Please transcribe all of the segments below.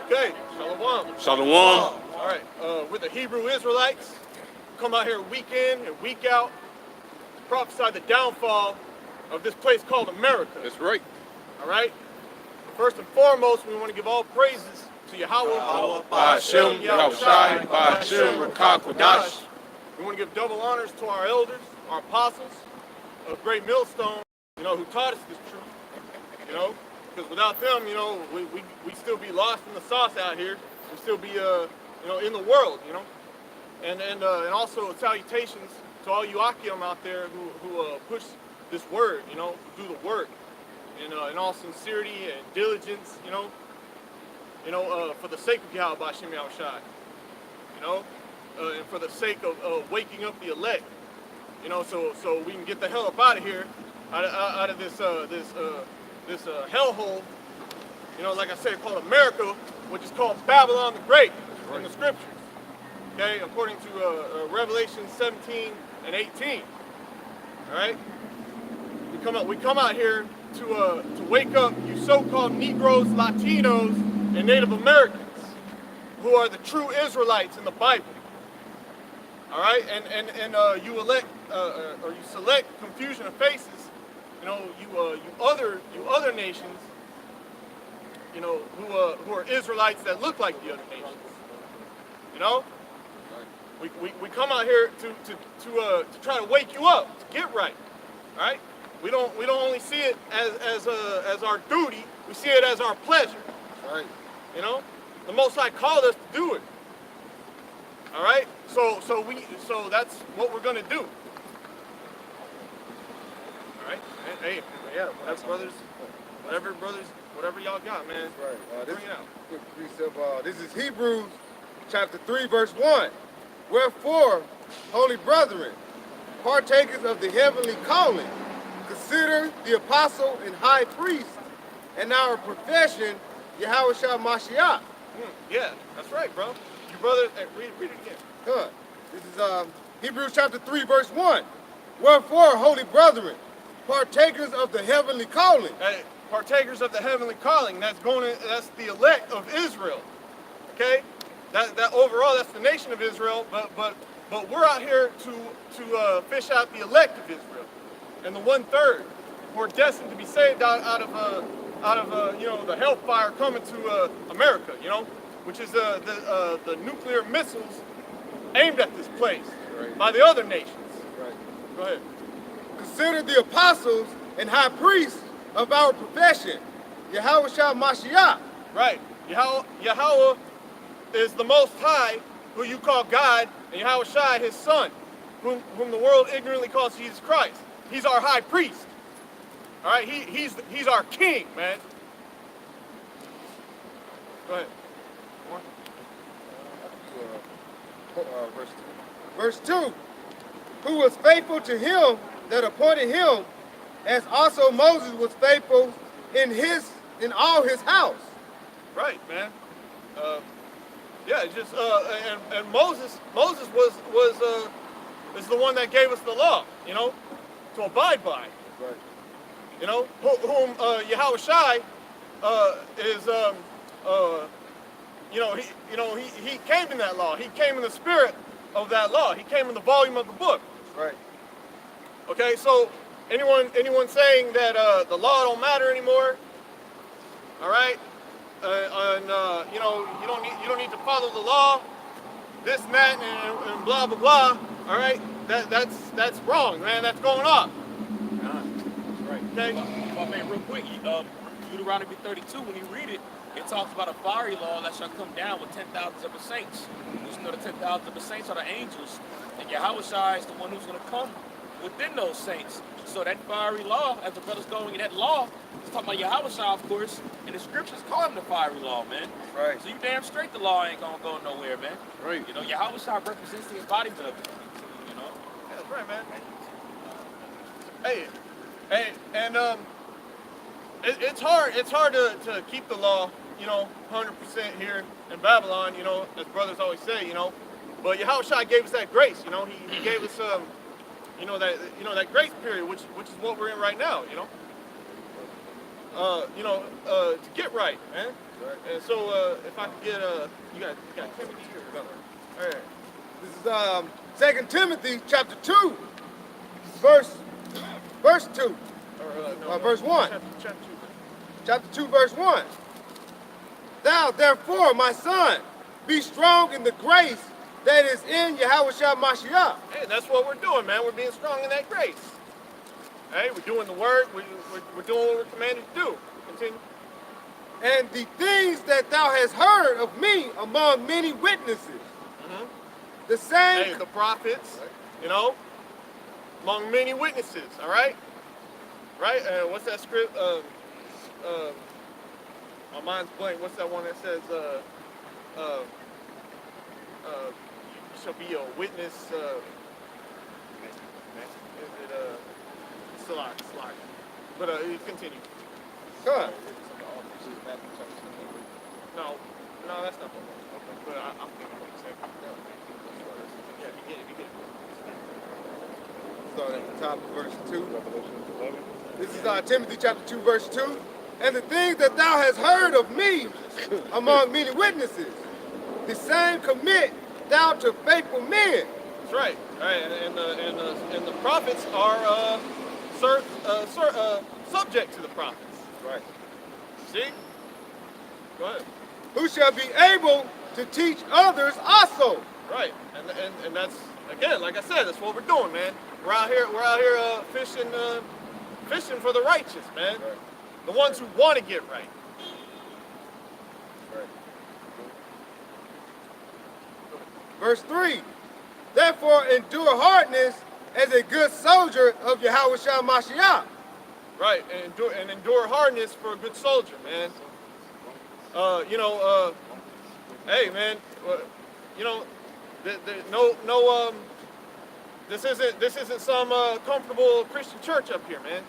Okay, Shalom. Shalom. All right, we're the Hebrew Israelites. Come out here week in and week out to prophesy the downfall of this place called America. That's right. All right? First and foremost, we want to give all praises to Yahweh, Ba'ashem, Yahushai, Ba'ashem, Rakakwadash. We want to give double honors to our elders, our apostles of Great Millstone, who taught us this truth, because without them, we'd still be lost in the sauce out here. We'd still be, in the world, And also salutations to all you Akim out there who push this word, do the work, in all sincerity and diligence, for the sake of Yahweh Ba'ashem Yahushai, and for the sake of waking up the elect, so we can get the hell up out of here, out of this hellhole, like I said, called America, which is called Babylon the Great in the scriptures. Okay, according to Revelation 17 and 18. All right, we come out here to wake up you so-called Negroes, Latinos, and Native Americans, who are the true Israelites in the Bible. All right, and you elect or you select confusion of faces. You other nations, who are Israelites that look like the other nations. We come out here to try to wake you up, to get right. All right? We don't only see it as our duty. We see it as our pleasure. Right. The Most High called us to do it. All right? So that's what we're gonna do. All right? Hey, yeah, whatever y'all got, man. Right. Bring it out. This is Hebrews chapter 3, verse 1. Wherefore, holy brethren, partakers of the heavenly calling, consider the apostle and high priest, and our profession, Yahushua Mashiach. Yeah, that's right, bro. You brothers, read it again. Good. This is Hebrews chapter 3, verse 1. Wherefore, holy brethren, partakers of the heavenly calling. Hey, partakers of the heavenly calling. That's the elect of Israel. Okay, that overall, that's the nation of Israel. But we're out here to fish out the elect of Israel, and the 1/3 who are destined to be saved out of the hellfire coming to America. Which is the nuclear missiles aimed at this place by the other nations. Right. Go ahead. Consider the apostles and high priests of our profession, Yahushua Mashiach. Right. Yahweh is the Most High, who you call God, and Yahushua, his son, whom the world ignorantly calls Jesus Christ. He's our high priest. All right. He's our king, man. Go ahead. Verse 2, who was faithful to him that appointed him, as also Moses was faithful in all his house. Right, man. And Moses is the one that gave us the law, to abide by. Right. Whom Yahushai is he came in that law. He came in the spirit of that law. He came in the volume of the book. Right. Okay, so anyone saying that the law don't matter anymore, all right, you don't need to follow the law, this and that and blah blah blah, all right, that's wrong, man. That's going off. Right. Okay. Well, man, real quick, Deuteronomy 32, when you read it, it talks about a fiery law that shall come down with 10,000 of the saints. You know the 10,000 of the saints are the angels, and Yahushua is the one who's going to come within those saints. So that fiery law, as the brother's going in that law, it's talking about Yahushua, of course, and the scriptures call him the fiery law, man. Right. So you damn straight the law ain't going to go nowhere, man. Right. Yahushua represents the embodiment of it, Yeah, that's right, man. Hey, and it's hard to keep the law, 100% here in Babylon, as brothers always say, but Yahushua gave us that grace, he gave us that grace period, which is what we're in right now, to get right, man. And so if I could get you got Timothy or All right. This is 2 Timothy chapter 2, verse 2. Verse 1. Chapter 2. Chapter 2, verse 1. Thou, therefore, my son, be strong in the grace that is in Yahushua Mashiach. Hey, that's what we're doing, man. We're being strong in that grace. Hey, we're doing the word. We're doing what we're commanded to do. Continue. And the things that thou hast heard of me among many witnesses, the same. Hey, the prophets, you know, among many witnesses. All right, right. What's that script? My mind's blank. What's that one that says? You shall be a witness. Is it Salak? But you continue. Huh. No, that's not the one. Okay. But I'm thinking what you said. Yeah, if you get it. Start at the top of verse 2. This is Timothy chapter 2, verse 2. And the things that thou hast heard of me among many witnesses, the same commit thou to faithful men. That's right. All right, and the prophets are subject to the prophets. Right. See? Go ahead. Who shall be able to teach others also. Right, and that's, again, like I said, that's what we're doing, man. We're out here fishing for the righteous, man. Right. The ones who want to get right. Right. Verse 3. Therefore endure hardness as a good soldier of Yahushua Mashiach. Right, and endure hardness for a good soldier, man. Hey, man, this isn't some comfortable Christian church up here, man.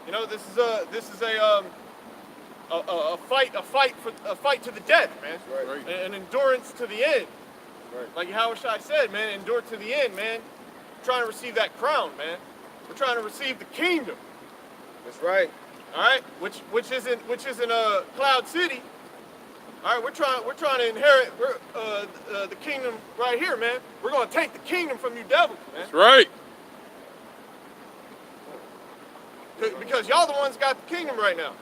You know, this is a fight to the death, man. Right. An endurance to the end. Right. Like Yahushua said, man, endure to the end, man. We're trying to receive that crown, man. We're trying to receive the kingdom. That's right. All right, which isn't a Cloud City. All right, we're trying to inherit the kingdom right here, man. We're gonna take the kingdom from you devils, man. That's right. Because y'all the ones got the kingdom right now.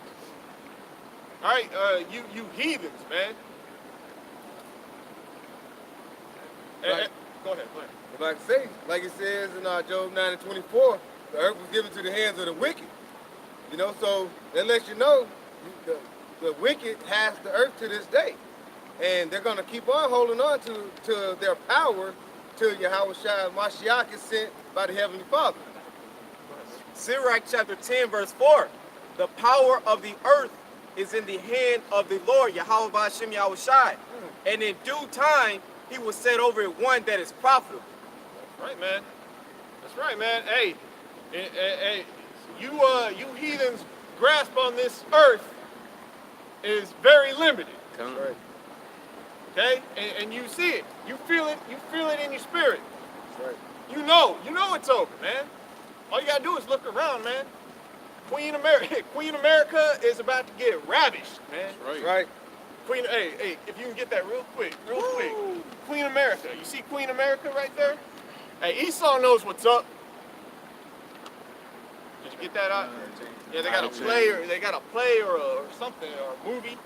All right, you heathens, man. Right. Go ahead. If I can say, like it says in Job 9:24, the earth was given to the hands of the wicked. You know, so that lets you know the wicked has the earth to this day. And they're going to keep on holding on to their power till Yahushua Mashiach is sent by the Heavenly Father. Sirach chapter 10, verse 4. The power of the earth is in the hand of the Lord, Yahweh Ba'ashem Yahushai. And in due time, he will set over it one that is profitable. That's right, man. That's right, man. Hey, you heathens' grasp on this earth is very limited. Right. Okay? And you see it. You feel it in your spirit. Right. You know it's over, man. All you gotta do is look around, man. Queen America is about to get ravished, man. Right. Right. Hey, if you can get that real quick. Queen America. You see Queen America right there? Hey, Esau knows what's up. Did you get that out? Yeah, they got a play or something, or a movie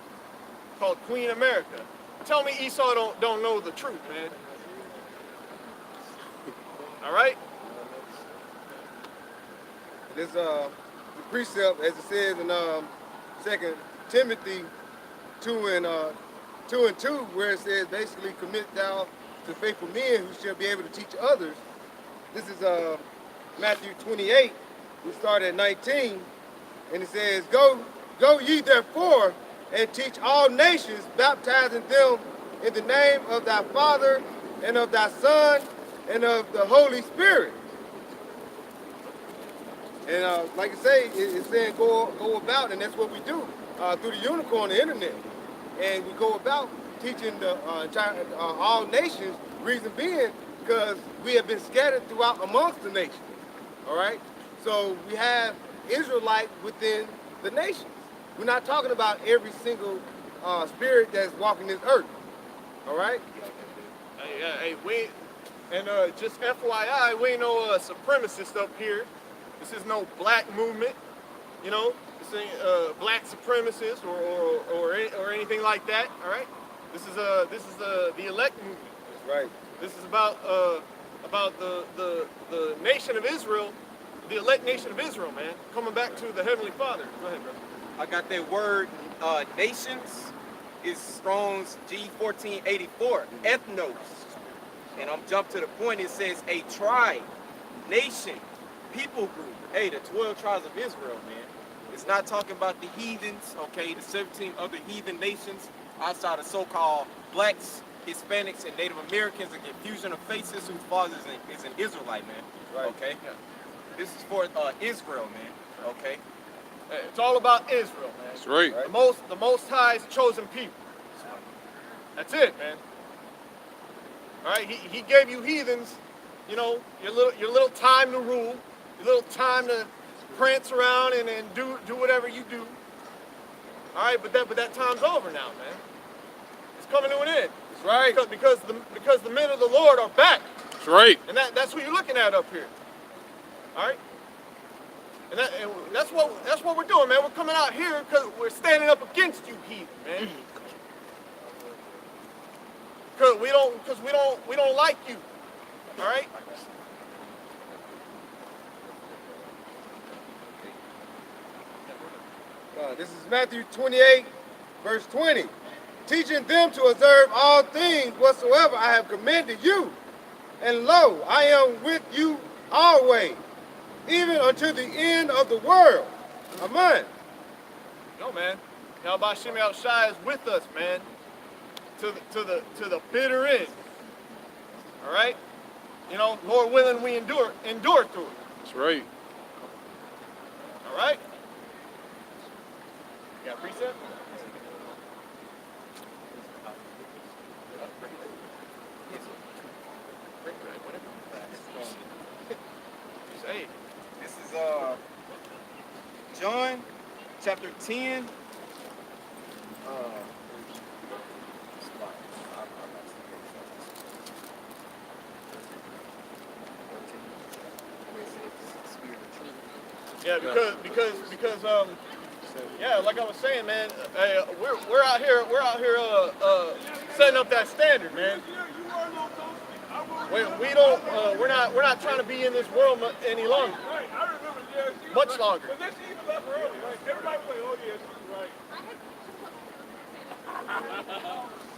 called Queen America. Tell me Esau don't know the truth, man. All right? This the precept, as it says in 2 Timothy 2 and 2, where it says basically commit thou to faithful men who shall be able to teach others. This is Matthew 28. We start at 19, and it says, Go ye therefore and teach all nations, baptizing them in the name of thy Father and of thy Son and of the Holy Spirit. And like I say, it's saying go about, and that's what we do through the unicorn, the internet. And we go about teaching the all nations, reason being because we have been scattered throughout amongst the nations. All right? So we have Israelite within the nations. We're not talking about every single spirit that's walking this earth. All right? Hey, we and just FYI, we ain't no supremacist up here. This is no black movement, you know. This ain't black supremacist or anything like that. All right. This is the elect movement. That's right. This is about the nation of Israel, the elect nation of Israel, man, coming back to the Heavenly Father. Go ahead, bro. I got that word, nations, is Strong's G1484, ethnos. And I'm jump to the point, it says a tribe, nation, people group. Hey, the 12 tribes of Israel, man. It's not talking about the heathens, okay, the 17 other heathen nations outside of so-called blacks, Hispanics, and Native Americans, a confusion of faces whose father is an Israelite, man. Right. Okay? Yeah. This is for Israel, man. Okay? Hey, it's all about Israel, man. That's right. The Most High's chosen people. That's it, man. All right, he gave you heathens, you know, your little time to rule, your little time to prance around and do whatever you do. All right, but that time's over now, man. It's coming to an end. That's right. Because the men of the Lord are back, That's right. and that's who you're looking at up here. All right, and that's what we're doing, man. We're coming out here because we're standing up against you, heathen, man. Because we don't like you. All right. This is Matthew 28, verse 20. Teaching them to observe all things whatsoever I have commanded you. And lo, I am with you always, even unto the end of the world. Amen. No, man. Yahweh Shem Shai is with us, man. To the bitter end. All right. You know, Lord willing, we endure through it. That's right. All right. You got a precept? Hey, This is John chapter 10. yeah, because yeah, like I was saying, man, we're out here setting up that standard, man. We're not trying to be in this world any longer, much longer.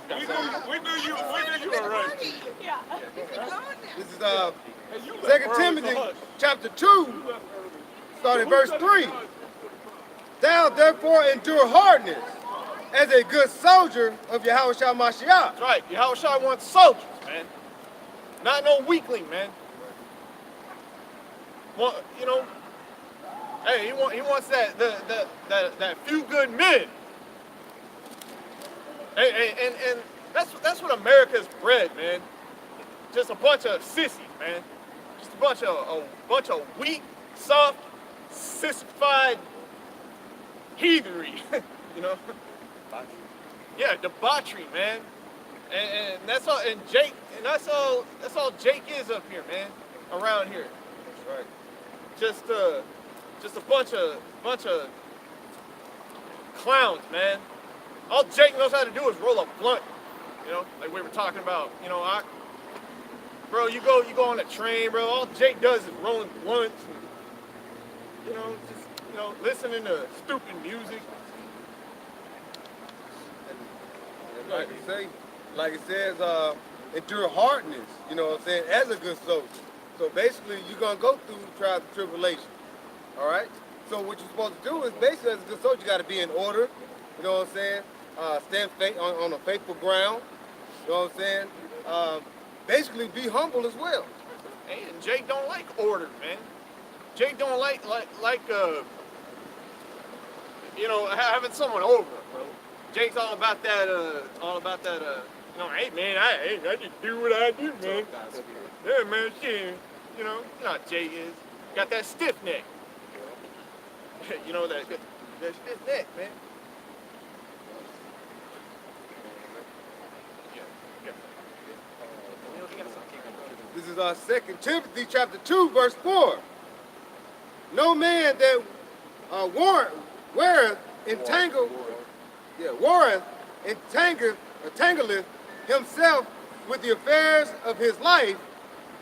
We knew you were right. Yeah. This is 2 Timothy chapter 2, starting verse 3. Thou therefore endure hardness as a good soldier of Yahweh Shah Mashiach. That's right. Yahweh Shai wants soldiers, man. Not no weakling, man. Well, you know, hey, he wants that few good men. Hey, and that's what America's bred, man. Just a bunch of sissies, man. Just a bunch of weak, soft, sissified heathenry, you know. Yeah, debauchery, man. And that's all. And Jake, and that's all Jake is up here, man. Around here. That's right. Just a bunch of clowns, man. All Jake knows how to do is roll a blunt, you know, like we were talking about. You know, bro, you go on a train, bro. All Jake does is rolling blunts, and, you know, listening to stupid music. And like it says, endure hardness, you know what I'm saying, as a good soldier. So basically, you're going to go through trials and tribulation, all right? So what you're supposed to do is basically, as a good soldier, you got to be in order, you know what I'm saying? Stand on a faithful ground, you know what I'm saying? Basically, be humble as well. Hey, and Jake don't like order, man. Jake don't like you know, having someone over, bro. Jake's all about that, you know, hey, man, I just do what I do, man. Yeah, man, shit. You know how Jake is. Got that stiff neck. You know, that stiff neck, man. is 2 Timothy chapter 2, verse 4. No man that warreth entangleth himself with the affairs of his life,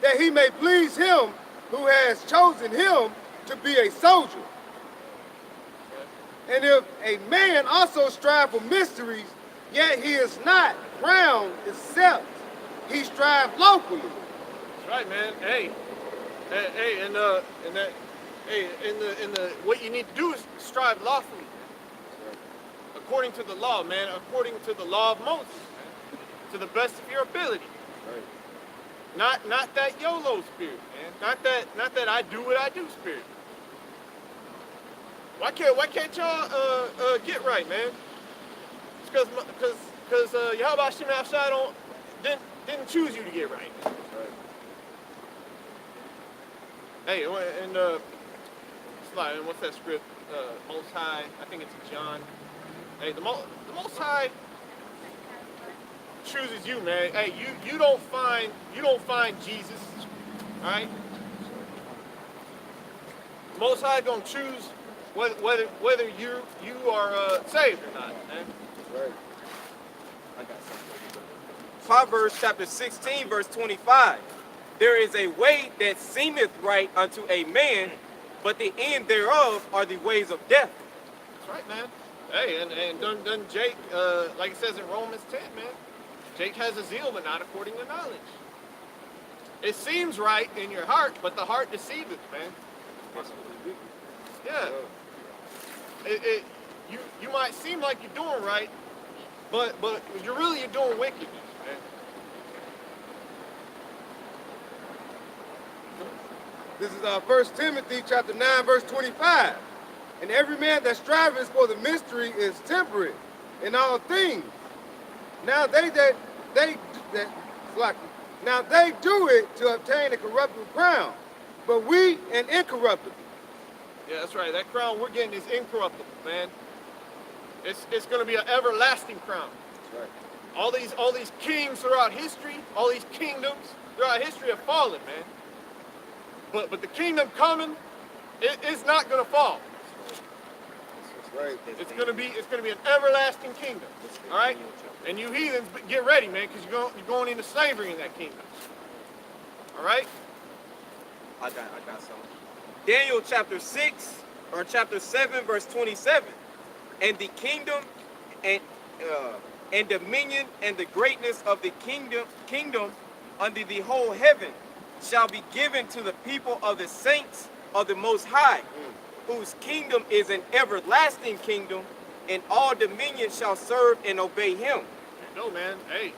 that he may please him who has chosen him to be a soldier. And if a man also strive for mysteries, yet he is not crowned except he strive locally. That's right, man. Hey, what you need to do is strive lawfully, according to the law, man. According to the law of Moses, man, to the best of your ability. Right. Not that YOLO spirit, man. Not that I do what I do spirit. Why can't y'all get right, man? It's because Yahweh Hashem Shai didn't choose you to get right. Right. Hey, and what's that script? Most High, I think it's John. Hey, the Most High chooses you, man. Hey, you don't find Jesus, all right? The Most High gonna choose whether you are saved or not, man. Right. I got something. Proverbs chapter 16, verse 25. There is a way that seemeth right unto a man, but the end thereof are the ways of death. That's right, man. Hey, and done Jake, like it says in Romans 10, man. Jake has a zeal, but not according to knowledge. It seems right in your heart, but the heart deceiveth, man. Yeah. You might seem like you're doing right, but you're doing wickedness, man. This is 1 Timothy chapter 9, verse 25. And every man that striveth for the mystery is temperate in all things. Now they do it to obtain a corruptible crown, but we an incorruptible. Yeah, that's right. That crown we're getting is incorruptible, man. It's going to be an everlasting crown. That's right. All these kings throughout history, all these kingdoms throughout history have fallen, man. But the kingdom coming, it's not going to fall. That's right. It's going to be an everlasting kingdom. All right? And you heathens, get ready, man, because you're going into slavery in that kingdom. All right? I got something. Daniel chapter 6 or chapter 7, verse 27. And the kingdom and dominion and the greatness of the kingdom under the whole heaven shall be given to the people of the saints of the Most High, whose kingdom is an everlasting kingdom, and all dominion shall serve and obey him. No, man. Hey,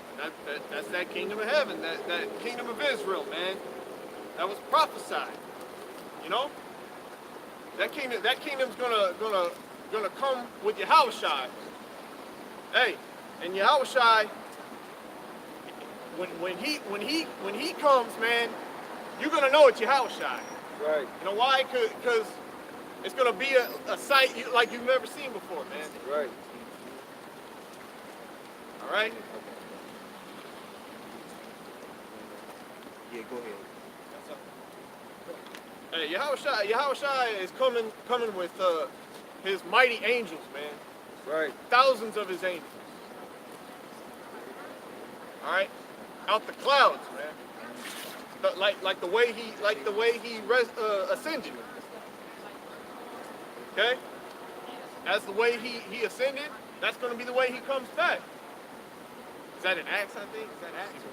that's that kingdom of heaven, that kingdom of Israel, man. That was prophesied. You know? That kingdom's gonna come with Yahushua. Hey, and Yahushua, when he comes, man, you're gonna know it's Yahushua. Right. You know why? Because it's gonna be a sight like you've never seen before, man. Right. All right. Yeah, go ahead. Hey, Yahushua is coming with his mighty angels, man. Right. Thousands of his angels. All right, out the clouds, man. Like the way he ascended. Okay. As the way he ascended, that's going to be the way he comes back. Is that an Acts? I think. Is that Acts?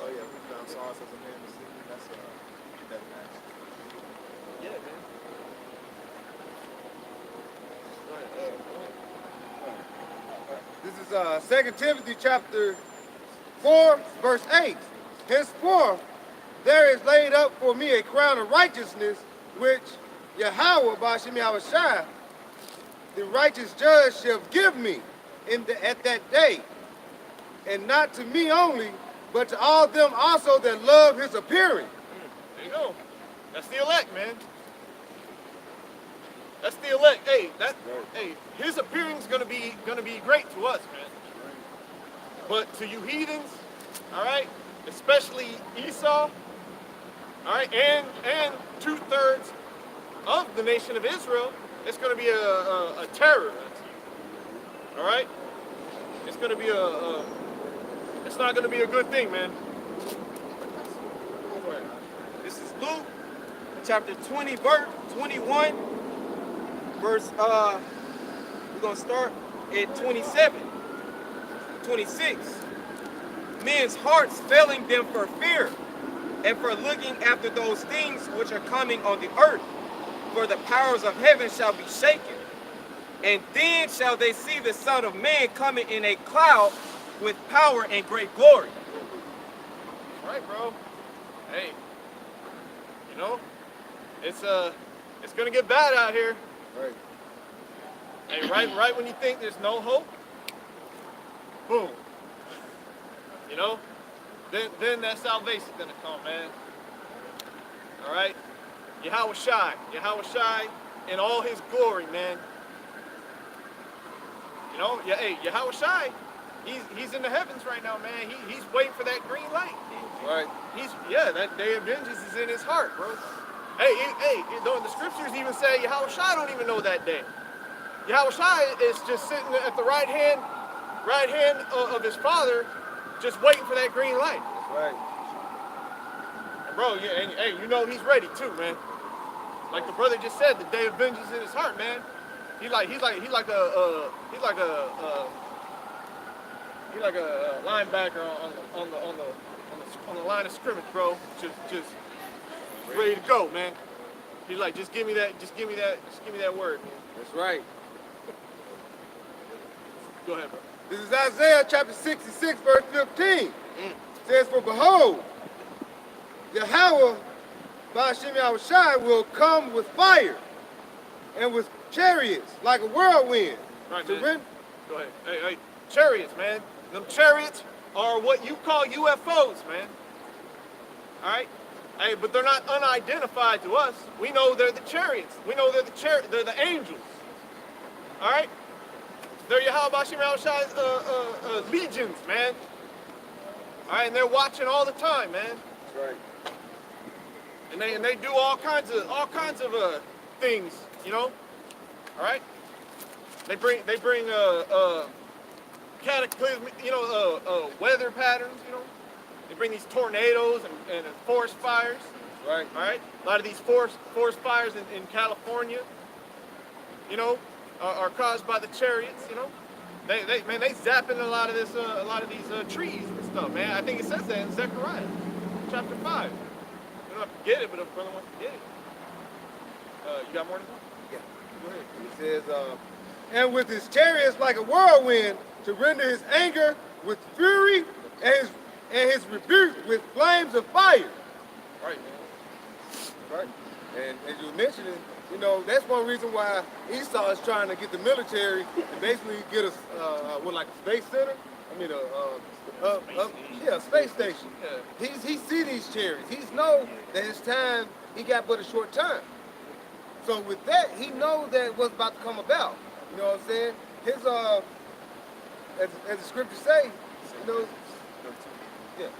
Oh yeah, we found sauce as a man to see. That's Acts. Yeah, man. This is 2 Timothy chapter 4, verse 8. Henceforth, there is laid up for me a crown of righteousness, which Yahweh, Ba'ashem Yahushai, the righteous judge, shall give me at that day, and not to me only, but to all them also that love his appearing. There you go. That's the elect, man. That's the elect. Hey, hey, his appearing's gonna be great to us, man. But to you heathens, all right, especially Esau, all right, and 2/3 of the nation of Israel, it's going to be a terror. All right, it's going to be it's not going to be a good thing, man. This is Luke chapter 20, verse 21, verse, we're going to start at 27, 26. Men's hearts failing them for fear and for looking after those things which are coming on the earth. For the powers of heaven shall be shaken. And then shall they see the Son of Man coming in a cloud with power and great glory. All right, bro. Hey, you know, it's gonna get bad out here. Right. Hey, right when you think there's no hope, boom. You know, then that salvation's gonna come, man. All right, Yahweh in all his glory, man. You know, yeah, hey, Yahweh, he's in the heavens right now, man. He's waiting for that green light. Right. That day of vengeance is in his heart, bro. Hey, the scriptures even say Yahweh don't even know that day. Yahweh is just sitting at the right hand of his Father, just waiting for that green light. That's right. And bro, yeah, and hey, you know he's ready too, man. Like the brother just said, the day of vengeance in his heart, man. He's like a linebacker on the line of scrimmage, bro. Just ready to go, man. He's like, just give me that word, man. That's right. Go ahead, bro. This is Isaiah chapter 66, verse 15. It says, for behold, Yahweh, Ba'ashem Yahushai, will come with fire and with chariots like a whirlwind. Right, man. Go ahead. Hey, chariots, man. Them chariots are what you call UFOs, man. All right? Hey, but they're not unidentified to us. We know they're the chariots. We know they're the angels. All right? They're Yahweh Ba'ashem Yahushai's legions, man. All right, and they're watching all the time, man. That's right. And they do all kinds of things, you know. All right. They bring cataclysmic, you know, weather patterns, you know. They bring these tornadoes and forest fires. Right. All right. A lot of these forest fires in California, you know, are caused by the chariots, you know. They zapping a lot of these trees and stuff, man. I think it says that in Zechariah, chapter 5. You don't have to get it, but if brother wants to get it. You got more to say? Yeah. Go ahead. He says, and with his chariots like a whirlwind, to render his anger with fury and his rebuke with flames of fire. Right, man. Right. And as you mentioned, you know, that's one reason why Esau is trying to get the military and basically get us, like a space center? I mean, space station. Yeah. He see these chariots. He know that his time, he got but a short time. So with that, he knows that what's about to come about. You know what I'm saying? His, as the scriptures say, you know, yeah.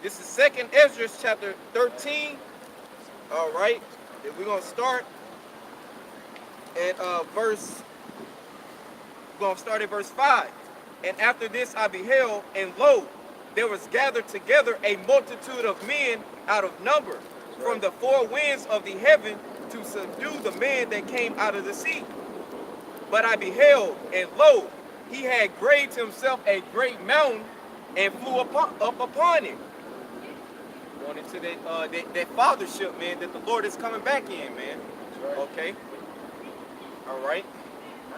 This is 2nd Ezra chapter 13. All right. We're going to start at verse 5. And after this I beheld, and lo, there was gathered together a multitude of men out of number from the four winds of the heaven to subdue the man that came out of the sea. But I beheld, and lo, he had graved himself a great mountain and flew up upon it. Going into that fathership, man, that the Lord is coming back in, man. Okay. All right.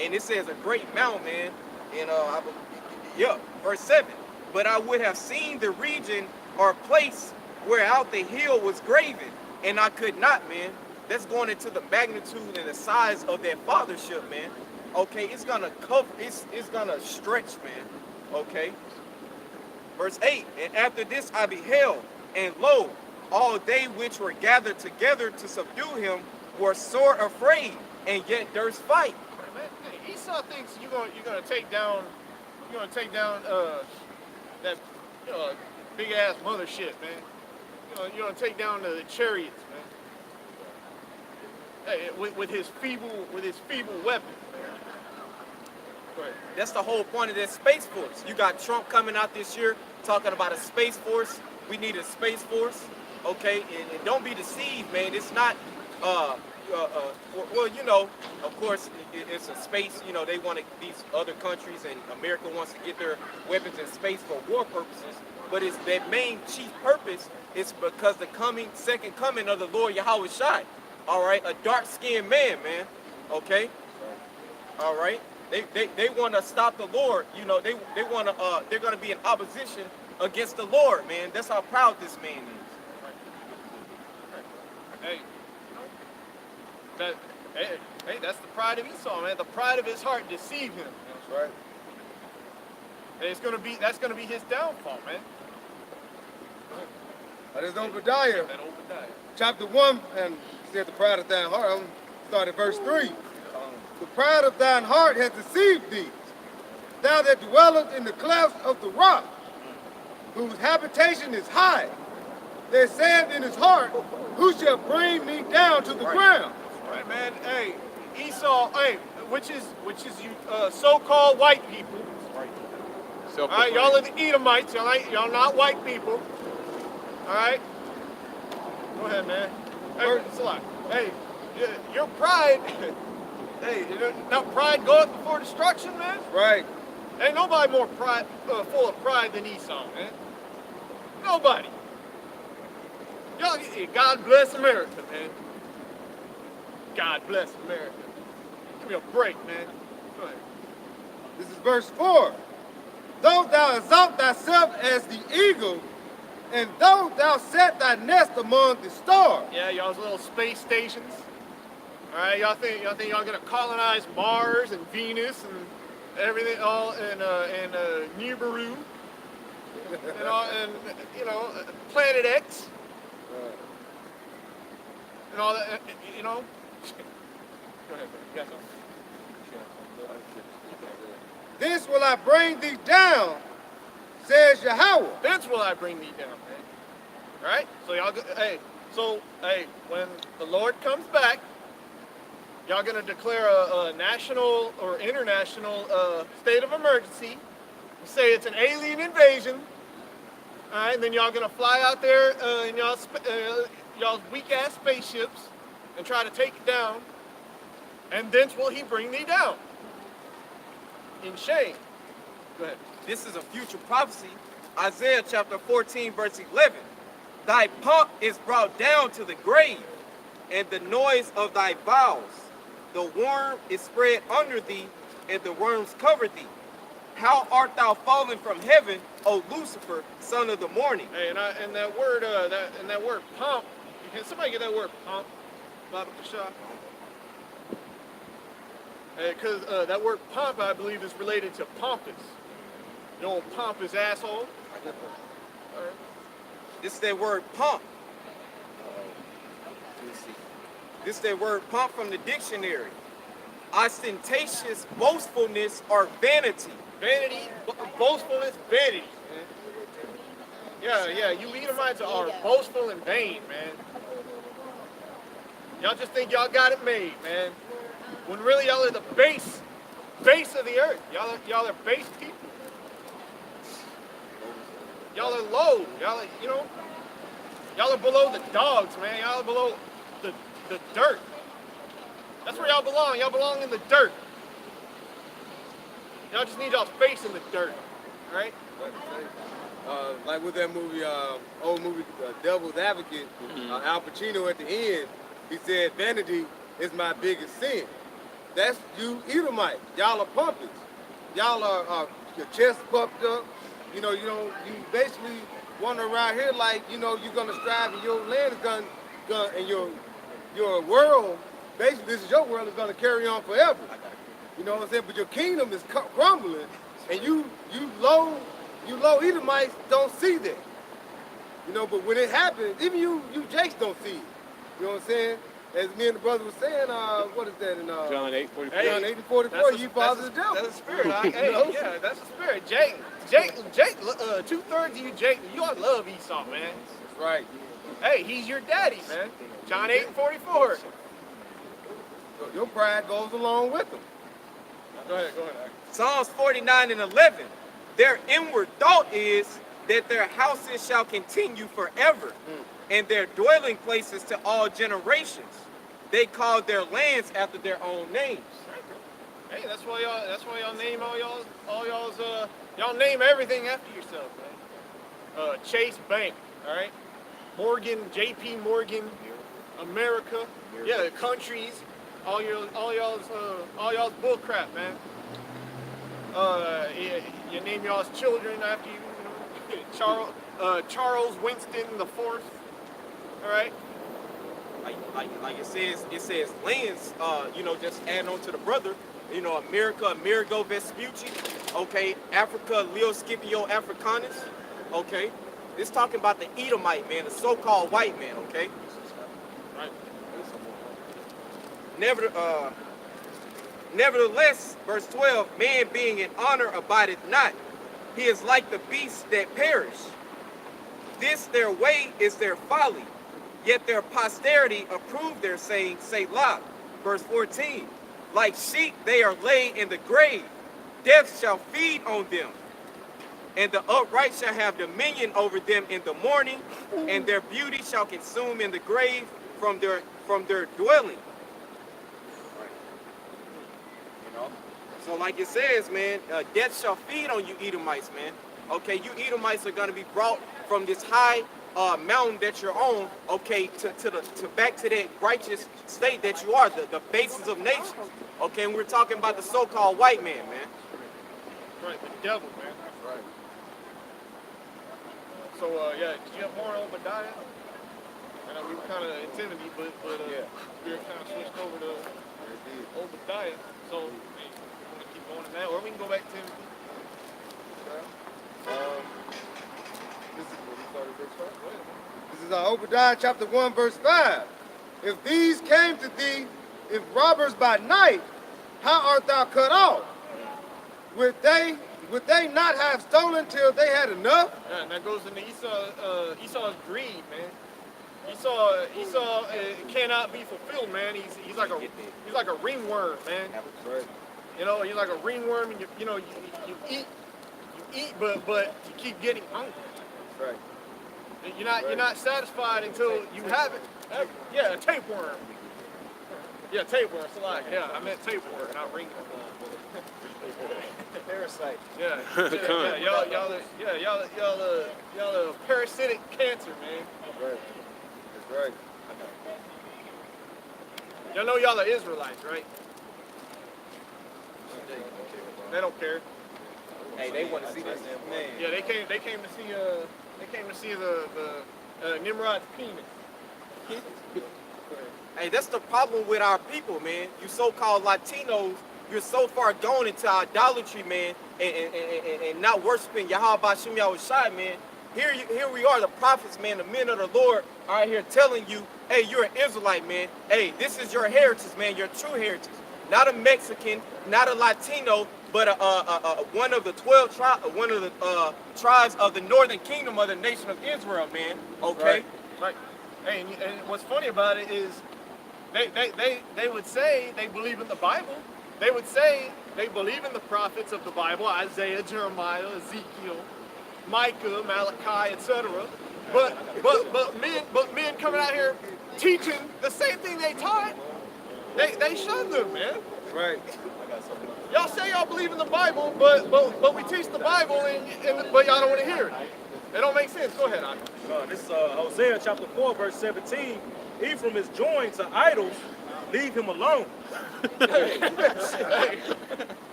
And it says a great mountain, man. And verse 7. But I would have seen the region or place where out the hill was graven, and I could not, man. That's going into the magnitude and the size of that fathership, man. Okay, it's gonna cover, it's gonna stretch, man. Okay. Verse 8, and after this I beheld, and lo, all they which were gathered together to subdue him were sore afraid, and yet durst fight. Man, Esau thinks you're gonna take down you're gonna take down that big ass mothership, man. You're gonna take down the chariots, man. Hey, with his feeble weapons. Go ahead. That's the whole point of this Space Force. You got Trump coming out this year talking about a Space Force. We need a Space Force, okay? And don't be deceived, man. It's not, well, you know, of course, it's a space, you know, they want to, these other countries and America wants to get their weapons in space for war purposes, but it's their main chief purpose is because the second coming of the Lord Yahweh Shai, all right? A dark-skinned man, okay? All right? They want to stop the Lord, you know, they want to, they're going to be in opposition against the Lord, man. That's how proud this man is. Hey, that's the pride of Esau, man. The pride of his heart deceived him. That's right. And that's gonna be his downfall, man. That is Obadiah, That Obadiah. chapter 1, and said the pride of thine heart. I'm start at verse 3. The pride of thine heart has deceived thee, thou that dwellest in the clefts of the rock, whose habitation is high. They said in his heart, who shall bring me down to the ground? Right, man. Hey, Esau. Hey, which is you so-called white people. All right, y'all are the Edomites. Y'all not white people. All right. Go ahead, man. Hey, it's a lot. Hey, your pride. Hey, now pride goeth before destruction, man. Right. Ain't nobody more full of pride than Esau, man. Nobody. Y'all, God bless America, man. God bless America. Give me a break, man. Go ahead. This is verse 4. Though thou exalt thyself as the eagle, and though thou set thy nest among the stars. Yeah, y'all's little space stations. All right, y'all think y'all gonna colonize Mars and Venus and everything, all in Nibiru, and all, and Planet X, and all that, you know. Go ahead, man. You got something? This will I bring thee down, says Yahweh. Thence will I bring thee down, man. All right? So y'all, when the Lord comes back, y'all gonna declare a national or international state of emergency. Say it's an alien invasion. All right, and then y'all gonna fly out there in y'all's weak-ass spaceships and try to take it down. And thence will he bring thee down. In shame. Go ahead. This is a future prophecy. Isaiah chapter 14, verse 11. Thy pomp is brought down to the grave, and the noise of thy vows. The worm is spread under thee, and the worms cover thee. How art thou fallen from heaven, O Lucifer, son of the morning? Hey, and that word pomp. Can somebody get that word pomp? Baba Kasha? Because that word pomp, I believe, is related to pompous. You know, pompous asshole. All right. This is that word pomp. Let me see. This is that word pomp from the dictionary. Ostentatious boastfulness or vanity. Vanity, boastfulness, vanity. Man. Yeah, you Edomites are boastful and vain, man. Y'all just think y'all got it made, man. When really y'all are the base of the earth. Y'all are base people. Y'all are low. Y'all are below the dogs, man. Y'all are below the dirt. That's where y'all belong. Y'all belong in the dirt. Y'all just need y'all's face in the dirt, all right? Like with that movie, old movie, Devil's Advocate, Al Pacino at the end, he said, vanity is my biggest sin. That's you Edomite. Y'all are pumpers. Y'all are your chest puffed up. You basically wander around here like, you're gonna strive and your land is gonna and your world, basically this is your world, is gonna carry on forever. You know what I'm saying? But your kingdom is crumbling, and you low Edomites don't see that. But when it happens, even you Jakes don't see it. You know what I'm saying? as me and the brother was saying, what is that in John 8:44. John 8 and 44, That's you fathers the devil. That's a spirit. Hey, You know? yeah, that's a spirit. Jake, 2/3 of you, Jake, you ought to love Esau, man. That's right. Hey, he's your daddy, man. John 8 and 44. So your pride goes along with them. Go ahead. Psalms 49 and 11. Their inward thought is that their houses shall continue forever, and their dwelling places to all generations. They call their lands after their own names. Hey, that's why y'all name y'all name everything after yourself, man. Chase Bank, all right? Morgan, JP Morgan, America, yeah, countries, all y'all's bull crap, man. You name y'all's children after you, Charles Winston the Fourth, all right? Like it says lands, just adding on to the brother, America, Amerigo Vespucci, okay, Africa, Leo Scipio Africanus, okay. It's talking about the Edomite man, the so-called white man, okay. Right. Nevertheless, verse 12, man being in honor abideth not. He is like the beasts that perish. This their way is their folly. Yet their posterity approve their saying, Selah. Verse 14, like sheep they are laid in the grave. Death shall feed on them. And the upright shall have dominion over them in the morning, and their beauty shall consume in the grave from their dwelling. So like it says, man, death shall feed on you Edomites, man. Okay, you Edomites are gonna be brought from this high mountain that you're on, okay, to back to that righteous state that you are, the basis of nations. Okay, and we're talking about the so-called white man, man. Right, the devil, man. Right. So did you have more on Obadiah? I know we were kind of intended, but we were kind of switched over to Obadiah. So hey, we want to keep going in that, or we can go back to Timothy. This is what we started verse 5. This is Obadiah chapter 1, verse 5. If these came to thee, if robbers by night, how art thou cut off? Would they not have stolen till they had enough? Yeah, and that goes into Esau's greed, man. Esau cannot be fulfilled, man. He's like a ringworm, man. Right. You know, you're like a ringworm, and you eat, but you keep getting hungry. Right. You're not satisfied until you have it. Yeah, a tapeworm. Yeah, tapeworm. So like, yeah, I meant tapeworm, not ringworm. Parasite. Yeah, y'all a parasitic cancer, man. Right. That's right. Y'all know y'all are Israelites, right? They don't care. Hey, they want to see this man. Yeah, they came to see the Nimrod's penis. Hey, that's the problem with our people, man. You so-called Latinos, you're so far gone into idolatry, man, and not worshiping Yahweh B'Shem Yahushai, man. Here we are, the prophets, man, the men of the Lord are out here telling you, hey, you're an Israelite, man. Hey, this is your heritage, man, your true heritage. Not a Mexican, not a Latino, but one of the 12 tribes of the northern kingdom of the nation of Israel, man. Okay? Right. Hey, and what's funny about it is they would say they believe in the Bible. They would say they believe in the prophets of the Bible, Isaiah, Jeremiah, Ezekiel, Micah, Malachi, etc. But men coming out here teaching the same thing they taught, they shun them, man. Right. Y'all say y'all believe in the Bible, but we teach the Bible, but y'all don't want to hear it. It don't make sense. Go ahead, Andre. This is Hosea chapter 4, verse 17. Ephraim is joined to idols. Leave him alone. Read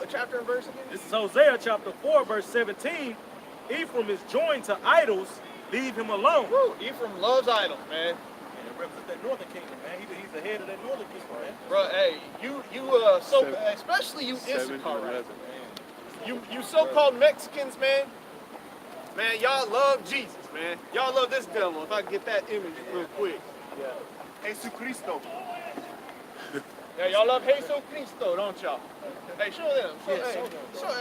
chapter and verse again. This is Hosea chapter 4, verse 17. Ephraim is joined to idols. Leave him alone. Woo, Ephraim loves idols, man. And it represents that northern kingdom, man. He's the head of that northern kingdom, man. Bro, hey, especially you Issachar, right? You so-called Mexicans, man. Man, y'all love Jesus, man. Y'all love this devil. If I can get that image real quick. Yeah. Jesus Cristo. Yeah, y'all love Jesus Cristo, don't y'all? Hey, show them. Show.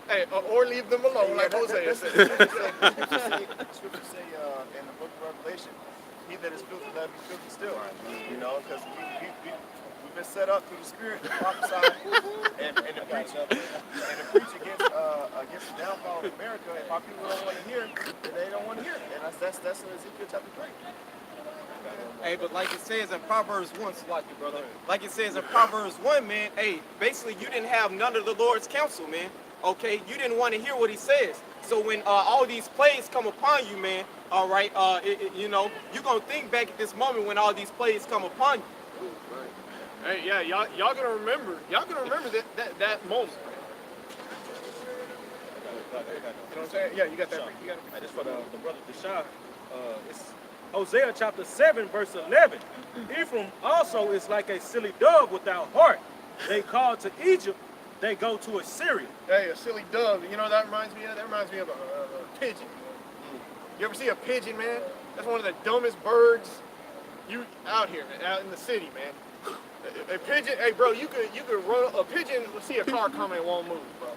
Hey, or leave them alone, like Hosea said. Scripture say in the book of Revelation, he that is filthy, let him be filthy still. You know, because we've been set up through the Spirit to prophesy and to preach against the downfall of America. If our people don't want to hear, then they don't want to hear it. And that's in Ezekiel chapter 3. Hey, but like it says in Proverbs 1, Slocky, brother. Like it says in Proverbs 1, man, hey, basically you didn't have none of the Lord's counsel, man. Okay, you didn't want to hear what he says. So when all these plagues come upon you, man, all right, you know, you're going to think back at this moment when all these plagues come upon you. Hey, yeah, y'all gonna remember that moment. You know what I'm saying? Yeah, you got that. You got it. I just for the brother Deshaun, it's Hosea chapter 7, verse 11. Ephraim also is like a silly dove without heart. They call to Egypt, they go to Assyria. Hey, a silly dove. You know what that reminds me of? That reminds me of a pigeon. You ever see a pigeon, man? That's one of the dumbest birds out here, man, out in the city, man. A pigeon, hey, bro, you could run a pigeon. See a car coming, it won't move, bro.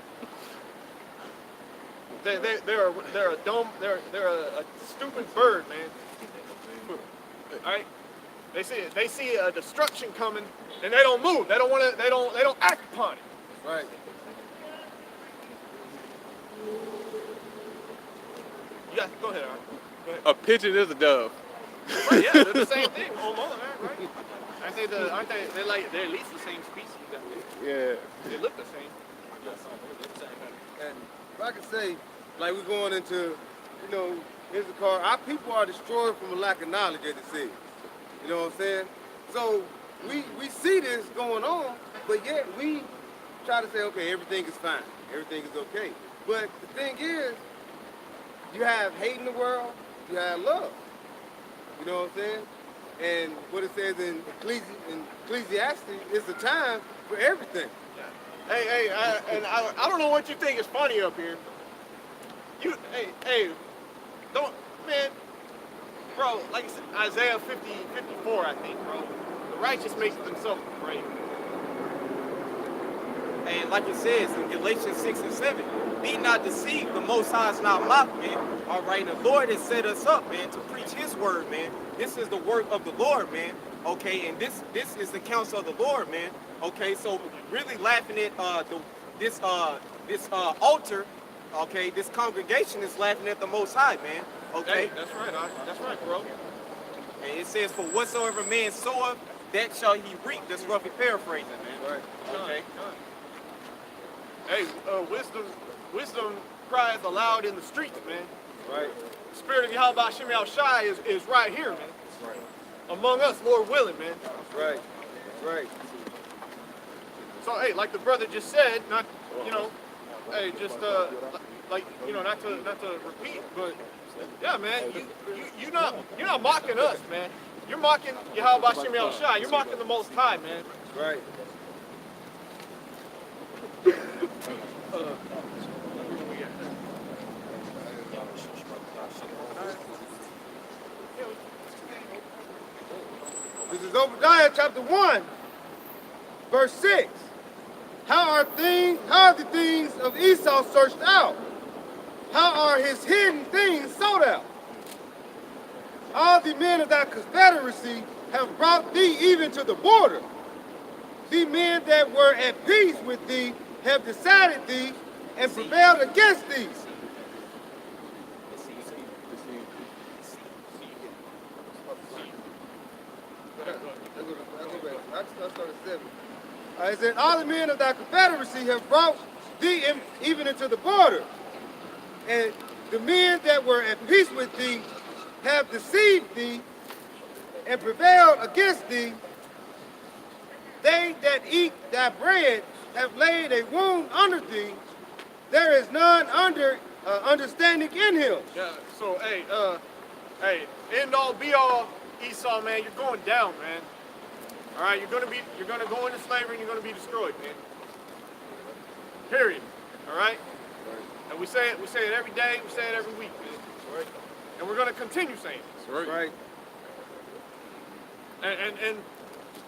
They're a stupid bird, man. All right, they see a destruction coming, and they don't move. They don't act upon it. Right. You guys, go ahead, Aaron. Go ahead. A pigeon is a dove. Right, yeah, they're the same thing, almost, right? Aren't they? They're at least the same species. Yeah. They look the same. And if I could say, like we're going into, you know, here's the car. Our people are destroyed from a lack of knowledge, as it says. You know what I'm saying? So we see this going on, but yet we try to say, okay, everything is fine. Everything is okay. But the thing is, you have hate in the world, you have love. You know what I'm saying? And what it says in Ecclesiastes is the time for everything. Hey, I don't know what you think is funny up here. Don't, man, bro, like Isaiah 54, I think, bro. The righteous makes themselves afraid. And like it says in Galatians 6 and 7, be not deceived, the Most High is not mocked, man. All right, the Lord has set us up, man, to preach his word, man. This is the work of the Lord, man. Okay, and this is the counsel of the Lord, man. Okay, so really laughing at this altar, okay, this congregation is laughing at the Most High, man. Okay, Hey, that's right, bro. and it says, for whatsoever man soweth, that shall he reap. That's roughly paraphrasing, man. Right. Okay. Hey, wisdom cries aloud in the streets, man. Right. The spirit of Yahweh Hashem Shai is right here, man. Right. Among us, Lord willing, man. Right. Right. So, hey, like the brother just said, not, you know, hey, just like, you know, not to repeat, but yeah, man, you're not mocking us, man. You're mocking Yahweh Hashem Shai. You're mocking the Most High, man. Right. This is Obadiah chapter 1, verse 6. How are the things of Esau searched out? How are his hidden things sought out? All the men of thy confederacy have brought thee even to the border. The men that were at peace with thee have decided thee and prevailed against thee. I started 7. It said, all the men of thy confederacy have brought thee even into the border. And the men that were at peace with thee have deceived thee and prevailed against thee. They that eat thy bread have laid a wound under thee. There is none understanding in him. Yeah. So, hey, end all be all, Esau, man. You're going down, man. All right, you're gonna go into slavery and you're gonna be destroyed, man. Period. All right. And we say it every day, we say it every week, man. Right. And we're gonna continue saying it. That's right. Right. And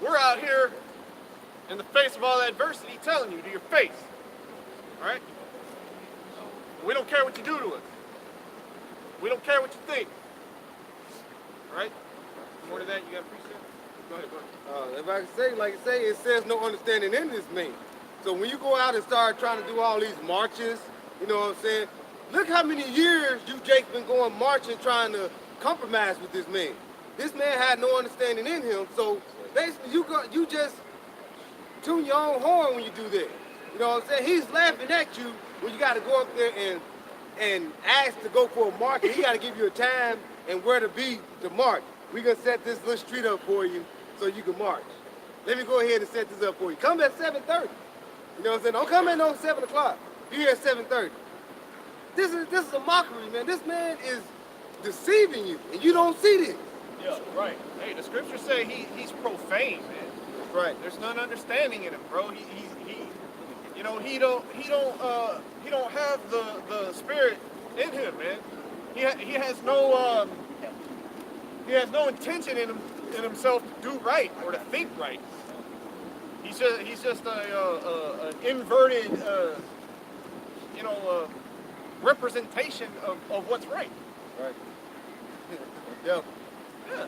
we're out here in the face of all that adversity telling you to your face. All right? We don't care what you do to us. We don't care what you think. All right? More to that, you got a precept? Go ahead. If I can say, like I say, it says no understanding in this man. So when you go out and start trying to do all these marches, you know what I'm saying? Look how many years you, Jake, been going marching trying to compromise with this man. This man had no understanding in him. So basically, you just tune your own horn when you do that. You know what I'm saying? He's laughing at you when you got to go up there and ask to go for a march. And he got to give you a time and where to be to march. We're going to set this little street up for you so you can march. Let me go ahead and set this up for you. Come at 7:30. You know what I'm saying? Don't come in on 7 o'clock. Be here at 7:30. This is a mockery, man. This man is deceiving you, and you don't see this. Yeah, right. Hey, the scriptures say he's profane, man. Right. There's none understanding in him, bro. He don't have the spirit in him, man. He has no intention in himself to do right or to think right. He's just an inverted representation of what's right. Right. Yeah. Yeah.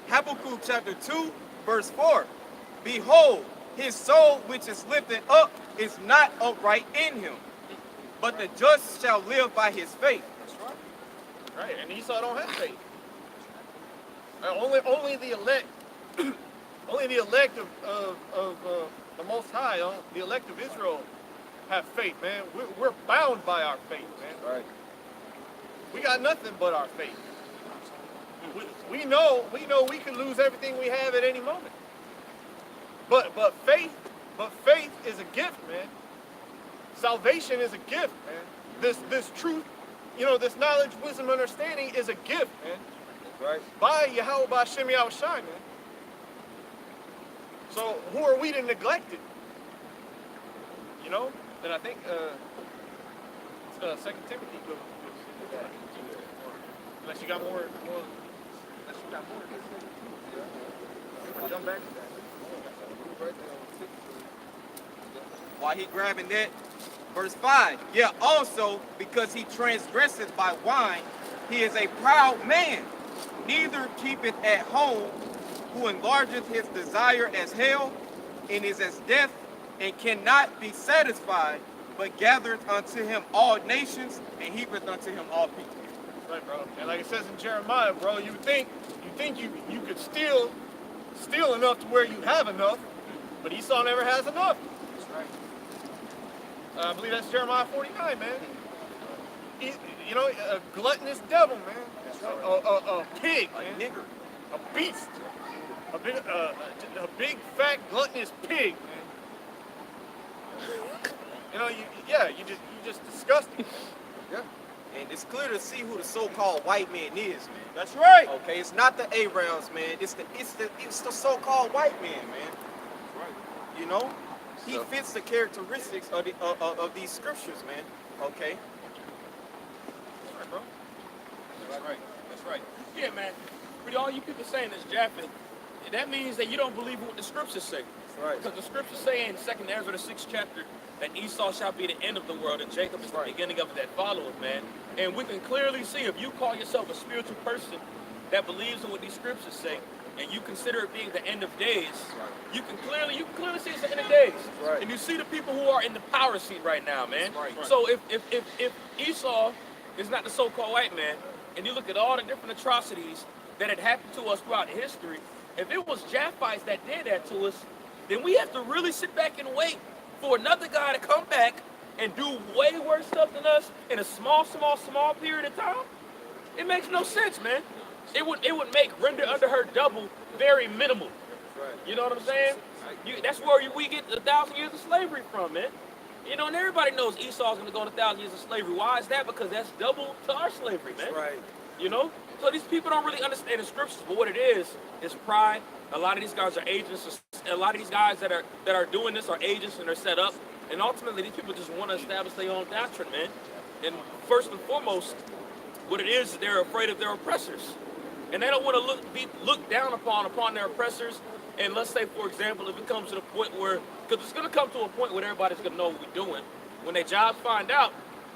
Habakkuk chapter 2, verse 4. Behold, his soul which is lifted up is not upright in him, but the just shall live by his faith. That's right. Right, and Esau don't have faith. Only the elect, only the elect of the Most High, the elect of Israel, have faith, man. We're bound by our faith, man. Right. We got nothing but our faith. We know we can lose everything we have at any moment. But faith is a gift, man. Salvation is a gift, man. This truth, this knowledge, wisdom, understanding is a gift, man. Right. By Yahweh, by Shem Yahushai, man. So who are we to neglect it? Then I think 2 Timothy goes. Unless you got more. Unless you got more. Jump back to that. While he grabbing that, verse 5. Yeah, also because he transgresseth by wine, he is a proud man, neither keepeth at home, who enlargeth his desire as hell, and is as death, and cannot be satisfied, but gathereth unto him all nations, and heapeth unto him all people. Right, bro. And like it says in Jeremiah, bro, you think you could steal enough to where you have enough, but Esau never has enough. That's right. I believe that's Jeremiah 49, man. A gluttonous devil, man. That's right. A pig, A man. nigger. A beast. A big fat gluttonous pig, man. You just disgusting. Yeah. And it's clear to see who the so-called white man is, man. That's right. Okay, it's not the Arabs, man. It's the so-called white man, man. Right. You know, he So- fits the characteristics of these scriptures, man. Okay. That's right, bro. That's right. That's right. Yeah, man. But all you people saying is Japheth, that means that you don't believe what the scriptures say. Right. Because the scriptures say in 2nd Ezra, the 6th chapter, that Esau shall be the end of the world and Jacob is the beginning of it that followeth, man. And we can clearly see, if you call yourself a spiritual person that believes in what these scriptures say, and you consider it being the end of days, you can clearly see it's the end of days. Right. And you see the people who are in the power seat right now, man. Right. So if Esau is not the so-called white man, and you look at all the different atrocities that had happened to us throughout history, if it was Japhites that did that to us, then we have to really sit back and wait for another guy to come back and do way worse stuff than us in a small period of time. It makes no sense, man. It would make render under her double very minimal. Right. You know what I'm saying? That's where we get 1,000 years of slavery from, man. And everybody knows Esau's going to go on 1,000 years of slavery. Why is that? Because that's double to our slavery, man. Right. So these people don't really understand the scriptures, but what it is pride. A lot of these guys are agents. A lot of these guys that are doing this are agents, and they're set up And ultimately, these people just want to establish their own doctrine, man. And first and foremost, what it is, they're afraid of their oppressors. And they don't want to be looked down upon their oppressors. And let's say, for example, if it comes to the point where, because it's going to come to a point where everybody's going to know what we're doing. When their jobs find out,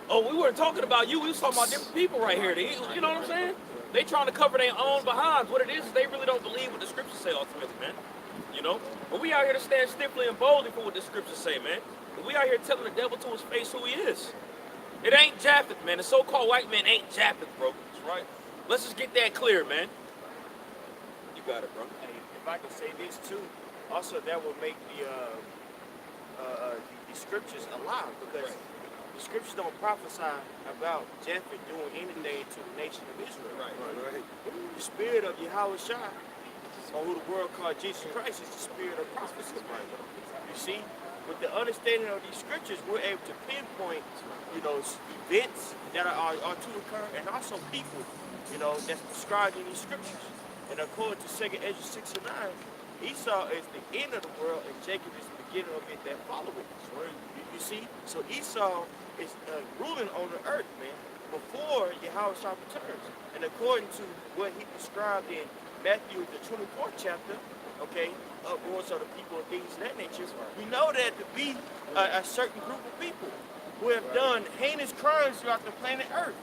oh, we weren't talking about you, we was talking about different people right here. You know what I'm saying? They trying to cover their own behinds. What it is they really don't believe what the scriptures say ultimately, man. You know? But we out here to stand stiffly and boldly for what the scriptures say, man. And we out here telling the devil to his face who he is. It ain't Japheth, man. The so-called white man ain't Japheth, bro. That's right. Let's just get that clear, man. You got it, bro. Hey, if I can say this too, also that will make the scriptures alive, because the scriptures don't prophesy about Japheth doing anything to the nation of Israel. Right. The spirit of Yahweh Shai, or who the world called Jesus Christ, is the spirit of prophecy. You see, with the understanding of these scriptures, we're able to pinpoint, events that are to occur, and also people, that's described in these scriptures. And according to 2 Ezra 6 and 9, Esau is the end of the world, and Jacob is the beginning of it that follow it. You see? So Esau is ruling on the earth, man, before Yahweh Shai returns. And according to what he described in Matthew, the 24th chapter, upwards of the people and things of that nature, we know that to be a certain group of people who have done heinous crimes throughout the planet Earth.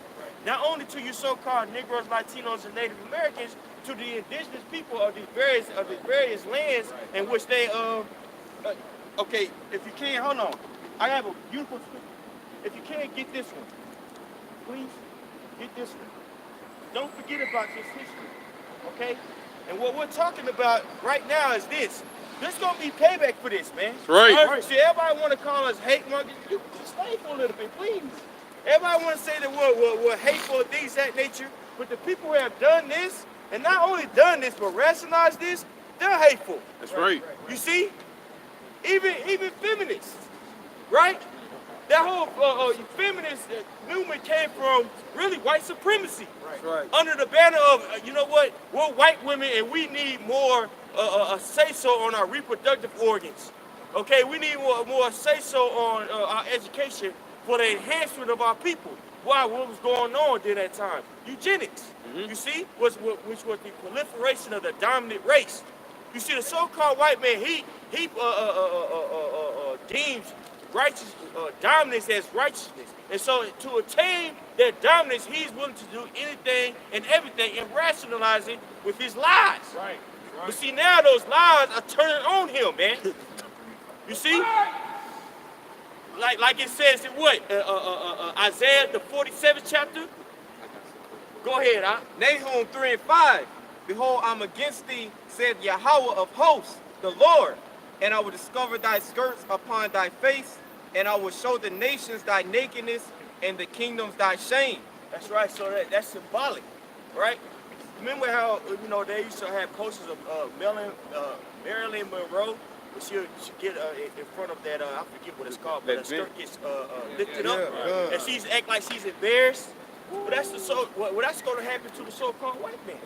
Not only to you so-called Negroes, Latinos, and Native Americans, to the indigenous people of these various lands in which they if you can, hold on. I have a beautiful scripture. If you can, get this one. Please, get this one. Don't forget about this history, okay? And what we're talking about right now is this. There's gonna be payback for this, man. Right. See, everybody want to call us hate mongers. You stay for a little bit, please. Everybody want to say that we're hateful and things of that nature, but the people who have done this, and not only done this, but rationalized this, they're hateful. That's right. You see? Even feminists, right? That whole feminist movement came from really white supremacy. Right. Under the banner of, we're white women and we need more say-so on our reproductive organs. Okay, we need more say-so on our education for the enhancement of our people. Why? What was going on during that time? Eugenics, you see, which was the proliferation of the dominant race. You see, the so-called white man, he deems righteous dominance as righteousness, and so to attain that dominance, he's willing to do anything and everything and rationalize it with his lies. Right. But see, now those lies are turning on him, man. You see, like it says in what Isaiah the 47th chapter. Go ahead, Nahum 3 and 5. Behold, I'm against thee, said Yahweh of hosts, the Lord, and I will discover thy skirts upon thy face, and I will show the nations thy nakedness, and the kingdoms thy shame. That's right. So that's symbolic, right? Remember how they used to have posters of Marilyn Monroe, but she'll get in front of that I forget what it's called, but her skirt gets lifted up, and she's act like she's embarrassed. But that's that's going to happen to the so-called white man.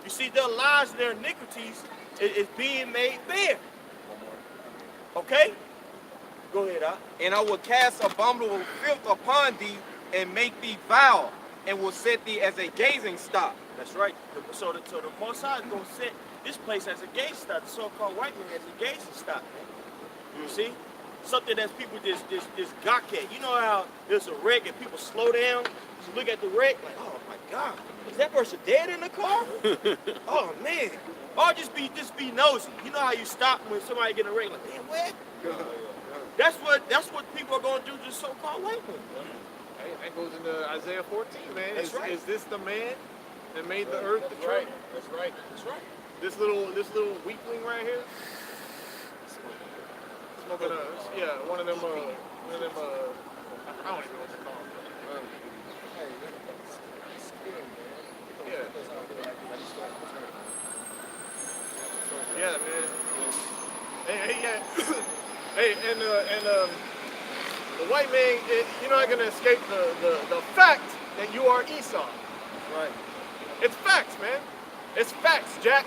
You see, their lies and their iniquities is being made bare. Okay? Go ahead, And I will cast abominable filth upon thee, and make thee vile, and will set thee as a gazing stock. That's right. So the Most High is going to set this place as a gazing stock, the so-called white man as a gazing stock. You see? Something that people just gawk at. You know how there's a wreck and people slow down to look at the wreck like, oh my God, is that person dead in the car? Oh man. Or just be nosy. You know how you stop when somebody get in a wreck like, damn, where? That's what people are going to do to the so-called white man. Hey, that goes into Isaiah 14, man. That's right. Is this the man that made the earth the tree? That's right. That's right. This little weakling right here. Smoking one of them I don't even know what to call them. Yeah, man. Hey, and the white man, you're not gonna escape the fact that you are Esau. Right. It's facts, man. It's facts, Jack.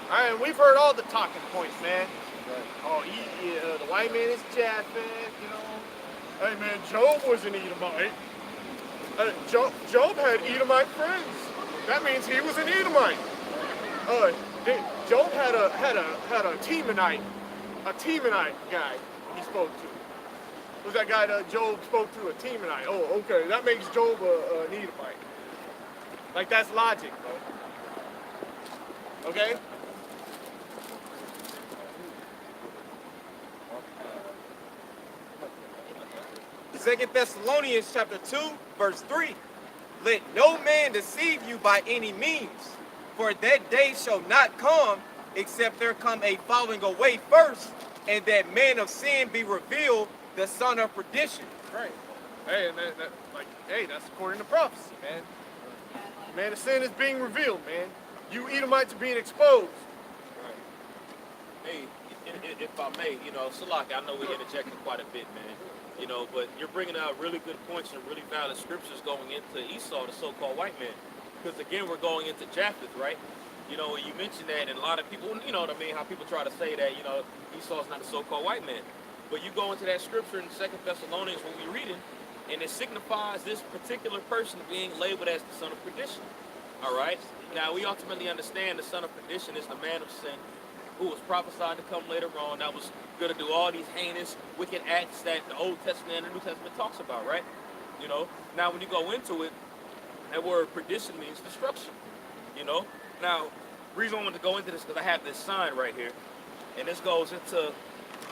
All right, and we've heard all the talking points, man. Oh, the white man is Japheth, you know. Hey, man, Job was an Edomite. Job had Edomite friends. That means he was an Edomite. Job had a Temanite guy he spoke to. Was that guy that Job spoke to a Temanite? Oh, okay, that makes Job an Edomite. Like, that's logic, bro. Okay? Second Thessalonians chapter 2, verse 3. Let no man deceive you by any means, for that day shall not come, except there come a falling away first, and that man of sin be revealed, the son of perdition. Right. Hey, and that's according to prophecy, man. Man, the sin is being revealed, man. You Edomites are being exposed. Hey, if I may, you know, Salak, I know we're interjecting quite a bit, man. You know, but you're bringing out really good points and really valid scriptures going into Esau, the so-called white man. Because again, we're going into Japheth, right? You know, you mentioned that, and a lot of people, you know what I mean, how people try to say that, you know, Esau's not the so-called white man. But you go into that scripture in 2 Thessalonians when we're reading, and it signifies this particular person being labeled as the son of perdition. All right? Now, we ultimately understand the son of perdition is the man of sin who was prophesied to come later on, that was going to do all these heinous, wicked acts that the Old Testament and the New Testament talks about, right? You know? Now, when you go into it, that word perdition means destruction, you know? Now, the reason I wanted to go into this is because I have this sign right here, and this goes into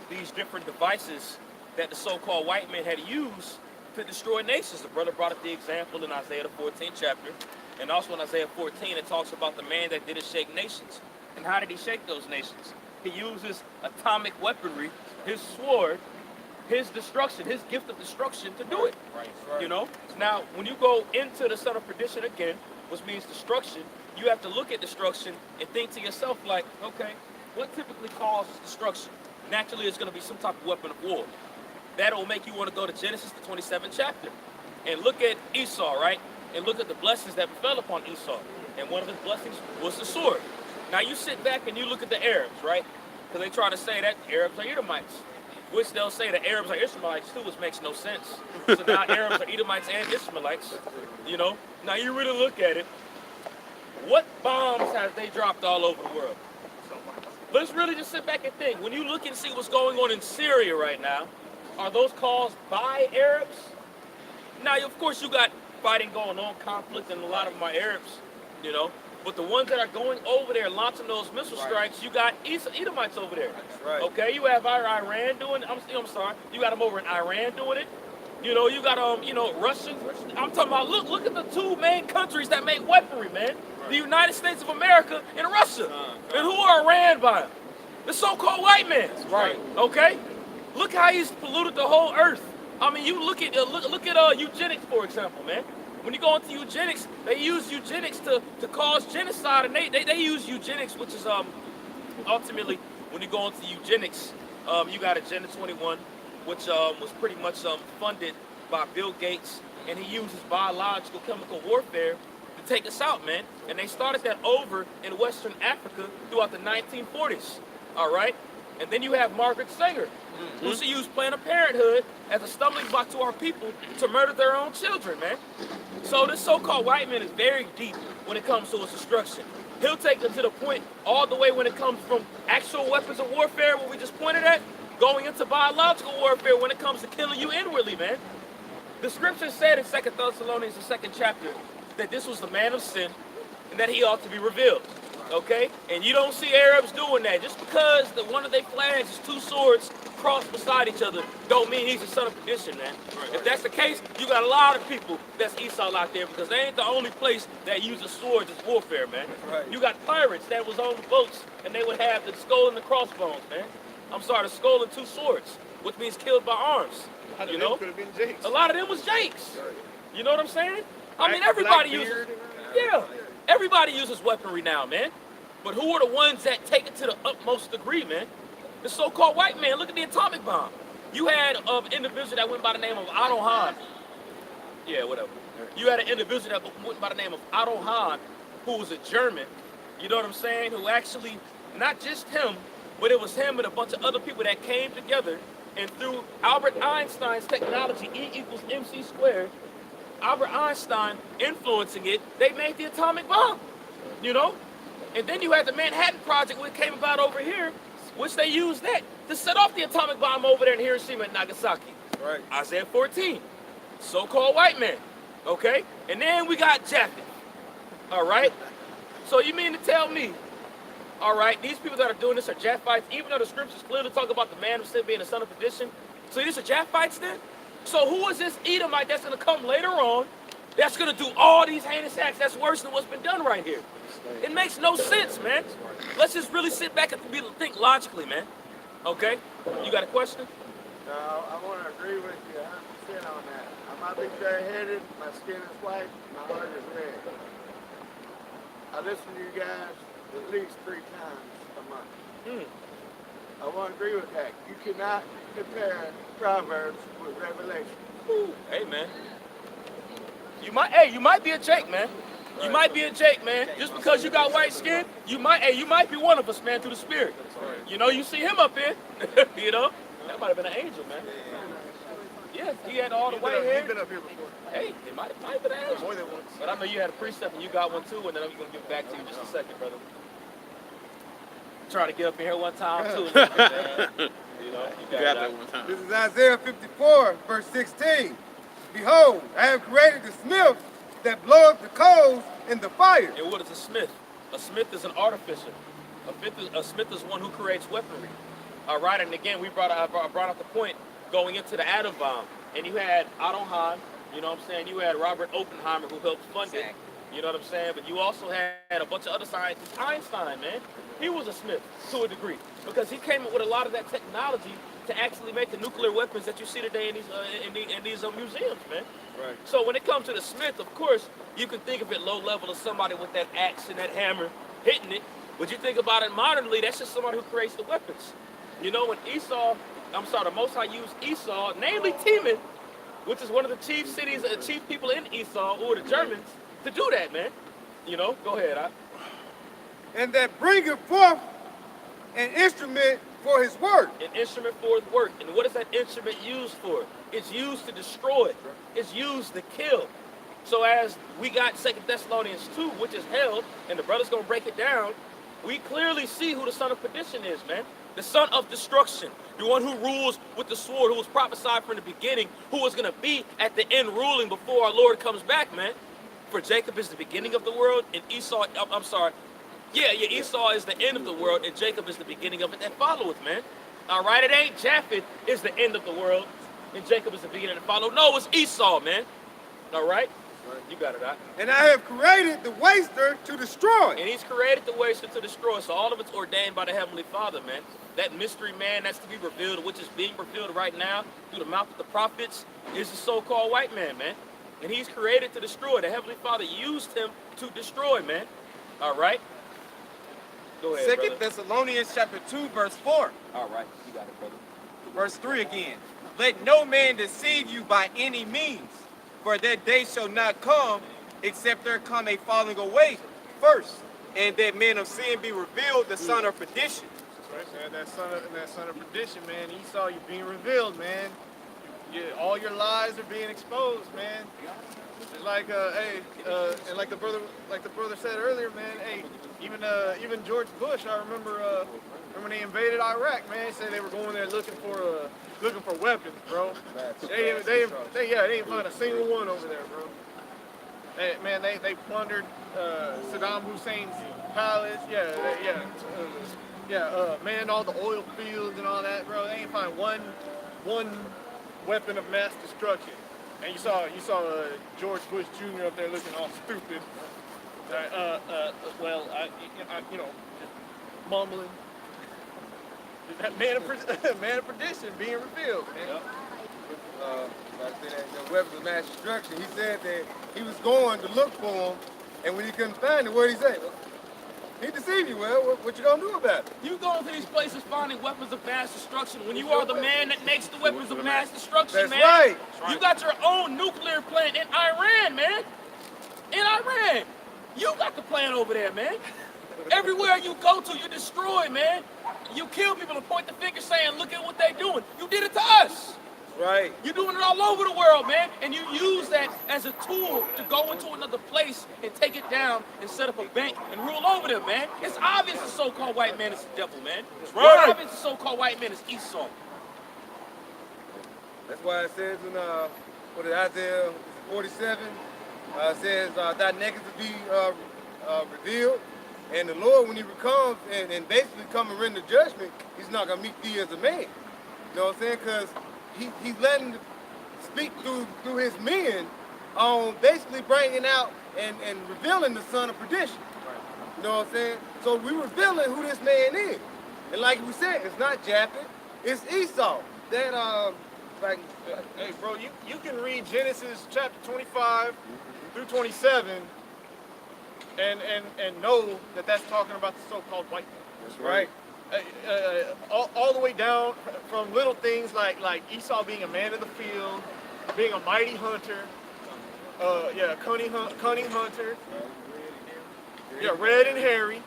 these different devices that the so-called white men had used to destroy nations. The brother brought up the example in Isaiah the 14th chapter, and also in Isaiah 14 it talks about the man that didn't shake nations. And how did he shake those nations? He uses atomic weaponry, his sword, his destruction, his gift of destruction to do it. Right. You know? Now, when you go into the son of perdition again, which means destruction, you have to look at destruction and think to yourself like, okay, what typically causes destruction? Naturally, it's going to be some type of weapon of war. That'll make you want to go to Genesis, the 27th chapter, and look at Esau, right? And look at the blessings that fell upon Esau. And one of his blessings was the sword. Now you sit back and you look at the Arabs, right? Because they try to say that Arabs are Edomites, which they'll say the Arabs are Ishmaelites too, which makes no sense. So now Arabs are Edomites and Ishmaelites, you know? Now you really look at it, what bombs have they dropped all over the world? Let's really just sit back and think. When you look and see what's going on in Syria right now, are those caused by Arabs? Now, of course, you got fighting going on, conflict, and a lot of them are Arabs, you know? But the ones that are going over there launching those missile strikes, you got Edomites over there. Right. Okay, you have Iran doing it. I'm sorry. You got them over in Iran doing it. You know, you got Russian. I'm talking about look at the two main countries that make weaponry, man. The United States of America and Russia. And who are ran by them? The so-called white man. Right. Okay? Look how he's polluted the whole earth. I mean, you look at eugenics, for example, man. When you go into eugenics, they use eugenics to cause genocide, and they use eugenics, which is ultimately when you go into eugenics, you got Agenda 21, which was pretty much funded by Bill Gates, and he uses biological chemical warfare to take us out, man. And they started that over in Western Africa throughout the 1940s. All right, and then you have Margaret Sanger, who she used Planned Parenthood as a stumbling block to our people to murder their own children, man. So this so-called white man is very deep when it comes to his destruction. He'll take them to the point all the way when it comes from actual weapons of warfare, what we just pointed at, going into biological warfare when it comes to killing you inwardly, man. The scripture said in 2 Thessalonians, the 2nd chapter, that this was the man of sin and that he ought to be revealed. Okay? And you don't see Arabs doing that. Just because one of their flags is two swords crossed beside each other don't mean he's a son of perdition, man. If that's the case, you got a lot of people that's Esau out there because they ain't the only place that uses swords as warfare, man. Right. You got pirates that was on the boats and they would have the skull and the crossbones, man. I'm sorry, the skull and two swords, which means killed by arms. You know? Could have been Jakes. A lot of them was Jakes. You know what I'm saying? I mean, everybody uses... Yeah. Everybody uses weaponry now, man. But who are the ones that take it to the utmost degree, man? The so-called white man. Look at the atomic bomb. You had an individual that went by the name of Otto Hahn. Yeah, whatever. You had an individual that went by the name of Otto Hahn, who was a German. You know what I'm saying? Who actually not just him, but it was him and a bunch of other people that came together, and through Albert Einstein's technology, E equals mc squared, Albert Einstein influencing it, they made the atomic bomb, you know? And then you had the Manhattan Project, which came about over here, which they used that to set off the atomic bomb over there in Hiroshima and Nagasaki. Right. Isaiah 14, so-called white man, okay? And then we got Japheth, all right? So you mean to tell me, all right, these people that are doing this are Japhites, even though the scriptures clearly talk about the man of sin being the son of perdition? So these are Japhites then? So who is this Edomite that's going to come later on that's going to do all these heinous acts that's worse than what's been done right here? It makes no sense, man. Let's just really sit back and think logically, man. Okay? You got a question? No, I want to agree with you 100% on that. I might be fair-headed, my skin is white, my heart is red. I listen to you guys at least 3 times a month. I want to agree with that. You cannot compare Proverbs with Revelation. Ooh, hey, man. You might be a Jake, man. You might be a Jake, man. Just because you got white skin, you might be one of us, man, through the spirit. You know, you see him up here, you know? That might have been an angel, man. Yeah, he had all the white hair. He's been up here before. Hey, it might have been an angel. More than once. But I know you had a precept and you got one too, and then I'm going to give it back to you in just a second, brother. Try to get up in here one time too. You know, you got that one time. This is Isaiah 54, verse 16. Behold, I have created the smith that bloweth the coals in the fire. And what is a smith? A smith is an artificer. A smith is one who creates weaponry. All right, and again, I brought up the point going into the atom bomb. And you had Otto Hahn, you know what I'm saying? You had Robert Oppenheimer who helped fund it. You know what I'm saying? But you also had a bunch of other scientists. Einstein, man, he was a smith to a degree because he came up with a lot of that technology to actually make the nuclear weapons that you see today in these museums, man. Right. So when it comes to the smith, of course, you can think of it low level as somebody with that axe and that hammer hitting it. But you think about it modernly, that's just somebody who creates the weapons. You know, when the Most High used Esau, namely Teman, which is one of the chief cities, chief people in Esau, or the Germans, to do that, man. You know, go ahead. And that bringeth forth an instrument for his work. An instrument for his work. And what is that instrument used for? It's used to destroy. It's used to kill. So as we got 2 Thessalonians 2, which is held, and the brother's going to break it down, we clearly see who the son of perdition is, man. The son of destruction. The one who rules with the sword, who was prophesied from the beginning, who was going to be at the end ruling before our Lord comes back, man. For Jacob is the beginning of the world, and Esau, Esau is the end of the world, and Jacob is the beginning of it that followeth, man. All right, it ain't Japheth is the end of the world, and Jacob is the beginning that follow. No, it's Esau, man. All right? You got it, Doc. And I have created the waster to destroy. And he's created the waster to destroy. So all of it's ordained by the Heavenly Father, man. That mystery man that's to be revealed, which is being revealed right now through the mouth of the prophets, is the so-called white man, man. And he's created to destroy. The Heavenly Father used him to destroy, man. All right? Go ahead, 2 brother. Thessalonians chapter 2, verse 4. All right, you got it, brother. Verse 3 again. Let no man deceive you by any means, for that day shall not come, except there come a falling away first, and that man of sin be revealed, the son of perdition. Right, man, that son of perdition, man. Esau, you're being revealed, man. All your lies are being exposed, man. It's like, and like the brother said earlier, man. Hey, even George Bush, I remember when they invaded Iraq, man. They said they were going there looking for weapons, bro. They didn't find a single one over there, bro. They plundered Saddam Hussein's palace. Manned all the oil fields and all that, bro. They ain't find one weapon of mass destruction. And you saw George Bush Jr. up there looking all stupid. Just mumbling. That man of perdition being revealed, man. The weapons of mass destruction. He said that he was going to look for them, and when he couldn't find it, what did he say? He deceived you. Well, what you gonna do about it? You go to these places finding weapons of mass destruction when you are the man that makes the weapons of mass destruction, That's man. right. You got your own nuclear plant in Iran, man. In Iran. You got the plant over there, man. Everywhere you go to, you destroy, man. You kill people and point the finger saying, look at what they're doing. You did it to us. Right. You're doing it all over the world, man. And you use that as a tool to go into another place and take it down and set up a bank and rule over them, man. It's obvious the so-called white man is the devil, man. It's right. obvious the so-called white man is Esau. That's why it says in Isaiah 47, it says that naked to be revealed, and the Lord, when He comes and basically come and render judgment, He's not gonna meet thee as a man. You know what I'm saying? Because He's letting speak through His men on basically bringing out and revealing the son of perdition. You know what I'm saying? So we're revealing who this man is, and like we said, it's not Japheth, it's Esau. That Hey, bro, you can read Genesis chapter 25 through 27 and know that that's talking about the so-called white man. That's right. All the way down from little things like Esau being a man of the field, being a mighty hunter, cunning hunter, red and hairy.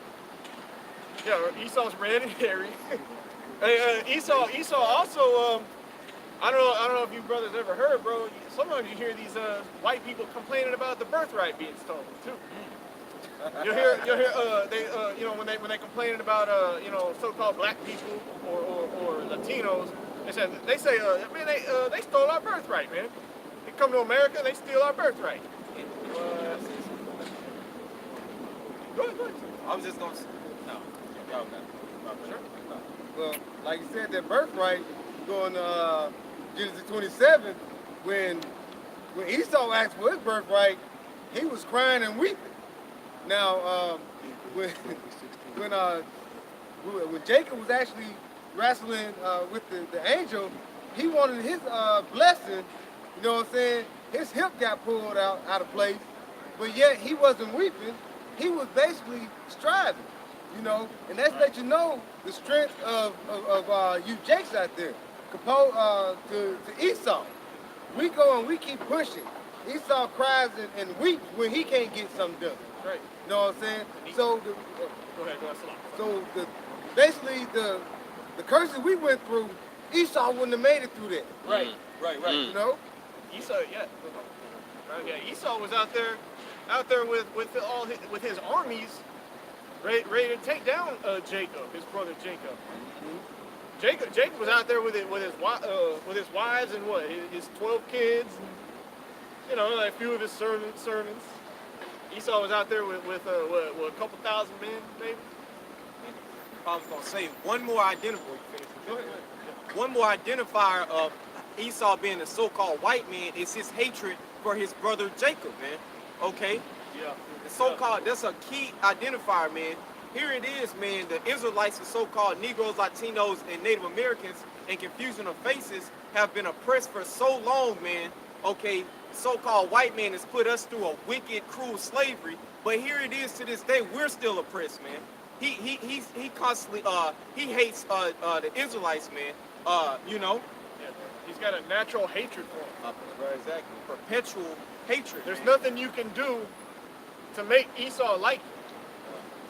Yeah, Esau's red and hairy. Esau also, I don't know if you brothers ever heard, bro. Sometimes you hear these white people complaining about the birthright being stolen too. You'll hear when they complaining about so-called black people or Latinos, they say man they stole our birthright, man. They come to America and they steal our birthright. Go ahead. I was just gonna. No. Y'all got it. Sure. Well, like you said, that birthright, going to Genesis 27, when Esau asked for his birthright, he was crying and weeping. Now, when Jacob was actually wrestling with the angel, he wanted his blessing. You know what I'm saying? His hip got pulled out of place, but yet he wasn't weeping. He was basically striving. You know, and that's let you know the strength of you Jakes out there, composed to Esau. We go and we keep pushing. Esau cries and weeps when he can't get something done. Right. You know what I'm saying? So Go ahead. so basically the curses we went through, Esau wouldn't have made it through that. Right. You know? Esau, Esau was out there with his armies, ready to take down Jacob, his brother Jacob. Mm-hmm. Jacob was out there with his wives and his 12 kids, and, a few of his servants. Esau was out there with a couple thousand men, maybe. I was gonna say one more One more identifier of Esau being a so-called white man is his hatred for his brother Jacob, man. Okay? Yeah. The so-called, that's a key identifier, man. Here it is, man. The Israelites, the so-called Negroes, Latinos, and Native Americans, and confusion of faces have been oppressed for so long, man. Okay, so-called white man has put us through a wicked, cruel slavery, but here it is to this day, we're still oppressed, man. He constantly he hates the Israelites, man. Yeah. He's got a natural hatred for them. Right, exactly. Perpetual hatred. There's man. nothing you can do to make Esau like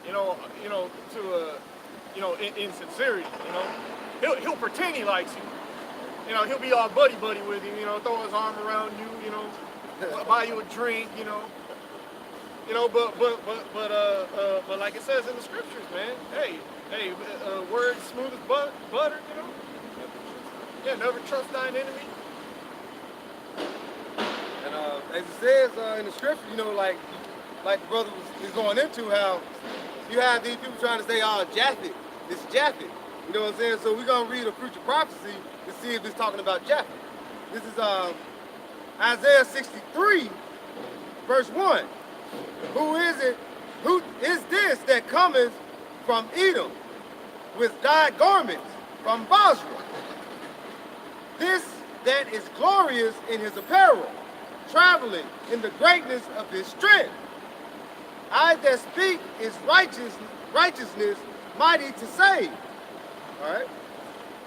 you. In sincerity, he'll pretend he likes you. He'll be all buddy with you. Throw his arm around you. Buy you a drink. But like it says in the scriptures, man. Hey, words smooth as butter. Yeah, never trust thine enemy. And as it says in the scripture, like the brother was going into, how you have these people trying to say, Japheth, it's Japheth. You know what I'm saying? So we're going to read a future prophecy to see if it's talking about Japheth. This is Isaiah 63, verse 1. Who is this that cometh from Edom with dyed garments from Basra? This that is glorious in his apparel, traveling in the greatness of his strength. I that speak is righteousness, mighty to save. All right?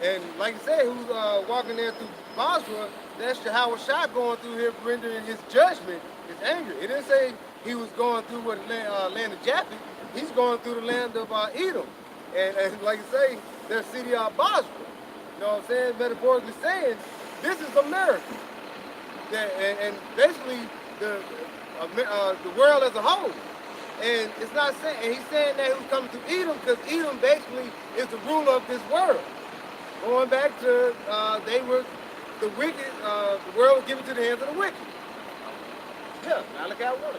And like I said, who's walking there through Basra, that's Yahweh going through here, rendering his judgment, his anger. It didn't say he was going through what land of Japheth. he's going through the land of Edom. And like you say, their city of Basra. You know what I'm saying? Metaphorically saying, this is America. And basically, the world as a whole. And it's not saying, and he's saying that he was coming to Edom because Edom basically is the ruler of this world. Going back to, they were the wicked, the world was given to the hands of the wicked. Yeah, Malachi 1. That's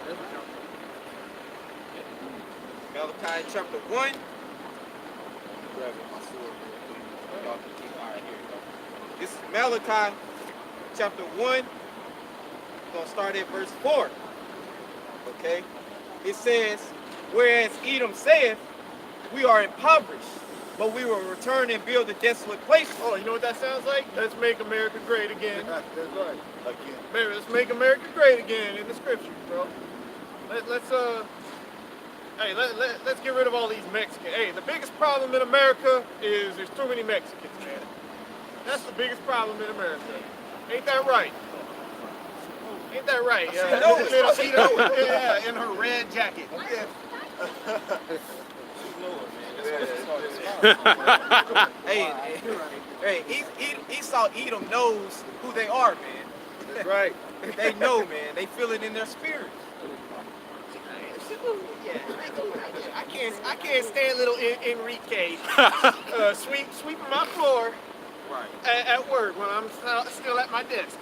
what Malachi chapter 1. Grabbing my sword real quick. Y'all can keep. All right, here you go. This is Malachi chapter 1. We're going to start at verse 4. Okay? It says, whereas Edom saith, we are impoverished, but we will return and build a desolate place. Oh, you know what that sounds like? Let's make America great again. That's right. Again. Maybe let's make America great again in the scriptures, bro. Let's get rid of all these Mexicans. Hey, the biggest problem in America is there's too many Mexicans, man. That's the biggest problem in America. Ain't that right? Ain't that right? Yeah, in her red jacket. Yeah. Hey, Esau Edom knows who they are, man. That's right. They know, man. They feel it in their spirit. I can't stand little Enrique sweeping my floor at work when I'm still at my desk.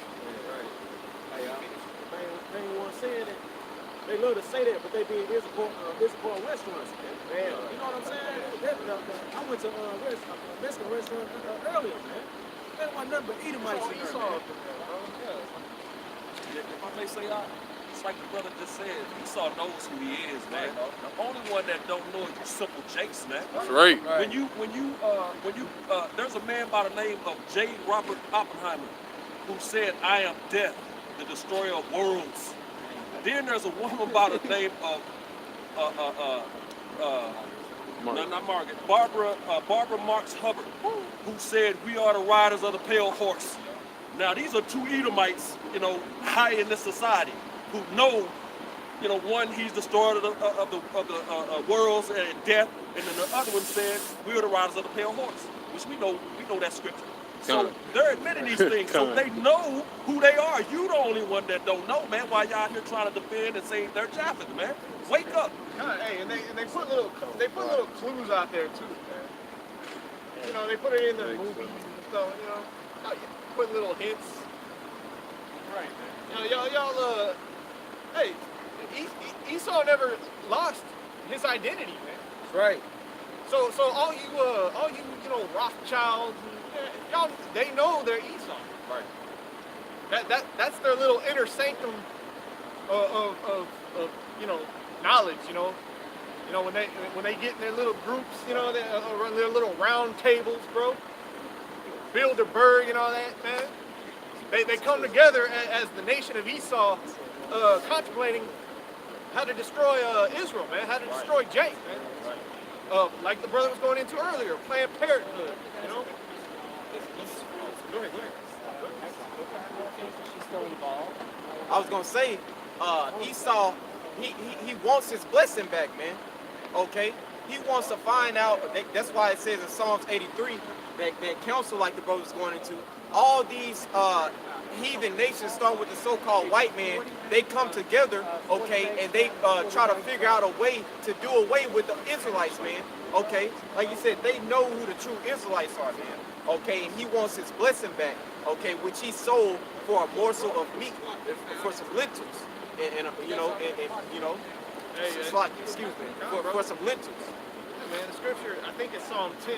They ain't want to say it. They love to say that, but they be in Issaquah restaurants. Man, you know what I'm saying? I went to a Mexican restaurant earlier, man. There wasn't nothing but Edomites in there, man. If I may say, it's like the brother just said, Esau knows who he is, man. The only one that don't know is you simple jakes, man. That's right. When you there's a man by the name of J. Robert Oppenheimer who said, "I am death, the destroyer of worlds." Then there's a woman by the name of not Margaret, Barbara Marx Hubbard, who said, "We are the riders of the pale horse." Now these are two Edomites, high in this society, who know, one, he's the destroyer of the worlds and death, and then the other one said, "We are the riders of the pale horse," which we know that scripture. So they're admitting these things, so they know who they are. You the only one that don't know, man. While y'all here trying to defend and say they're Japheth, man. Wake up. Hey, and they put little clues out there too, man. They put it in the movies and stuff. Put little hints. Right, man. Y'all. Hey, Esau never lost his identity, man. That's right. So all you Rothschilds, y'all, they know they're Esau. Right. That's their little inner sanctum of knowledge. When they get in their little groups, they run their little round tables, bro. Bilderberg and all that, man. They come together as the nation of Esau, contemplating how to destroy Israel, man. How to destroy Jacob, man. Like the brother was going into earlier, Planned Parenthood, Go ahead. She's still involved. I was gonna say, Esau, he wants his blessing back, man. Okay, he wants to find out. That's why it says in Psalms 83 that council, like the brother was going into, all these heathen nations, starting with the so-called white man, they come together, okay, and they try to figure out a way to do away with the Israelites, man. Okay, like you said, they know who the true Israelites are, man. Okay, and he wants his blessing back, okay, which he sold for a morsel of meat, for some lentils, and excuse me, for some lentils. Man, the scripture, I think it's Psalm 10.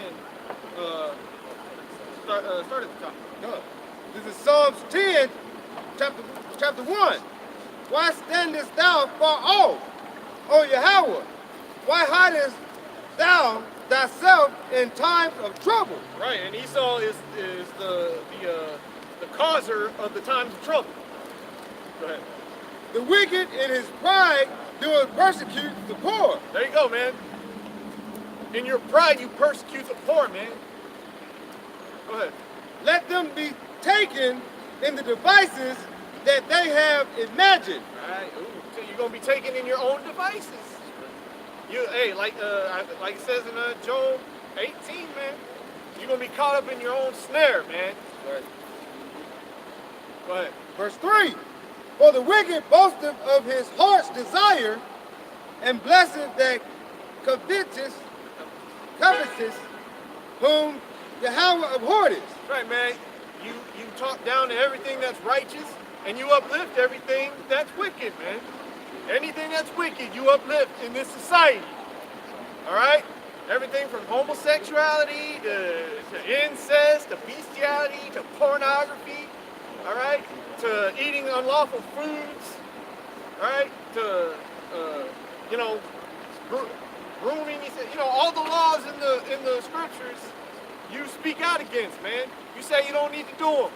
Start at the top. No. This is Psalms 10, chapter 1. Why standest thou far off, O Yahweh? Why hidest thou thyself in times of trouble? Right, and Esau is the causer of the times of trouble. Go ahead. The wicked in his pride doeth persecute the poor. There you go, man. In your pride, you persecute the poor, man. Go ahead. Let them be taken in the devices that they have imagined. All right. Ooh, so you're going to be taken in your own devices. like it says in Job 18, man, you're gonna be caught up in your own snare, man. Right. Go ahead. Verse 3. For the wicked boasteth of his heart's desire, and blesseth that covetous, whom Yahweh abhorreth. That's right, man. You talk down to everything that's righteous, and you uplift everything that's wicked, man. Anything that's wicked, you uplift in this society. All right? Everything from homosexuality to incest to bestiality to pornography, all right? To eating unlawful foods, all right? To, grooming, all the laws in the scriptures you speak out against, man. You say you don't need to do them.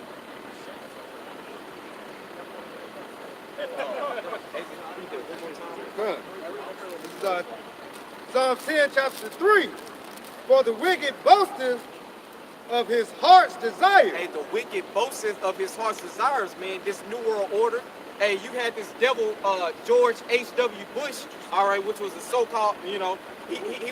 Good. This is Psalm 10, chapter 3. For the wicked boasteth of his heart's desire. Hey, the wicked boasteth of his heart's desires, man. This New World Order. Hey, you had this devil, George H.W. Bush, all right, which was a so-called, he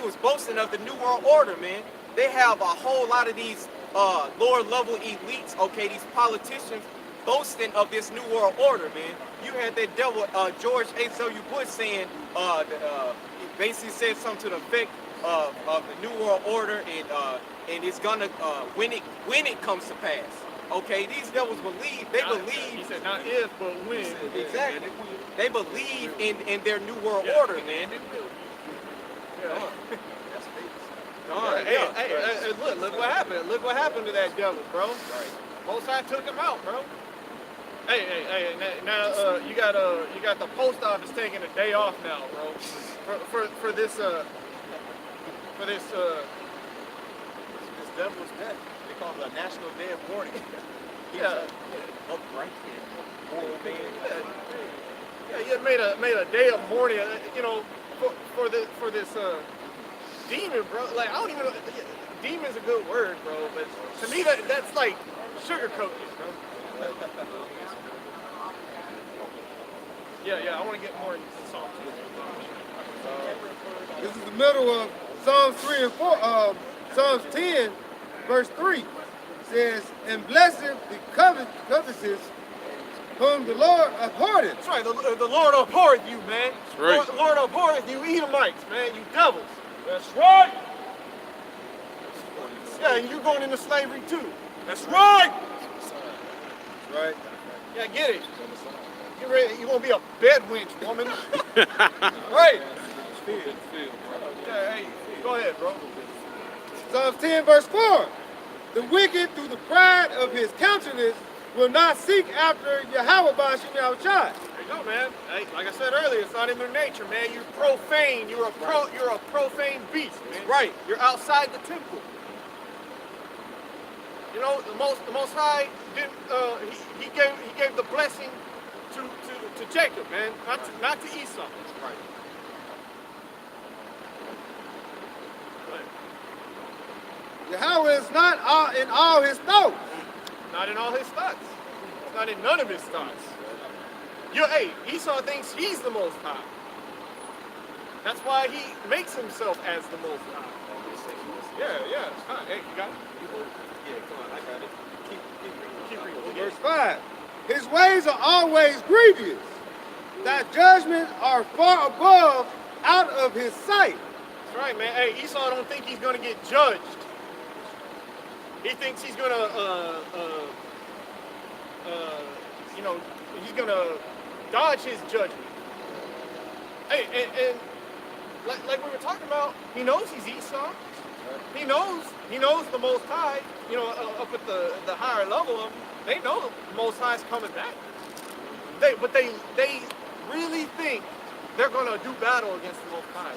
was boasting of the New World Order, man. They have a whole lot of these lower level elites, okay, these politicians boasting of this New World Order, man. You had that devil, George H.W. Bush saying, he basically said something to the effect of the New World Order, and it's gonna when it comes to pass. Okay, these devils believe. They believe. He said not if, but when. Exactly. They believe in their New World Order, man. Hey, look what happened. Look what happened to that devil, bro. Most High took him out, bro. Hey, now you got the post office taking a day off now, bro. For this This devil's death. They call it a national day of mourning. Yeah. Upright man. Yeah, you made a day of mourning, for this demon, bro. Like, I don't even know. Demon's a good word, bro, but to me that's like sugarcoating it, bro. Yeah, I want to get more into the song. This is the middle of Psalms 3 and 4. Psalms 10, verse 3 says, and blessed the covetous, whom the Lord abhorreth. That's right, the Lord abhorreth you, man. That's right. Lord abhorreth you Edomites, man, you devils. That's right. Yeah, and you're going into slavery too. That's right. Right? Yeah, get it. Get ready. You want to be a bed wench, woman. Right. Yeah, hey, go ahead, bro. Psalms 10, verse 4. The wicked, through the pride of his countenance, will not seek after Yahweh Ba'ashem Yahushai. There you go, man. Hey, like I said earlier, it's not in their nature, man. You're profane. You're a profane beast, man. Right. You're outside the temple. You know, the Most High didn't. He gave the blessing to Jacob, man, not to Esau. Right. Yahweh is not in all his thoughts. Not in all his thoughts. It's not in none of his thoughts. Esau thinks he's the Most High. That's why he makes himself as the Most High. Yeah. Hey, you got it? Yeah, come on, I got it. Keep reading. Verse 5. His ways are always grievous. Thy judgments are far above out of his sight. That's right, man. Hey, Esau don't think he's going to get judged. He thinks he's going to, he's going to dodge his judgment. Hey, and like we were talking about, he knows he's Esau. He knows the Most High, up at the higher level of him. They know the Most High's coming back. But they really think they're gonna do battle against the Most High.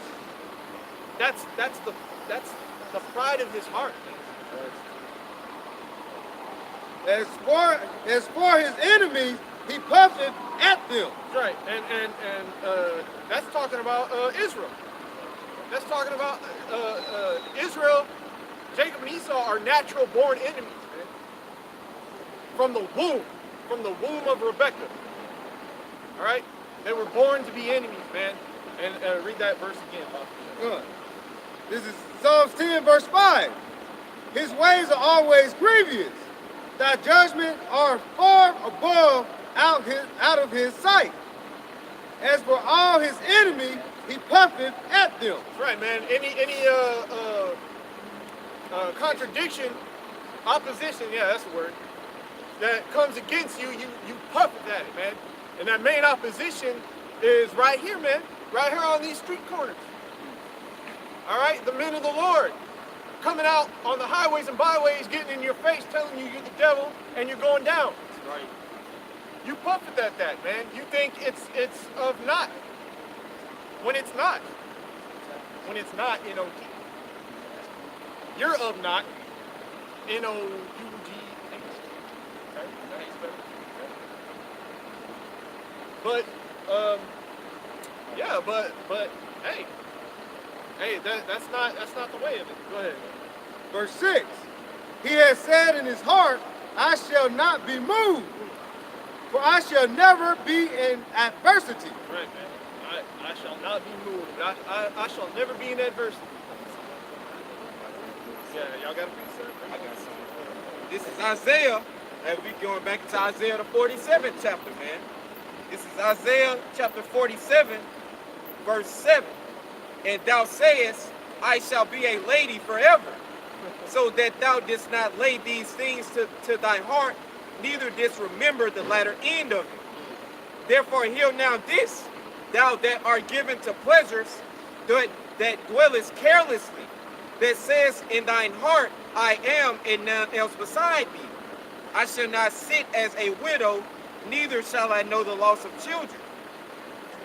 That's the pride of his heart. As for his enemies, he puffeth at them. That's right, and that's talking about Israel. That's talking about Israel. Jacob and Esau are natural born enemies, man. From the womb of Rebekah. All right, they were born to be enemies, man. And read that verse again, Bob. Good. This is Psalms 10, verse 5. His ways are always grievous. Thy judgments are far above out of his sight. As for all his enemies, he puffeth at them. That's right, man. Any contradiction, opposition, yeah, that's the word, that comes against you, you puff at it, man. And that main opposition is right here, man. Right here on these street corners. All right, the men of the Lord coming out on the highways and byways, getting in your face, telling you you're the devil and you're going down. That's right. You puff at that, man. You think it's of not. When it's not. When it's not, N-O-T. You're of not. N-O-U-G. Okay, that makes better. Okay. But, yeah, but, hey, that's not the way of it. Go ahead. Verse 6. He has said in his heart, I shall not be moved, for I shall never be in adversity. Right, man. I shall not be moved. I shall never be in adversity. Yeah, y'all got a piece of it? I got something. This is Isaiah, and we going back to Isaiah the 47th chapter, man. This is Isaiah chapter 47, verse 7. And thou sayest, I shall be a lady forever, so that thou didst not lay these things to thy heart, neither didst remember the latter end of it. Therefore hear now this, thou that art given to pleasures, that dwellest carelessly, that says in thine heart, I am, and none else beside me. I shall not sit as a widow, neither shall I know the loss of children.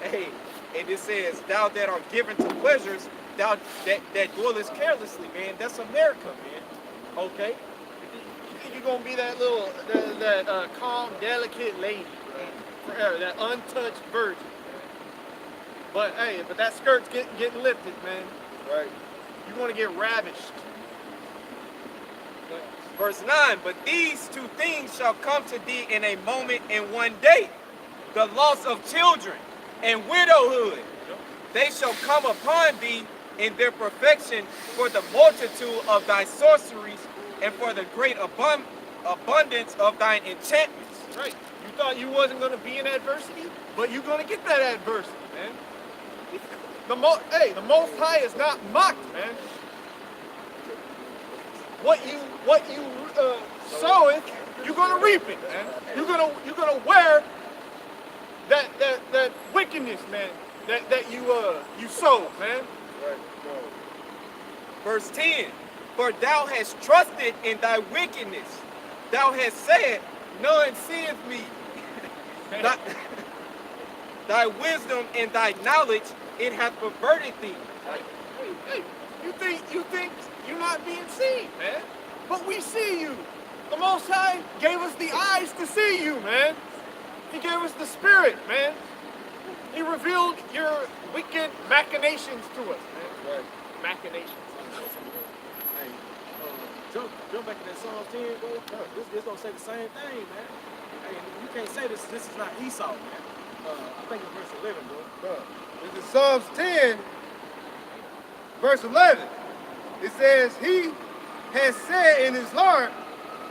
Hey, and it says, thou that art given to pleasures, thou that dwellest carelessly, man. That's America, man. Okay? You think you're gonna be that little, calm, delicate lady, right? Forever, that untouched virgin. But hey, that skirt's getting lifted, man. Right. You're gonna get ravished. Verse 9, but these two things shall come to thee in a moment and one day, the loss of children and widowhood. They shall come upon thee in their perfection for the multitude of thy sorceries and for the great abundance of thine enchantments. Right. You thought you wasn't gonna be in adversity, but you're gonna get that adversity, man. The Most High is not mocked, man. What you soweth, you're gonna reap it, man. You're gonna wear that wickedness, man. That you sow, man. Right. Verse 10, for thou hast trusted in thy wickedness. Thou hast said, none seeth me. Thy wisdom and thy knowledge, it hath perverted thee. Hey, you think you're not being seen, man. But we see you. The Most High gave us the eyes to see you, man. He gave us the spirit, man. He revealed your wicked machinations to us, man. Right. Machinations. Hey, jump back to that Psalm 10, bro. This don't say the same thing, man. Hey, you can't say this is not Esau, man. I think it's verse 11, bro. This is Psalms 10, verse 11. It says, he has said in his heart,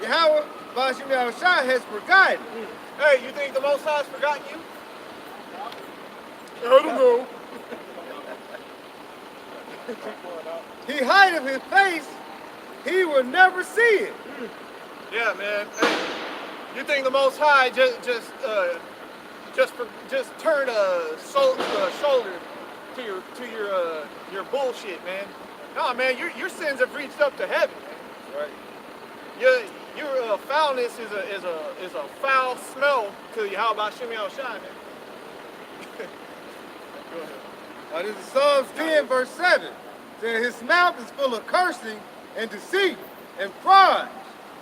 Yahweh Bashim Yahushua has forgotten. Hey, you think the Most High has forgotten you? I don't know. He hideth his face, he will never see it. Yeah, man. Hey, you think the Most High just turn a shoulder to your bullshit, man? Nah, man. Your sins have reached up to heaven, man. Right. Your foulness is a foul smell to you. How about Shimei Shai, man? Go ahead. This is Psalms 10, verse 7. It says, his mouth is full of cursing and deceit and pride.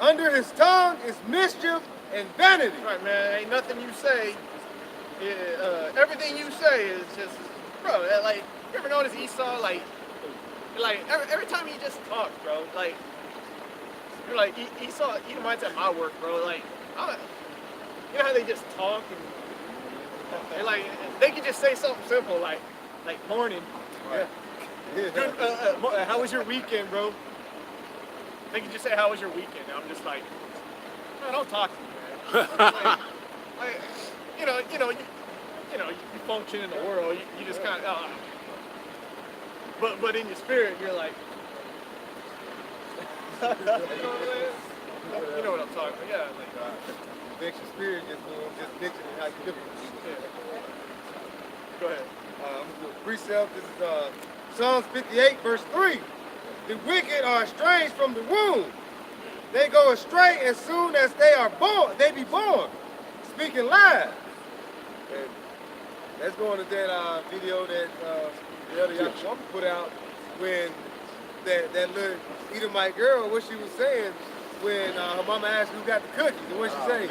Under his tongue is mischief and vanity. Right, man. Ain't nothing you say. Everything you say is just, bro. Like, you ever notice Esau? Like every time he just talks, bro. Like, you're like Esau. Edomites at my work, bro. Like, you know how they just talk and they can just say something simple like, like morning. Yeah. Good, how was your weekend, bro? They can just say, how was your weekend? And I'm just like, man, don't talk to me, man. like, you function in the world. You just kind of, but in your spirit, you're like, you know what I'm saying? You know what I'm talking about? Yeah, like, Mix your spirit, just mixing it how you do it. yeah. Go ahead. I'm going to do a precept. This is Psalms 58, verse 3. The wicked are estranged from the womb. They go astray as soon as they are born. They be born, speaking lies. And that's going to that video that the other Yakuwama put out when that little Edomite girl, what she was saying when her mama asked who got the cookies, and what she say?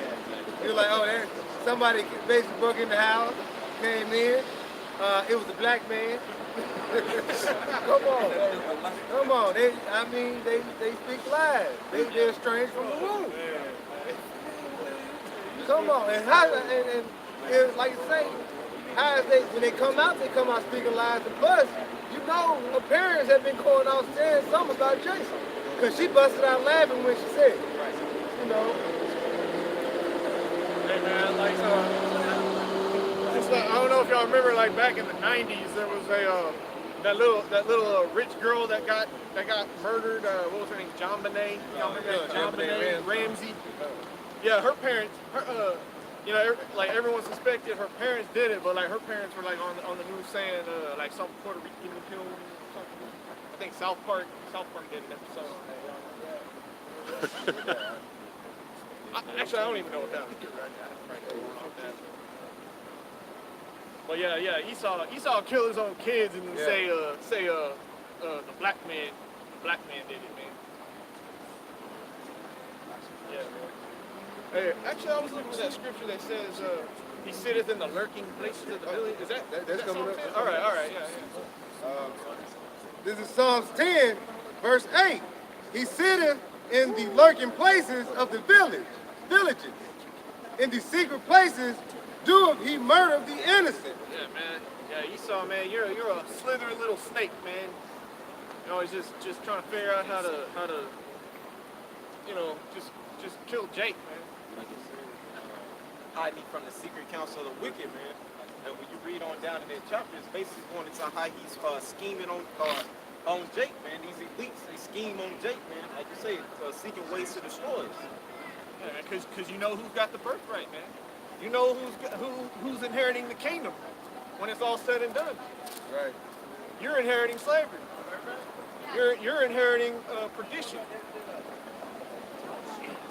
She was like, oh, that somebody basically broke in the house, came in. It was a black man. Come on. They speak lies. They're estranged from the womb. Come on. And it's like you say, how is when they come out speaking lies. And plus, you know, her parents have been going out saying something about Jason. Because she busted out laughing when she said it. You know. Hey, man, like, it's like, I don't know if y'all remember, like back in the '90s, there was that little rich girl that got murdered. What was her name? John Bonet. Y'all remember that? John Bonet Ramsey. Yeah, her parents. Like everyone suspected her parents did it, but like her parents were like on the news saying like some Puerto Rican film, something. I think South Park did an episode. Actually, I don't even know what that was. But yeah, Esau killed his own kids and then say the black man did it, man. Yeah. Hey, actually, I was looking at that scripture that says he sitteth in the lurking places of the village. Is that's coming up? All right, yeah. This is Psalms 10, verse 8. He sitteth in the lurking places of the villages. In the secret places doeth he murder the innocent. Yeah, man. Yeah, Esau, man, you're a slithering little snake, man. You know, he's just trying to figure out how to just kill Jake, man. Hiding from the secret counsel of the wicked, man. And when you read on down in that chapter, it's basically going into how he's scheming on Jake, man. These elites, they scheme on Jake, man. Like you say, seeking ways to destroy us. Yeah, because you know who's got the birthright, man. You know who's inheriting the kingdom when it's all said and done. Right. You're inheriting slavery. You're inheriting perdition.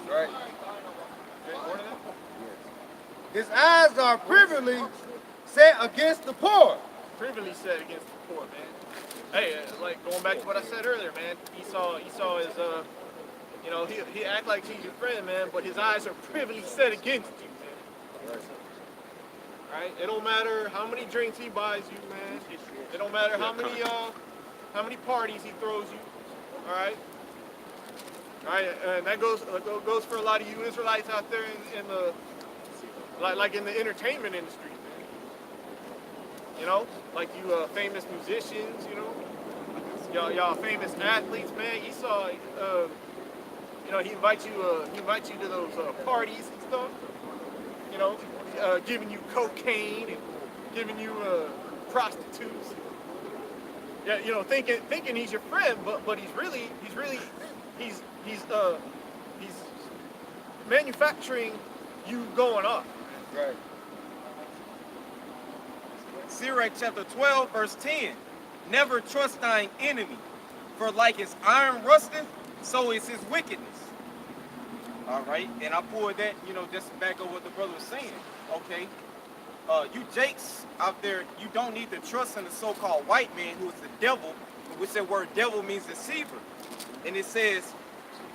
Right. Okay, more than that? His eyes are privily set against the poor. Privily set against the poor, man. Hey, like going back to what I said earlier, man. Esau is he act like he's your friend, man, but his eyes are privily set against you, man. Right? It don't matter how many drinks he buys you, man. It don't matter how many parties he throws you. All right. All right, and that goes for a lot of you Israelites out there in the like in the entertainment industry, man. You know, like you famous musicians, you know, y'all famous athletes, man. Esau, he invites you to those parties and stuff. You know, giving you cocaine and giving you prostitutes. Yeah, you know, thinking he's your friend, but he's manufacturing you going off. Right. Sirach chapter 12, verse 10. Never trust thine enemy, for like his iron rusteth, so is his wickedness. All right, and I pulled that, just to back up what the brother was saying. Okay, you Jakes out there, you don't need to trust in the so-called white man who is the devil, which that word devil means deceiver. And it says,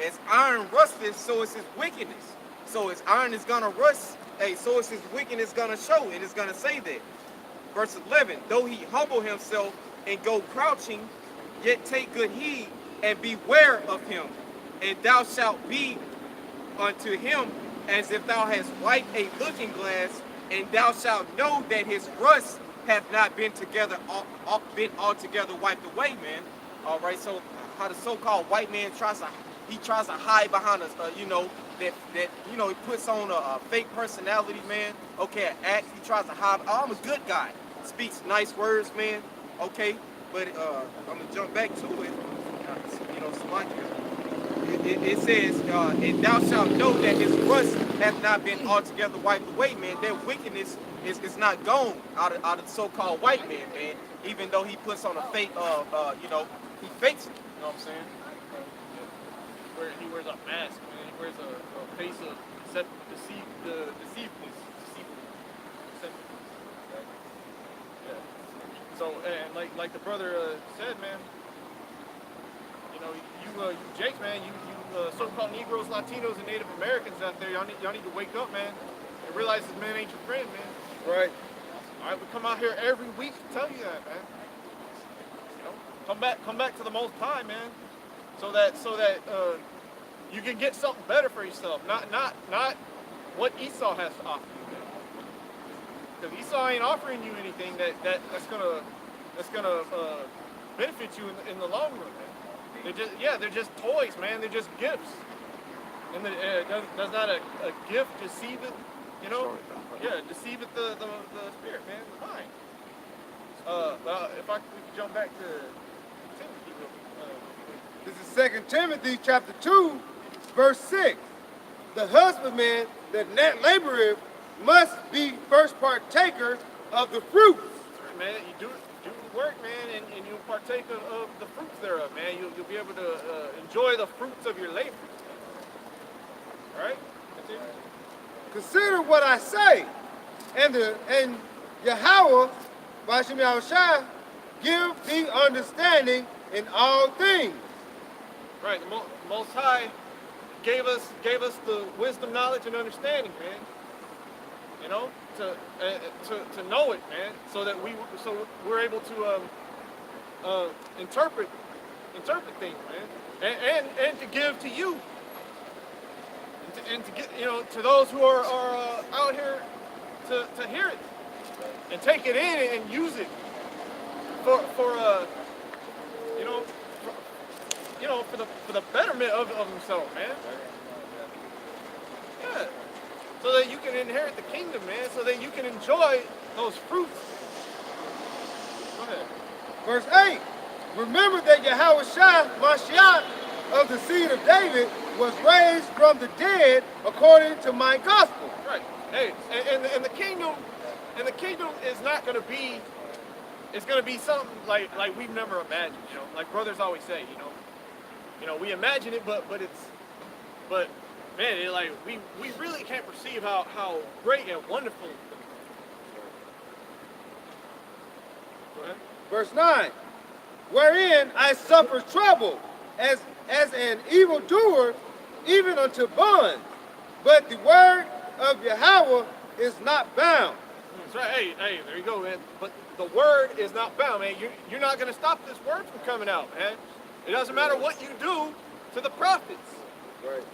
as iron rusteth, so is his wickedness. So as iron is gonna rust, so is his wickedness gonna show. It is gonna say that. Verse 11, though he humble himself and go crouching, yet take good heed and beware of him, and thou shalt be unto him as if thou hast wiped a looking glass, and thou shalt know that his rust hath not been altogether wiped away, man. All right, so how the so-called white man tries to hide behind us, that he puts on a fake personality, man. Okay, an act. He tries to hide. Oh, I'm a good guy. Speaks nice words, man. Okay, but I'm gonna jump back to it. It says, and thou shalt know that his rust hath not been altogether wiped away, man. That wickedness is not gone out of the so-called white man, man. Even though he puts on a fake, he fakes it. You know what I'm saying? He wears a mask, man. He wears a face of deceivedness. Yeah. So, and like the brother said, man, you Jakes, man, you so-called Negroes, Latinos, and Native Americans out there, y'all need to wake up, man, and realize this man ain't your friend, man. Right. All right, we come out here every week to tell you that, man. Come back to the Most High, man, so that you can get something better for yourself, not what Esau has to offer you, man. Because Esau ain't offering you anything that's gonna benefit you in the long run, man. They're just toys, man. They're just gifts. And does not a gift deceive it? Deceive it the spirit, man, the mind. If we could jump back to Timothy, This is 2 Timothy chapter 2, verse 6. The husbandman that laboreth must be first partaker of the fruits. man, you do the work, man, and you'll partake of the fruits thereof, man. You'll be able to enjoy the fruits of your labor. All right? Continue. Consider what I say, and Yahweh, Bashim Yahushua, give thee understanding in all things. Right, the Most High gave us the wisdom, knowledge, and understanding, man. To know it, man, so we're able to interpret things, man, and to give to you, and to get to those who are out here to hear it and take it in and use it for the betterment of themselves, man. Yeah. So that you can inherit the kingdom, man, so that you can enjoy those fruits. Go ahead. Verse 8, remember that Yahushua, Mashiach, of the seed of David, was raised from the dead according to my gospel. Right. Hey, and the kingdom is not going to be, it's going to be something like we've never imagined, like brothers always say, we imagine it, but man, we really can't perceive how great and wonderful. Go ahead. Verse 9, wherein I suffer trouble as an evildoer, even unto bonds, but the word of Yahweh is not bound. That's right. Hey, there you go, man. But the word is not bound, man. You're not going to stop this word from coming out, man. It doesn't matter what you do to the prophets. Right.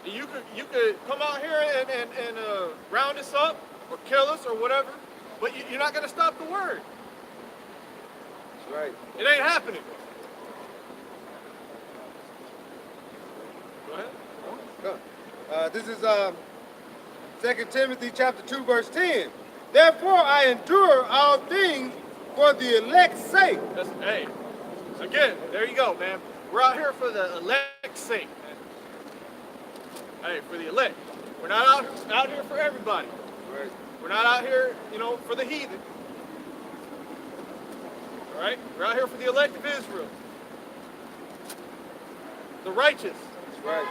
You could come out here and round us up or kill us or whatever, but you're not going to stop the word. That's right. It ain't happening. Go ahead. This is 2 Timothy chapter 2, verse 10. Therefore I endure all things for the elect's sake. Hey, again, there you go, man. We're out here for the elect's sake, man. Hey, for the elect. We're not out here for everybody. Right. We're not out here, for the heathen. All right? We're out here for the elect of Israel. The righteous. That's right.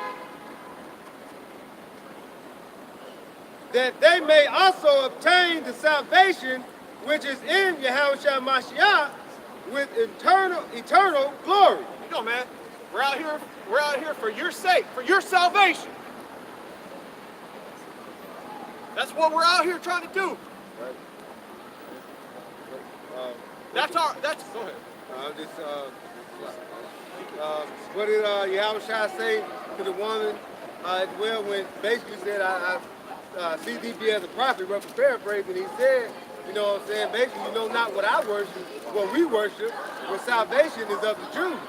That they may also obtain the salvation which is in Yahushua Mashiach with eternal glory. You go, man. We're out here for your sake, for your salvation. That's what we're out here trying to do. Right. Go ahead. What did Yahushua say to the woman as well when basically said, I see thee be as a prophet, roughly paraphrasing, he said, You know what I'm saying? Basically, you know not what I worship, what we worship, but salvation is of the Jews.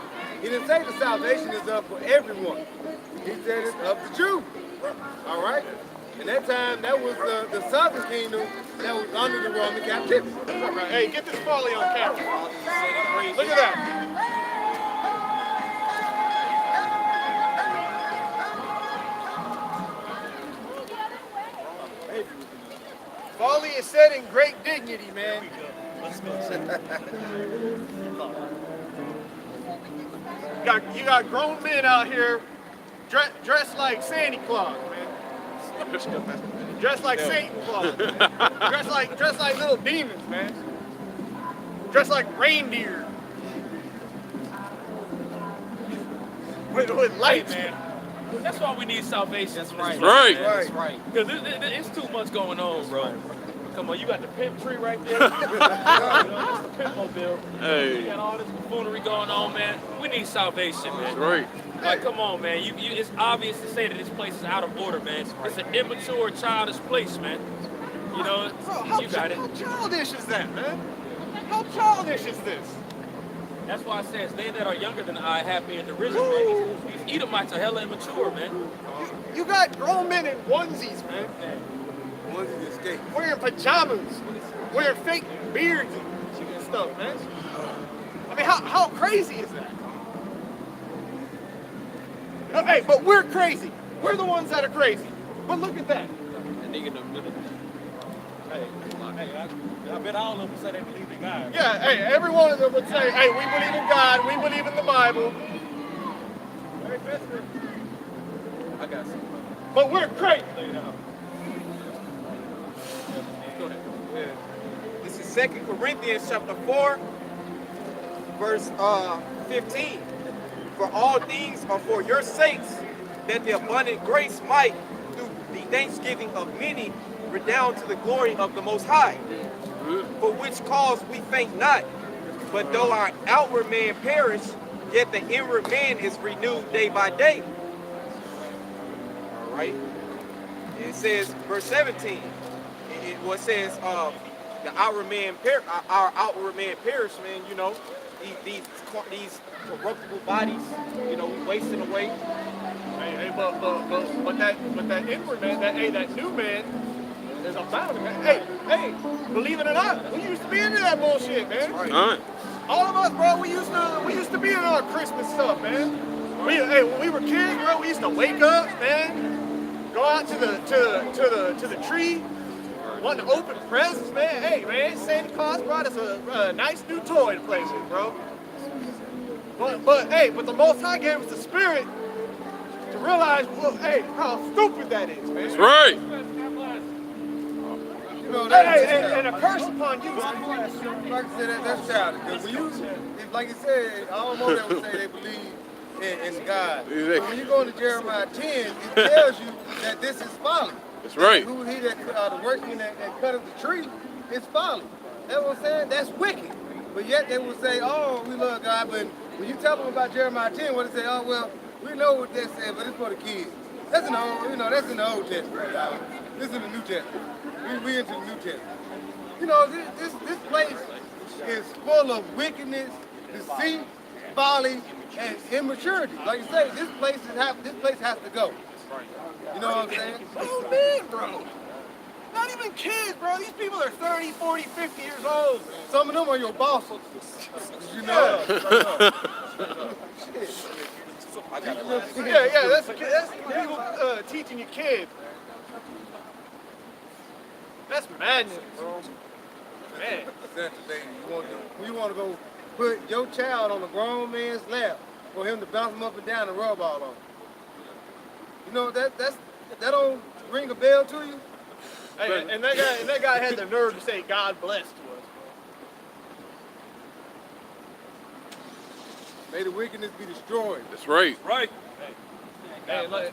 He didn't say the salvation is up for everyone. He said it's of the Jews. All right? And that time, that was the southern kingdom that was under the Roman captivity. Right. Hey, get this folly on camera. Look at that. Folly is said in great dignity, man. You got grown men out here dressed like Santa Claus, man. Dressed like Satan Claus. Dressed like little demons, man. Dressed like reindeer. With lights, man. That's why we need salvation. That's right. Right. That's right. Because it's too much going on, bro. Come on, you got the pimp tree right there. That's the pimp mobile. Hey. You got all this buffoonery going on, man. We need salvation, man. That's right. Like, come on, man. It's obvious to say that this place is out of order, man. It's an immature, childish place, man. You know, bro, you got it. How childish is that, man? How childish is this? That's why it says, they that are younger than I have been the risen, man. These Edomites are hella immature, man. You got grown men in onesies, man. Onesies and skates. Wearing pajamas, wearing fake beards and stuff, man. I mean, how crazy is that? Hey, but we're crazy. We're the ones that are crazy. But look at that. I bet all of them say they believe in God. Yeah, hey, every one of them would say, hey, we believe in God, we believe in the Bible. I got some. But we're crazy. This is 2 Corinthians chapter 4, verse 15. For all things are for your sakes, that the abundant grace might, through the thanksgiving of many, redound to the glory of the Most High. For which cause we faint not, but though our outward man perish, yet the inward man is renewed day by day. All right. It says, verse 17. It says, the outward man our outward man perish, man. You know, these corruptible bodies, you know, wasting away. Hey, but that inward man, that new man is about it, man. Hey, believe it or not, we used to be into that bullshit, man. All right. All of us, bro, we used to be in our Christmas stuff, man. When we were kids, bro, we used to wake up, man, go out to the tree, wanting to open presents, man. Hey, man, Santa Claus brought us a nice new toy to play with, bro. But the Most High gave us the spirit to realize, well, hey, how stupid that is, man. That's right. You know, And a curse upon you. like I said, that's childish. Because when you, like you said, all more that would say they believe in God. Exactly. But when you go into Jeremiah 10, it tells you that this is folly. That's right. Who he that the workman that cut up the tree is folly. That's what I'm saying. That's wicked. But yet they will say, "Oh, we love God." But when you tell them about Jeremiah 10, what they say, "Oh, well, we know what that said, but it's for the kids." That's in the old, that's in the Old Testament. This is in the New Testament. We into the New Testament. You know, this place is full of wickedness, deceit, folly, and immaturity. Like you say, this place has to go. You know what I'm saying? Oh, man, bro. Not even kids, bro. These people are 30, 40, 50 years old. Some of them are your bosses. You know. Yeah, that's people teaching your kids. That's madness, bro. Man. That's the thing. You want to go put your child on a grown man's lap for him to bounce him up and down and rub all on him. You know, that don't ring a bell to you? Hey, and that guy had the nerve to say God bless to us. May the wickedness be destroyed. That's right. Right. Hey, like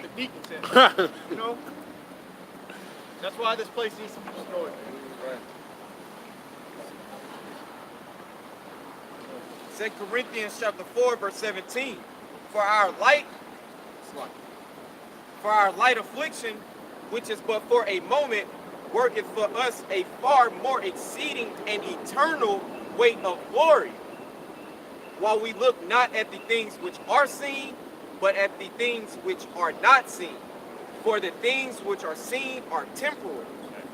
the deacon said. You know? That's why this place needs to be destroyed. Right. 2 Corinthians chapter 4, verse 17. For our light affliction, which is but for a moment, worketh for us a far more exceeding and eternal weight of glory, while we look not at the things which are seen, but at the things which are not seen. For the things which are seen are temporal,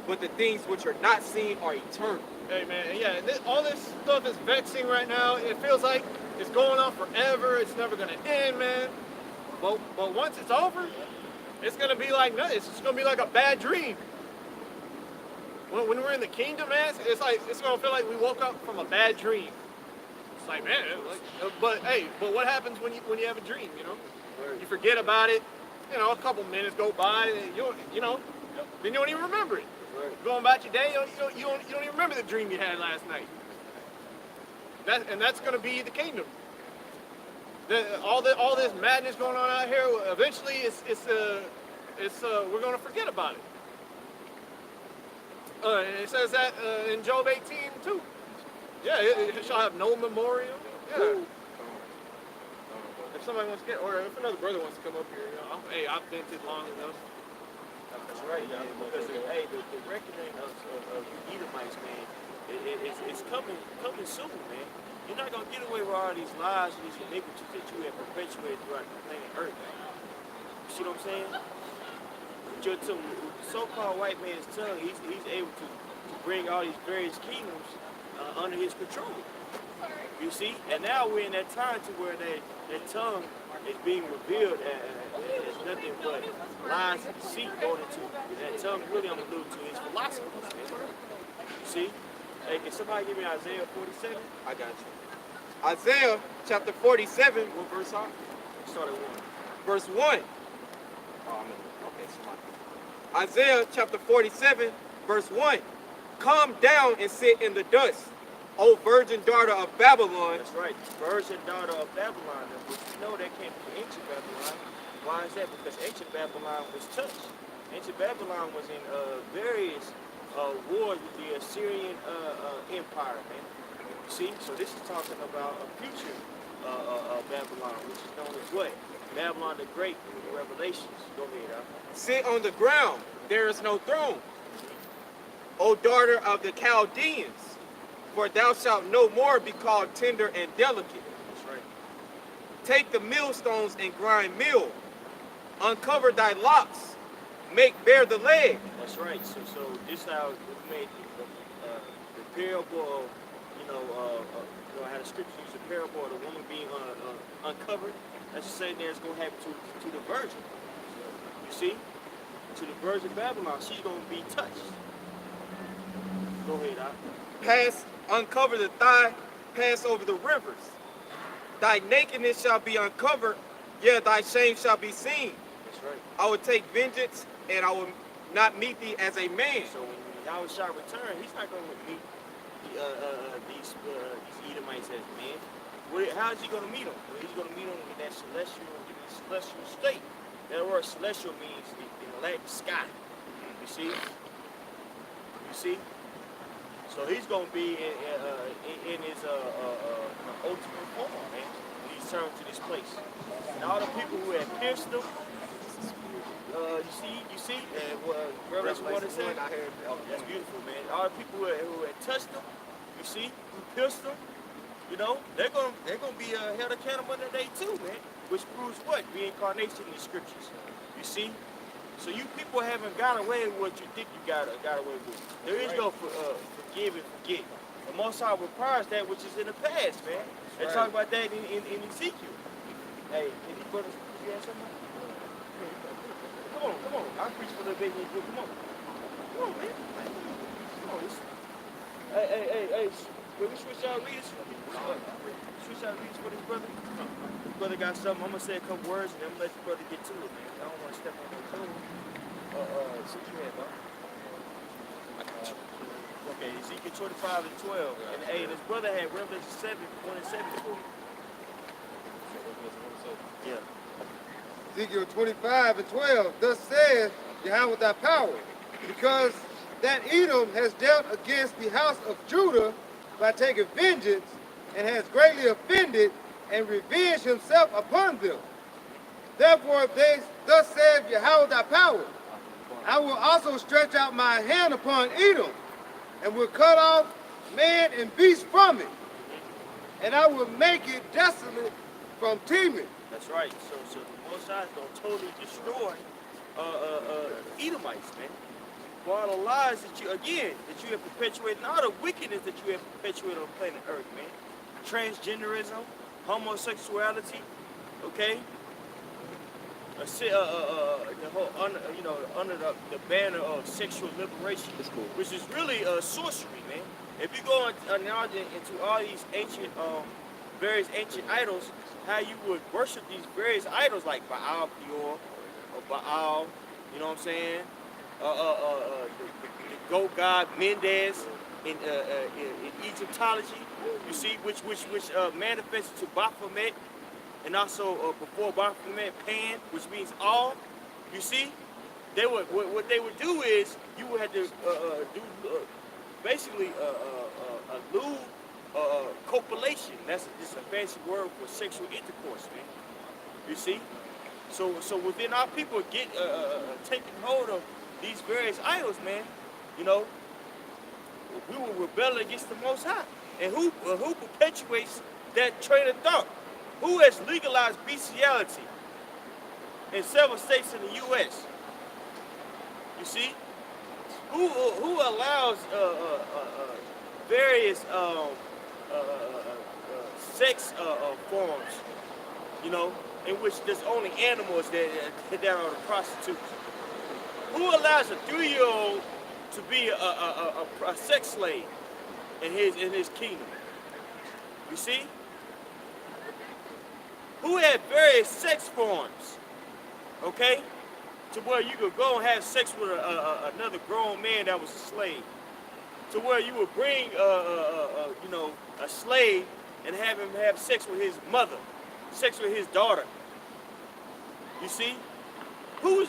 but the things which are not seen are eternal. Hey man, yeah, all this stuff is vexing right now. It feels like it's going on forever. It's never gonna end, man. But once it's over, it's gonna be like nothing. It's just gonna be like a bad dream. When we're in the kingdom, man, it's gonna feel like we woke up from a bad dream. It's like, man, but what happens when you have a dream? You know, you forget about it. You know, a couple minutes go by, and then you don't even remember it. Going about your day, you don't even remember the dream you had last night. That's going to be the kingdom. All this madness going on out here. Eventually, we're going to forget about it. And it says that in Job 18 too. Yeah, it shall have no memorial. Yeah. If somebody wants to or if another brother wants to come up here, I've vented long enough. That's right, because the reckoning of Edomites, man, it's coming soon, man. You're not gonna get away with all these lies and these iniquities that you have perpetuated throughout the planet Earth. You see what I'm saying? With the so-called white man's tongue, he's able to bring all these various kingdoms under his control. You see, and now we're in that time to where that tongue is being revealed as nothing but lies and deceit going into that tongue. Really, I'm alluding to his philosophy. You see? Hey, can somebody give me Isaiah 47? I got you. Isaiah chapter 47, what verse are? Start at 1. Verse 1. Oh, okay, somebody. Isaiah chapter 47, verse 1. Come down and sit in the dust, O virgin daughter of Babylon. That's right, virgin daughter of Babylon. But you know that came from ancient Babylon. Why is that? Because ancient Babylon was touched. Ancient Babylon was in various wars with the Assyrian Empire, man. See, so this is talking about a future Babylon, which is known as what? Babylon the Great in the Revelations. Go ahead, Sit on the ground, there is no throne. O daughter of the Chaldeans, for thou shalt no more be called tender and delicate. That's right. Take the millstones and grind meal. Uncover thy locks, make bare the leg. That's right. So this is how we made the parable of, I had a scripture use the parable of the woman being uncovered. That's just saying it's going to happen to the virgin. You see? To the virgin Babylon, she's going to be touched. Go ahead, Uncover the thigh, pass over the rivers. Thy nakedness shall be uncovered, yeah, thy shame shall be seen. That's right. I will take vengeance, and I will not meet thee as a man. So when Yahweh shall return, he's not going to meet these Edomites as men. How is he going to meet them? Well, he's going to meet them in that celestial state. That word celestial means in Latin sky. You see? You see? So he's going to be in his ultimate form, man. When he's turned to this place. And all the people who had pierced him, you see, Revelation 1 and 7. That's beautiful, man. All the people who had touched him, you see, who pierced him, they're gonna be held accountable today too, man. Which proves what? Reincarnation in the scriptures. You see? So you people haven't got away with what you think you got away with. There is no forgive and forget. The Most High requires that which is in the past, man. They talk about that in Ezekiel. Hey, any brothers, you have something? Come on. I'll preach for the baby. Come on, man. Come on. Hey. Will we switch out readers? Switch out readers for this brother? This brother got something. I'm going to say a couple words and then I'm going to let the brother get to it, man. I don't want to step on no toes. Sit your head, bro. Okay, Ezekiel 25 and 12. And hey, this brother had Revelation 7, 1 and 7 for you. Yeah. Ezekiel 25 and 12, thus says Yahweh thy power, because that Edom has dealt against the house of Judah by taking vengeance, and has greatly offended and revenged himself upon them. Therefore, thus says Yahweh thy power, I will also stretch out my hand upon Edom, and will cut off man and beast from it, and I will make it desolate from Teman. That's right. So the Most High is gonna totally destroy Edomites, man. For all the lies that you have perpetuated, and all the wickedness that you have perpetuated on planet Earth, man. Transgenderism, homosexuality, okay. The whole under the banner of sexual liberation, which is really sorcery, man. If you go into all these ancient, various ancient idols, how you would worship these various idols like Baal Peor or Baal, you know what I'm saying? The goat god Mendes in Egyptology, you see, which manifested to Baphomet, and also before Baphomet, Pan, which means all. You see, what they would do is you would have to do basically a lewd copulation. That's just a fancy word for sexual intercourse, man. You see, so within our people get taking hold of these various idols, man. You know, we will rebel against the Most High, and who perpetuates that train of thought? Who has legalized bestiality in several states in the U.S.? You see, who allows various sex forms, you know, in which there's only animals that are the prostitutes? Who allows a 3-year-old to be a sex slave in his kingdom? You see? Who had various sex forms, okay, to where you could go and have sex with another grown man that was a slave, to where you would bring a slave and have him have sex with his mother, sex with his daughter. You see, who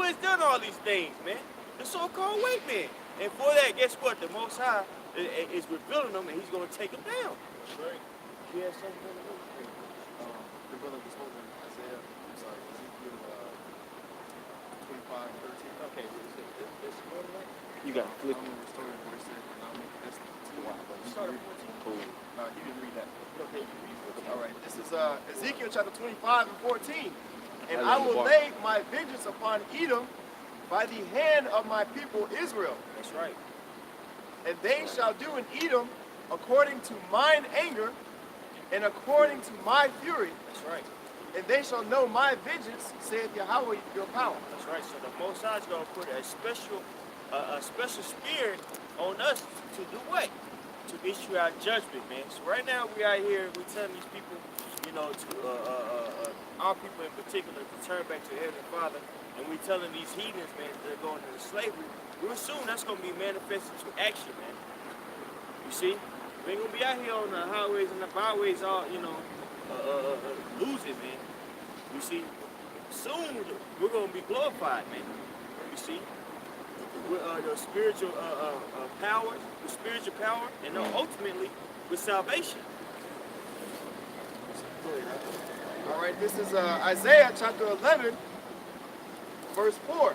has done all these things, man? The so-called white man. And for that, guess what? The Most High is revealing them, and He's going to take them down. Right. You have something to do? The brother was holding Isaiah, I'm sorry, Ezekiel 25:13. Okay, this You got to flip I'm going to restore it where it said, and I'll make this to the wild. start at 14. Cool. You didn't read that. Okay, you read it. All right, this is Ezekiel chapter 25 and 14. And I I love will the bar. lay my vengeance upon Edom by the hand of my people Israel. That's right. And they shall do in Edom according to mine anger and according to my fury. That's right. And they shall know my vengeance, saith Yahweh your power. That's right. So the Most High is going to put a special spirit on us to do what? To issue our judgment, man. So right now we out here, we telling these people, you know, to our people in particular, to turn back to the Heavenly Father, and we telling these heathens, man, they're going into slavery. Real soon, that's going to be manifested to action, man. You see, we ain't gonna be out here on the highways and the byways, all losing, man. You see, soon we're gonna be glorified, man. You see, with the spiritual power, and ultimately with salvation. All right, this is Isaiah chapter 11, verse 4.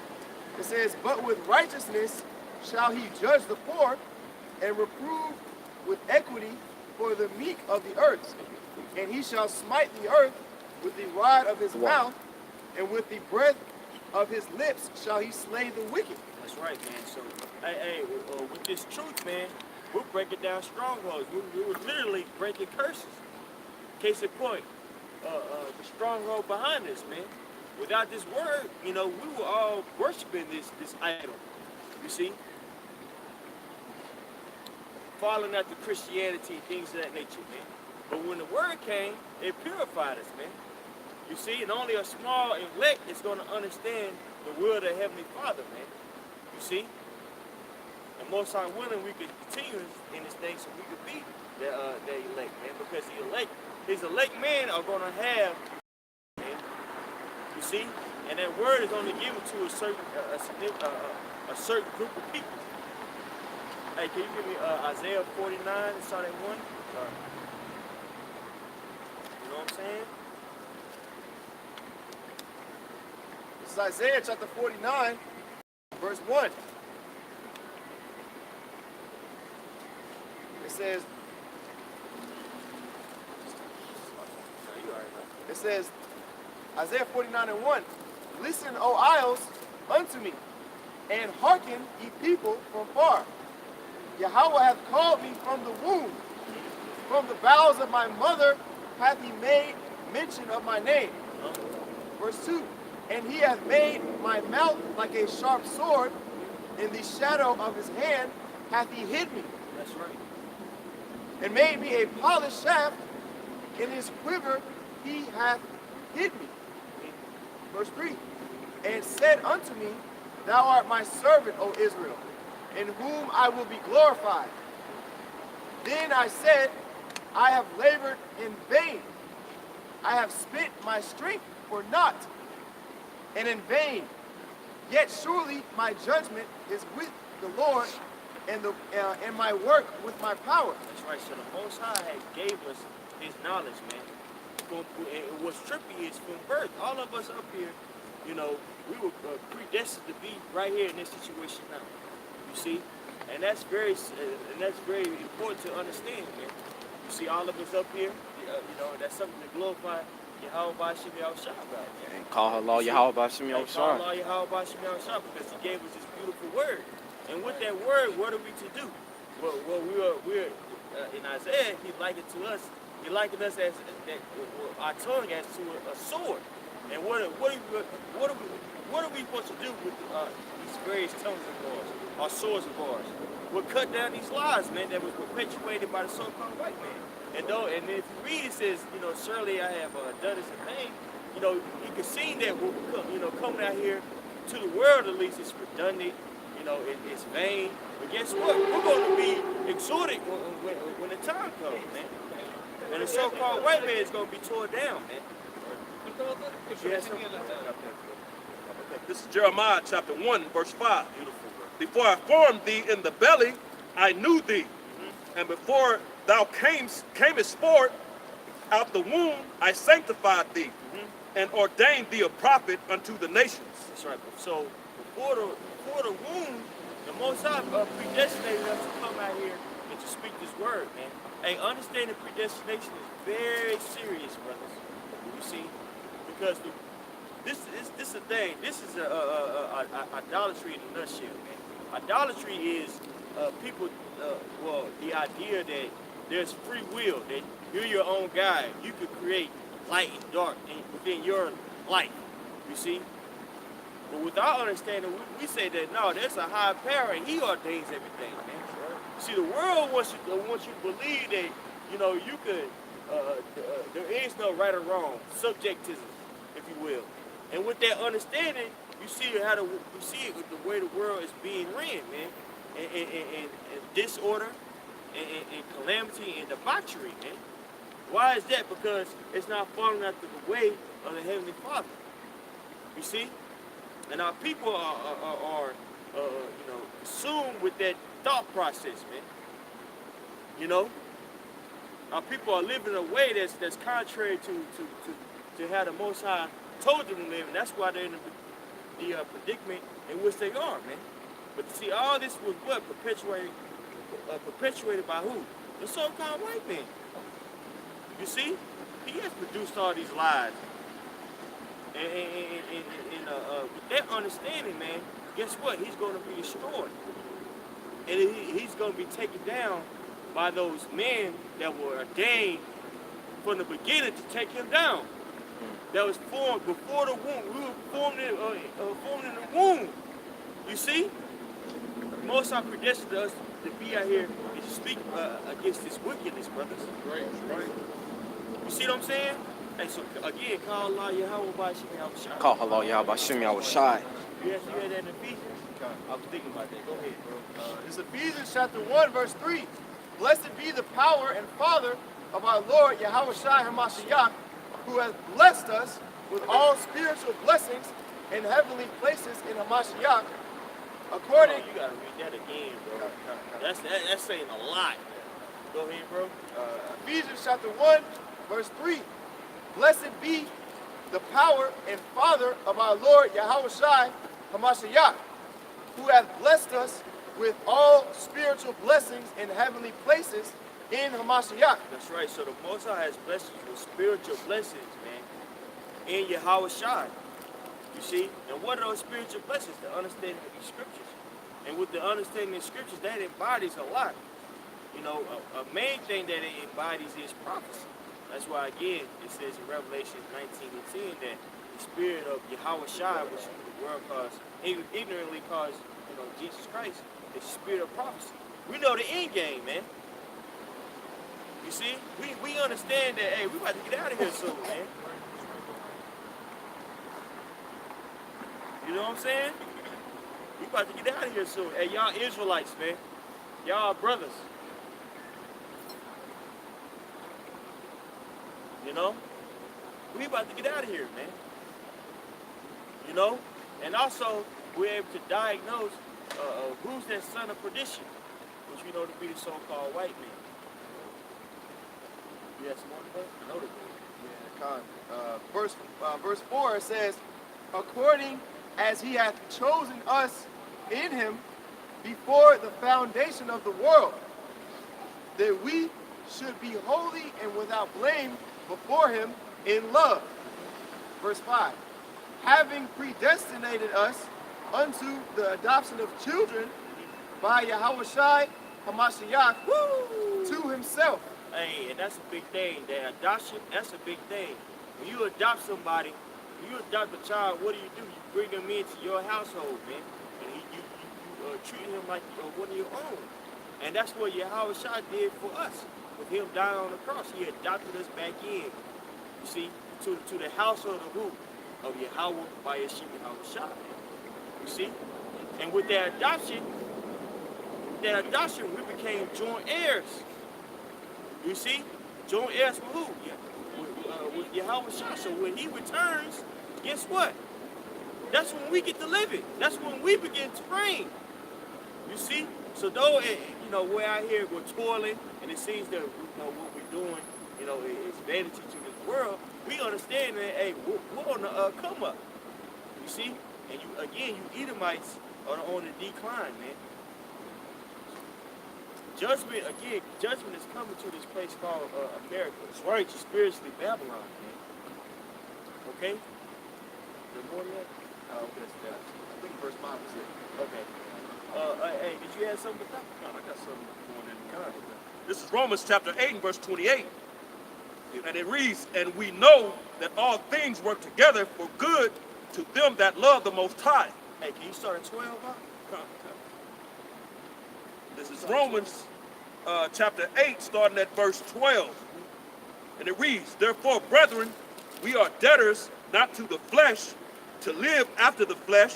It says, but with righteousness shall he judge the poor and reprove with equity for the meek of the earth. And he shall smite the earth with the rod of his mouth, and with the breath of his lips shall he slay the wicked. That's right, man. So, with this truth, man, we're breaking down strongholds. We're literally breaking curses. Case in point, the stronghold behind us, man. Without this word, you know, we were all worshiping this idol. You see? Following after Christianity, things of that nature, man. But when the word came, it purified us, man. You see, and only a small elect is going to understand the will of the Heavenly Father, man. You see? And most time willing, we could continue in this thing so we could be the elect, man. Because his elect men are going to have, man. You see? And that word is only given to a certain group of people. Hey, can you give me Isaiah 49 and start at 1? You know what I'm saying? This is Isaiah chapter 49, verse 1. It says, Isaiah 49:1, listen, O isles, unto me, and hearken, ye people from far. Yahweh hath called me from the womb. From the bowels of my mother hath he made mention of my name. Verse 2, and he hath made my mouth like a sharp sword. In the shadow of his hand hath he hid me. That's right. And made me a polished shaft. In his quiver he hath hid me. Verse 3, and said unto me, thou art my servant, O Israel, in whom I will be glorified. Then I said, I have labored in vain. I have spent my strength for naught, and in vain. Yet surely my judgment is with the Lord, and my work with my power. That's right. So the Most High had gave us his knowledge, man. And what's trippy is from birth, all of us up here, you know, we were predestined to be right here in this situation now. You see, and that's very important to understand, man. You see, all of us up here, you know, that's something to glorify Yahweh Bashim Yahushua about. And call Allah Yahweh Bashim And call Yahushua. Allah Yahweh Bashim Yahushua because he gave us this beautiful word. And with that word, what are we to do? Well, we're in Isaiah, he likened to us. He likened us as our tongue as to a sword. And what are we supposed to do with these various tongues of ours, our swords of ours? We'll cut down these lies, man, that was perpetuated by the so-called white man. And if you read, it says, you know, surely I have done this in vain. You know, you can see that coming out here to the world at least, it's redundant. You know, it's vain. But guess what? We're going to be exhorted when the time comes, man. And the so-called white man is going to be torn down, man. This is Jeremiah chapter 1, verse 5. Before I formed thee in the belly, I knew thee. And before thou camest forth out the womb, I sanctified thee and ordained thee a prophet unto the nations. That's right. So before the womb, the Most High predestinated us to come out here and to speak this word, man. Hey, understanding predestination is very serious, brothers. You see, because this is a thing. This is idolatry in a nutshell, man. Idolatry is people. The idea that there's free will, that you're your own guide. You could create light and dark within your life. You see. But without understanding, we say that no, there's a high power and he ordains everything, man. See, the world wants you to believe that, you know, you could, there is no right or wrong, subjectivism, if you will. And with that understanding, you see it with the way the world is being ran, man, and disorder, and calamity, and debauchery, man. Why is that? Because it's not following after the way of the Heavenly Father. You see? And our people are you know, consumed with that thought process, man. You know, our people are living in a way that's contrary to how the Most High told them to live, and that's why they're in the predicament in which they are, man. But see, all this was what perpetuated by who? The so-called white man. You see, he has produced all these lies. And with that understanding, man, guess what? He's going to be destroyed. And he's going to be taken down by those men that were ordained from the beginning to take him down. That was formed before the womb. We were formed in the womb. You see? Most are predestined us to be out here and to speak against this wickedness, brothers. Right. You see what I'm saying? Hey, so again, call Allah Yahweh Bashim Yahushua. Call Allah Yahweh Bashim Yahushua. You had that in Ephesians? I was thinking about that. Go ahead, bro. It's Ephesians chapter 1, verse 3. Blessed be the power and Father of our Lord Yahushua HaMashiach, who has blessed us with all spiritual blessings in heavenly places in Hamashiach, according... You gotta read that again, bro. That's saying a lot. Go ahead, bro. Ephesians chapter 1, verse 3. Blessed be the power and Father of our Lord Yahushua HaMashiach, who hath blessed us with all spiritual blessings in heavenly places in Hamashiach. That's right. So the Most High has blessed us with spiritual blessings, man, in Yahweh Shai. You see? And what are those spiritual blessings? The understanding of these scriptures. And with the understanding of scriptures, that embodies a lot. You know, a main thing that it embodies is prophecy. That's why, again, it says in Revelation 19:10 that the spirit of Yahweh Shai, which the world ignorantly calls, Jesus Christ, is the spirit of prophecy. We know the end game, man. You see? We understand that, hey, we about to get out of here soon, man. You know what I'm saying? We about to get out of here soon. Hey, y'all Israelites, man. Y'all brothers. You know? We about to get out of here, man. You know? And also, we're able to diagnose who's that son of perdition, which we know to be the so-called white man. You have some more to say? I know that. Yeah, verse 4 says, according as he hath chosen us in him before the foundation of the world, that we should be holy and without blame before him in love. Verse 5, having predestinated us unto the adoption of children by Yahweh Shai Hamashiach to himself. Hey, and that's a big thing. That adoption, that's a big thing. When you adopt somebody, when you adopt a child, what do? You bring them into your household, man. And you treat him like one of your own. And that's what Yahweh Shai did for us. With him dying on the cross, he adopted us back in. You see, to the household of who? Of Yahweh by Yeshua Yahweh Shai. You see? And with that adoption, we became joint heirs. You see? Joint heirs with who? With Yahweh Shai. So when he returns, guess what? That's when we get to live it. That's when we begin to reign. You see? So though, we're out here, we're toiling, and it seems that, what we're doing, is vanity to this world, we understand that, hey, we're on the come up. You see? And you Edomites are on the decline, man. Judgment is coming to this place called America. It's right, spiritually Babylon, man. Okay? Is there more than that? I think verse 5 is it. Okay. Hey, did you have something to talk about? I got something going in the comment. This is Romans chapter 8 and verse 28. And it reads, and we know that all things work together for good to them that love the Most High. Hey, can you start at 12, huh? This is Romans chapter 8, starting at verse 12. And it reads, therefore, brethren, we are debtors not to the flesh, to live after the flesh.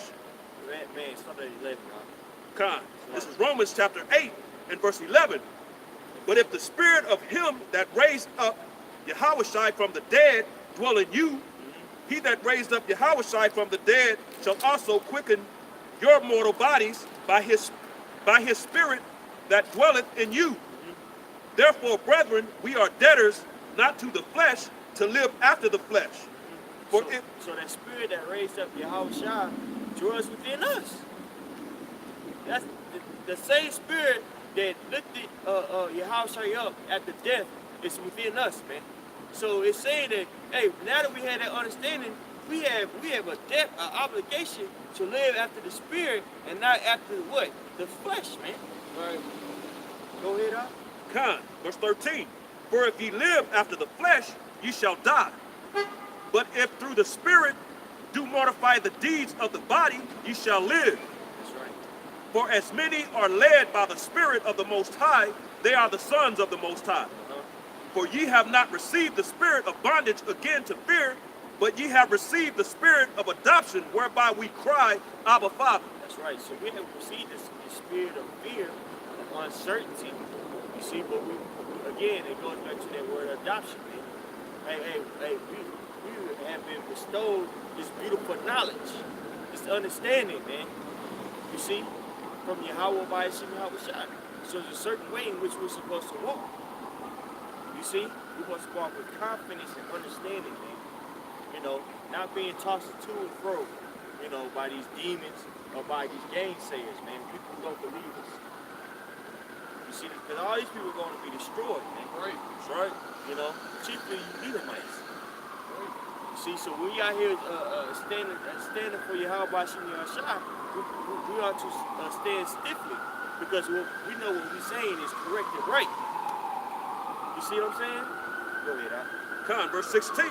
Man, start at 11, huh? This is Romans chapter 8 and verse 11. But if the spirit of him that raised up Yahushua from the dead dwell in you, he that raised up Yahushua from the dead shall also quicken your mortal bodies by his spirit that dwelleth in you. Therefore, brethren, we are debtors not to the flesh, to live after the flesh. So that spirit that raised up Yahushua dwells within us. That's the same spirit that lifted Yahushua up at the death is within us, man. So it's saying that, hey, now that we have that understanding, we have a debt, an obligation to live after the spirit and not after what? The flesh, man. Right. Go ahead, huh? Verse 13. For if ye live after the flesh, ye shall die. But if through the spirit do mortify the deeds of the body, ye shall live. That's right. For as many are led by the Spirit of the Most High, they are the sons of the Most High. For ye have not received the spirit of bondage again to fear, but ye have received the spirit of adoption, whereby we cry, Abba, Father. That's right. So we have received this spirit of fear, of uncertainty. You see, but again, it goes back to that word adoption, man. Hey, we have been bestowed this beautiful knowledge, this understanding, man. You see, from Yahweh by Yahweh Shai. So there's a certain way in which we're supposed to walk. You see, we're supposed to walk with confidence and understanding, man. Not being tossed to and fro you know, by these demons or by these gainsayers, man. People who don't believe us. You see, because all these people are going to be destroyed, man. Right. That's right. You know, chiefly Edomites. You see, so we out here standing for Yahweh Bashim Yahshua, we ought to stand stiffly because we know what we're saying is correct and right. You see what I'm saying? Go ahead, Con, verse 16.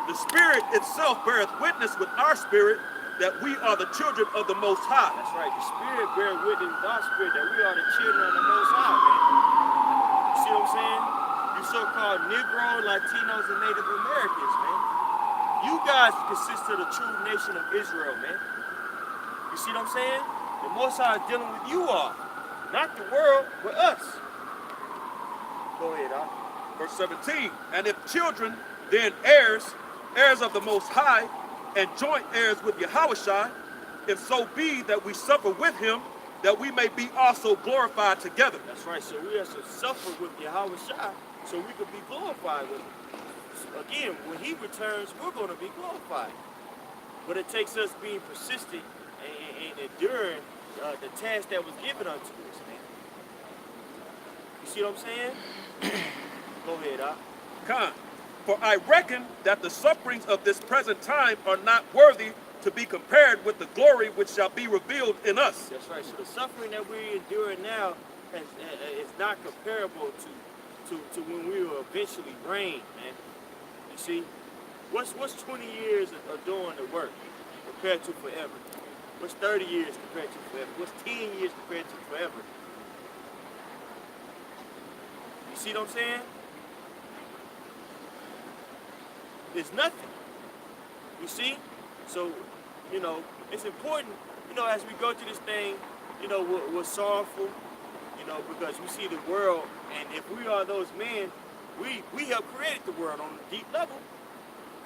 The Spirit itself beareth witness with our spirit that we are the children of the Most High. That's right. The Spirit bear witness with our spirit that we are the children of the Most High, man. You see what I'm saying? You so-called Negro, Latinos, and Native Americans, man. You guys consist of the true nation of Israel, man. You see what I'm saying? The Most High is dealing with you all, not the world, but us. Go ahead, Doc. Verse 17. And if children, then heirs, heirs of the Most High, and joint heirs with Yahushua, if so be that we suffer with him, that we may be also glorified together. That's right. So we have to suffer with Yahushua so we could be glorified with him. Again, when he returns, we're going to be glorified. But it takes us being persistent and enduring the task that was given unto us, man. You see what I'm saying? Go ahead, Doc. Con. For I reckon that the sufferings of this present time are not worthy to be compared with the glory which shall be revealed in us. That's right. So the suffering that we're enduring now is not comparable to when we will eventually reign, man. You see, what's 20 years of doing the work compared to forever? What's 30 years compared to forever? What's 10 years compared to forever? You see what I'm saying? It's nothing. You see? So, you know, it's important, you know, as we go through this thing, you know, we're sorrowful, you know, because we see the world, and if we are those men, we have created the world on a deep level.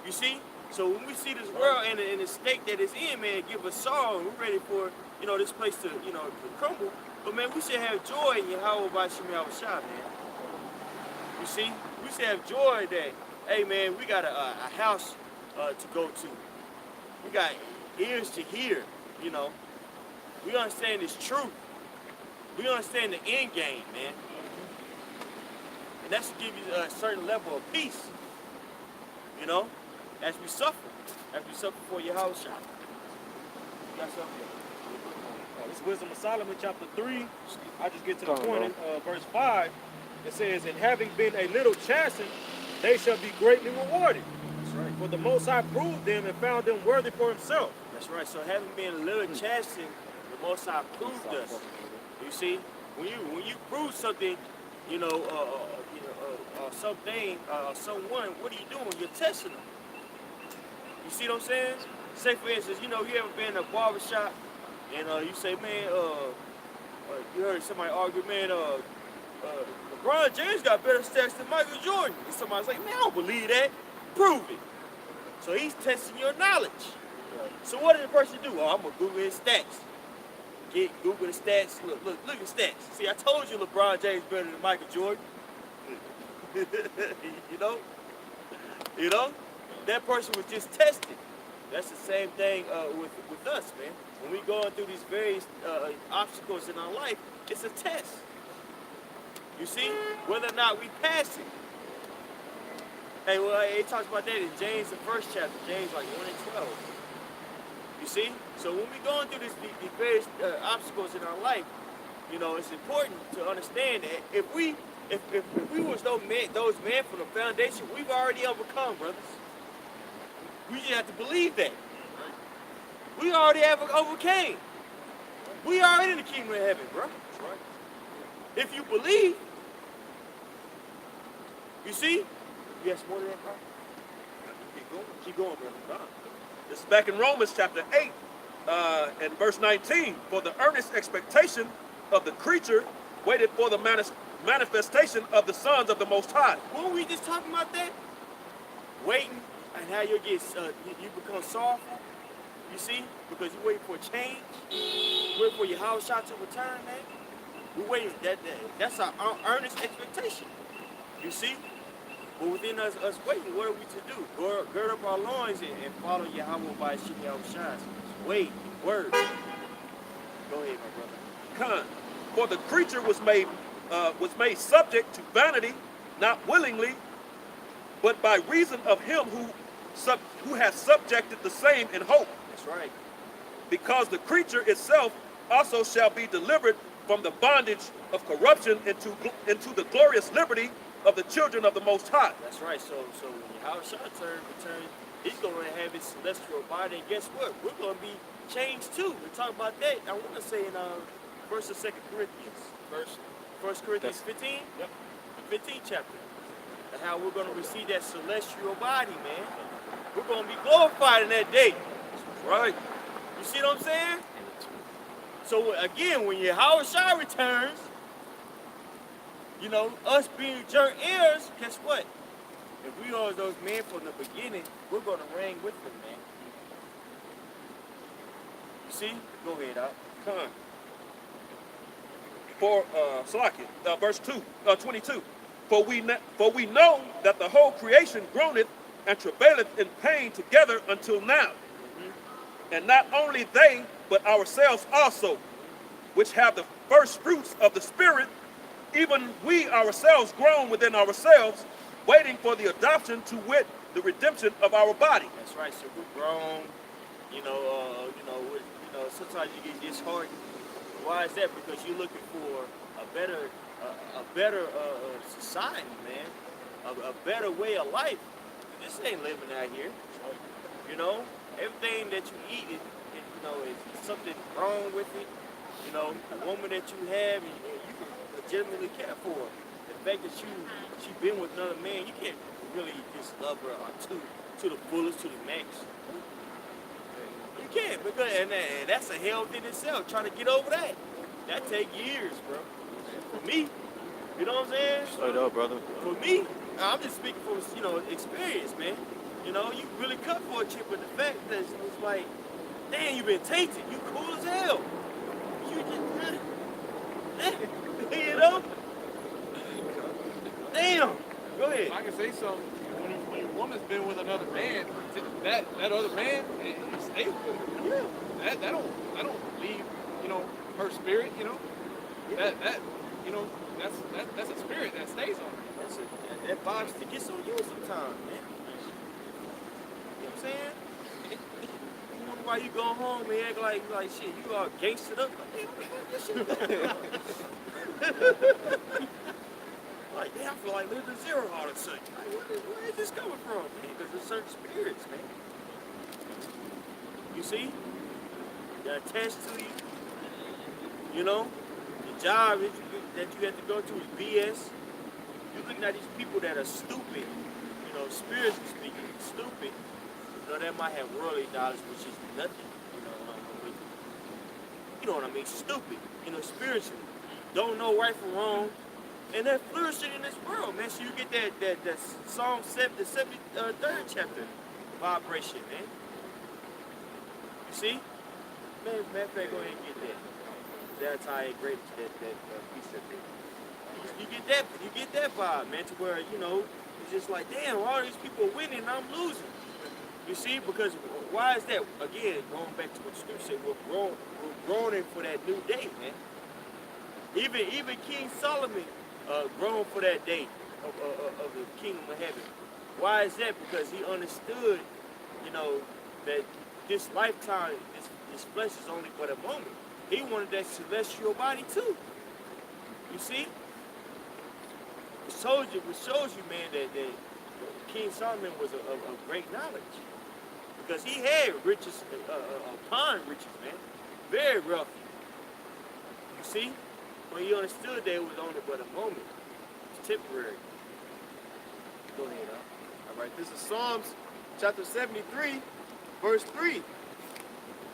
You see? So when we see this world in the state that it's in, man, give us sorrow, and we're ready for, you know, this place to, you know, to crumble. But man, we should have joy in Yahweh Bashim Yahushua, man. You see? We should have joy that, hey man, we got a house to go to. We got ears to hear, you know. We understand this truth. We understand the end game, man. And that's to give you a certain level of peace, you know, as we suffer for Yahweh Shah. You got something? It's Wisdom of Solomon, chapter 3. I just get to the point in verse 5. It says, and having been a little chastened, they shall be greatly rewarded. That's right. For the Most High proved them and found them worthy for himself. That's right. So having been a little chastened, the Most High proved us. You see, when you prove something, you know, something, someone, what are you doing? You're testing them. You see what I'm saying? Say for instance, you know, you ever been in a barbershop and you say, man, you heard somebody argue, man, LeBron James got better stats than Michael Jordan. And somebody's like, man, I don't believe that. Prove it. So he's testing your knowledge. So what did the person do? Oh, I'm gonna Google his stats. Google the stats. Look at the stats. See, I told you LeBron James better than Michael Jordan. You know, that person was just tested. That's the same thing with us, man. When we going through these various obstacles in our life, it's a test. You see, whether or not we pass it. Hey, well, it talks about that in James, the first chapter, James like 1 and 12. You see? So when we going through these various obstacles in our life, you know, it's important to understand that if we was those men from the foundation, we've already overcome, brothers. We just have to believe that. We already have overcame. We are in the kingdom of heaven, bro. That's right. If you believe, you see? Yes, more than that, bro. Keep going, brother. This is back in Romans chapter 8 and verse 19. For the earnest expectation of the creature waited for the manifestation of the sons of the Most High. Weren't we just talking about that? Waiting and how you get you become sorrowful. You see? Because you're waiting for a change. You're waiting for your house shot to return, man. We're waiting. That's our earnest expectation. You see? But within us waiting, what are we to do? Gird up our loins and follow Yahweh by Shimei Yahushua. weight, words. Go ahead, my brother. Con. For the creature was made subject to vanity, not willingly, but by reason of him who has subjected the same in hope. That's right. Because the creature itself also shall be delivered from the bondage of corruption into the glorious liberty of the children of the Most High. That's right. So when Yahushua returns, he's going to have his celestial body, and guess what? We're going to be changed too. We talk about that. I want to say in 1st or 2nd Corinthians, 1 Corinthians 15, Yep. 15th chapter, and how we're going to receive that celestial body, man. We're going to be glorified in that day. Right. You see what I'm saying? So again, when Yahushua returns, you know, us being joint heirs, guess what? If we are those men from the beginning, we're going to reign with them, man. You see? Go ahead, Doc. Con. For Salakia, verse 22. For we know that the whole creation groaneth and travaileth in pain together until now. And not only they, but ourselves also, which have the first fruits of the Spirit, even we ourselves groan within ourselves, waiting for the adoption, to wit, the redemption of our body. That's right. So we're grown. Sometimes you get disheartened. Why is that? Because you're looking for a better society, man. A better way of life. This ain't living out here. You know, everything that you eat is something wrong with it. You know, the woman that you have, and you can legitimately care for her. The fact that she been with another man, you can't really just love her to the fullest, to the max. You can't, because and that's a hell in itself. Trying to get over that take years, bro. For me, you know what I'm saying? Straight up, brother. For me, I'm just speaking from experience, man. You know, you really cut for a chick, but the fact that it's like, damn, you been tainted. You cool as hell. You just, you know? Damn. Go ahead. I can say something. When your woman's been with another man, that other man, it stays with her. Yeah. That don't leave, her spirit, that's a spirit that stays on her. That vibe still gets on you sometimes, man. You know what I'm saying? You wonder why you go home and act like shit, you all gangstered up. Like, damn, I feel like living zero all of a sudden. Like, where is this coming from, man? Because there's certain spirits, man. You see? They're attached to you. You know? The job that you have to go to is BS. You're looking at these people that are stupid, spiritually speaking, stupid. That might have worldly knowledge, which is nothing. You know what I mean? Stupid, spiritually. Don't know right from wrong. And they're flourishing in this world, man. So you get that Psalm 7, the 73rd chapter vibration, man. You see? Man, matter of fact, go ahead and get that. That's how I great that piece of it. You get that vibe, man, to where, it's just like, damn, all these people are winning and I'm losing. You see? Because why is that? Again, going back to what the scripture said, we're groaning for that new day, man. Even King Solomon groaned for that day of the kingdom of heaven. Why is that? Because he understood, that this lifetime, this flesh is only but a moment. He wanted that celestial body too. You see? It shows you, man, that King Solomon was of great knowledge. Because he had riches, upon riches, man. Very wealthy. You see? But he understood that it was only but a moment. It's temporary. Go ahead, huh? All right, this is Psalms chapter 73, verse 3.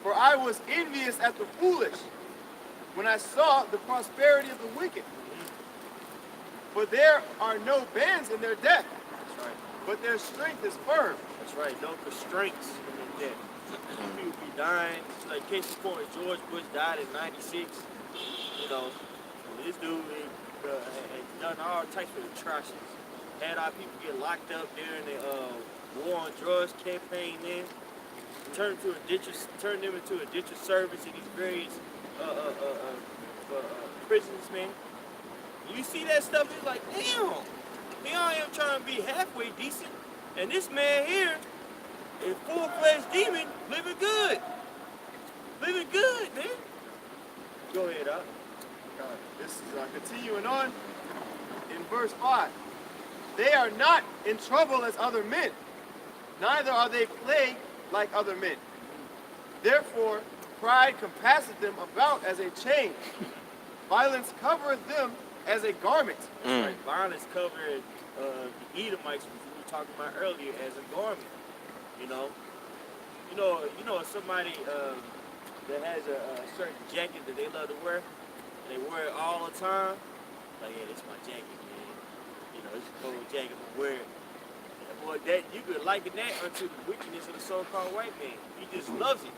For I was envious at the foolish when I saw the prosperity of the wicked. For there are no bands in their death, That's right. but their strength is firm. That's right. No constraints in death. People be dying. Like case in point, George Bush died in '96. This dude had done all types of atrocities. Had our people get locked up during the war on drugs campaign then. turn them into indentured servants in these various prisons, man. You see that stuff, it's like, damn, here I am trying to be halfway decent, and this man here is full-fledged demon, living good. Living good, man. Go ahead, Doc. This is continuing on in verse 5. They are not in trouble as other men, neither are they plagued like other men. Therefore, pride compasseth them about as a chain. Violence covereth them as a garment. Right. Violence covered the Edomites, which we were talking about earlier, as a garment. You know, somebody that has a certain jacket that they love to wear, and they wear it all the time. Like, yeah, this is my jacket, man. You know, it's a cold jacket, but wear it. And boy, that you could liken that unto the wickedness of the so-called white man. He just loves it.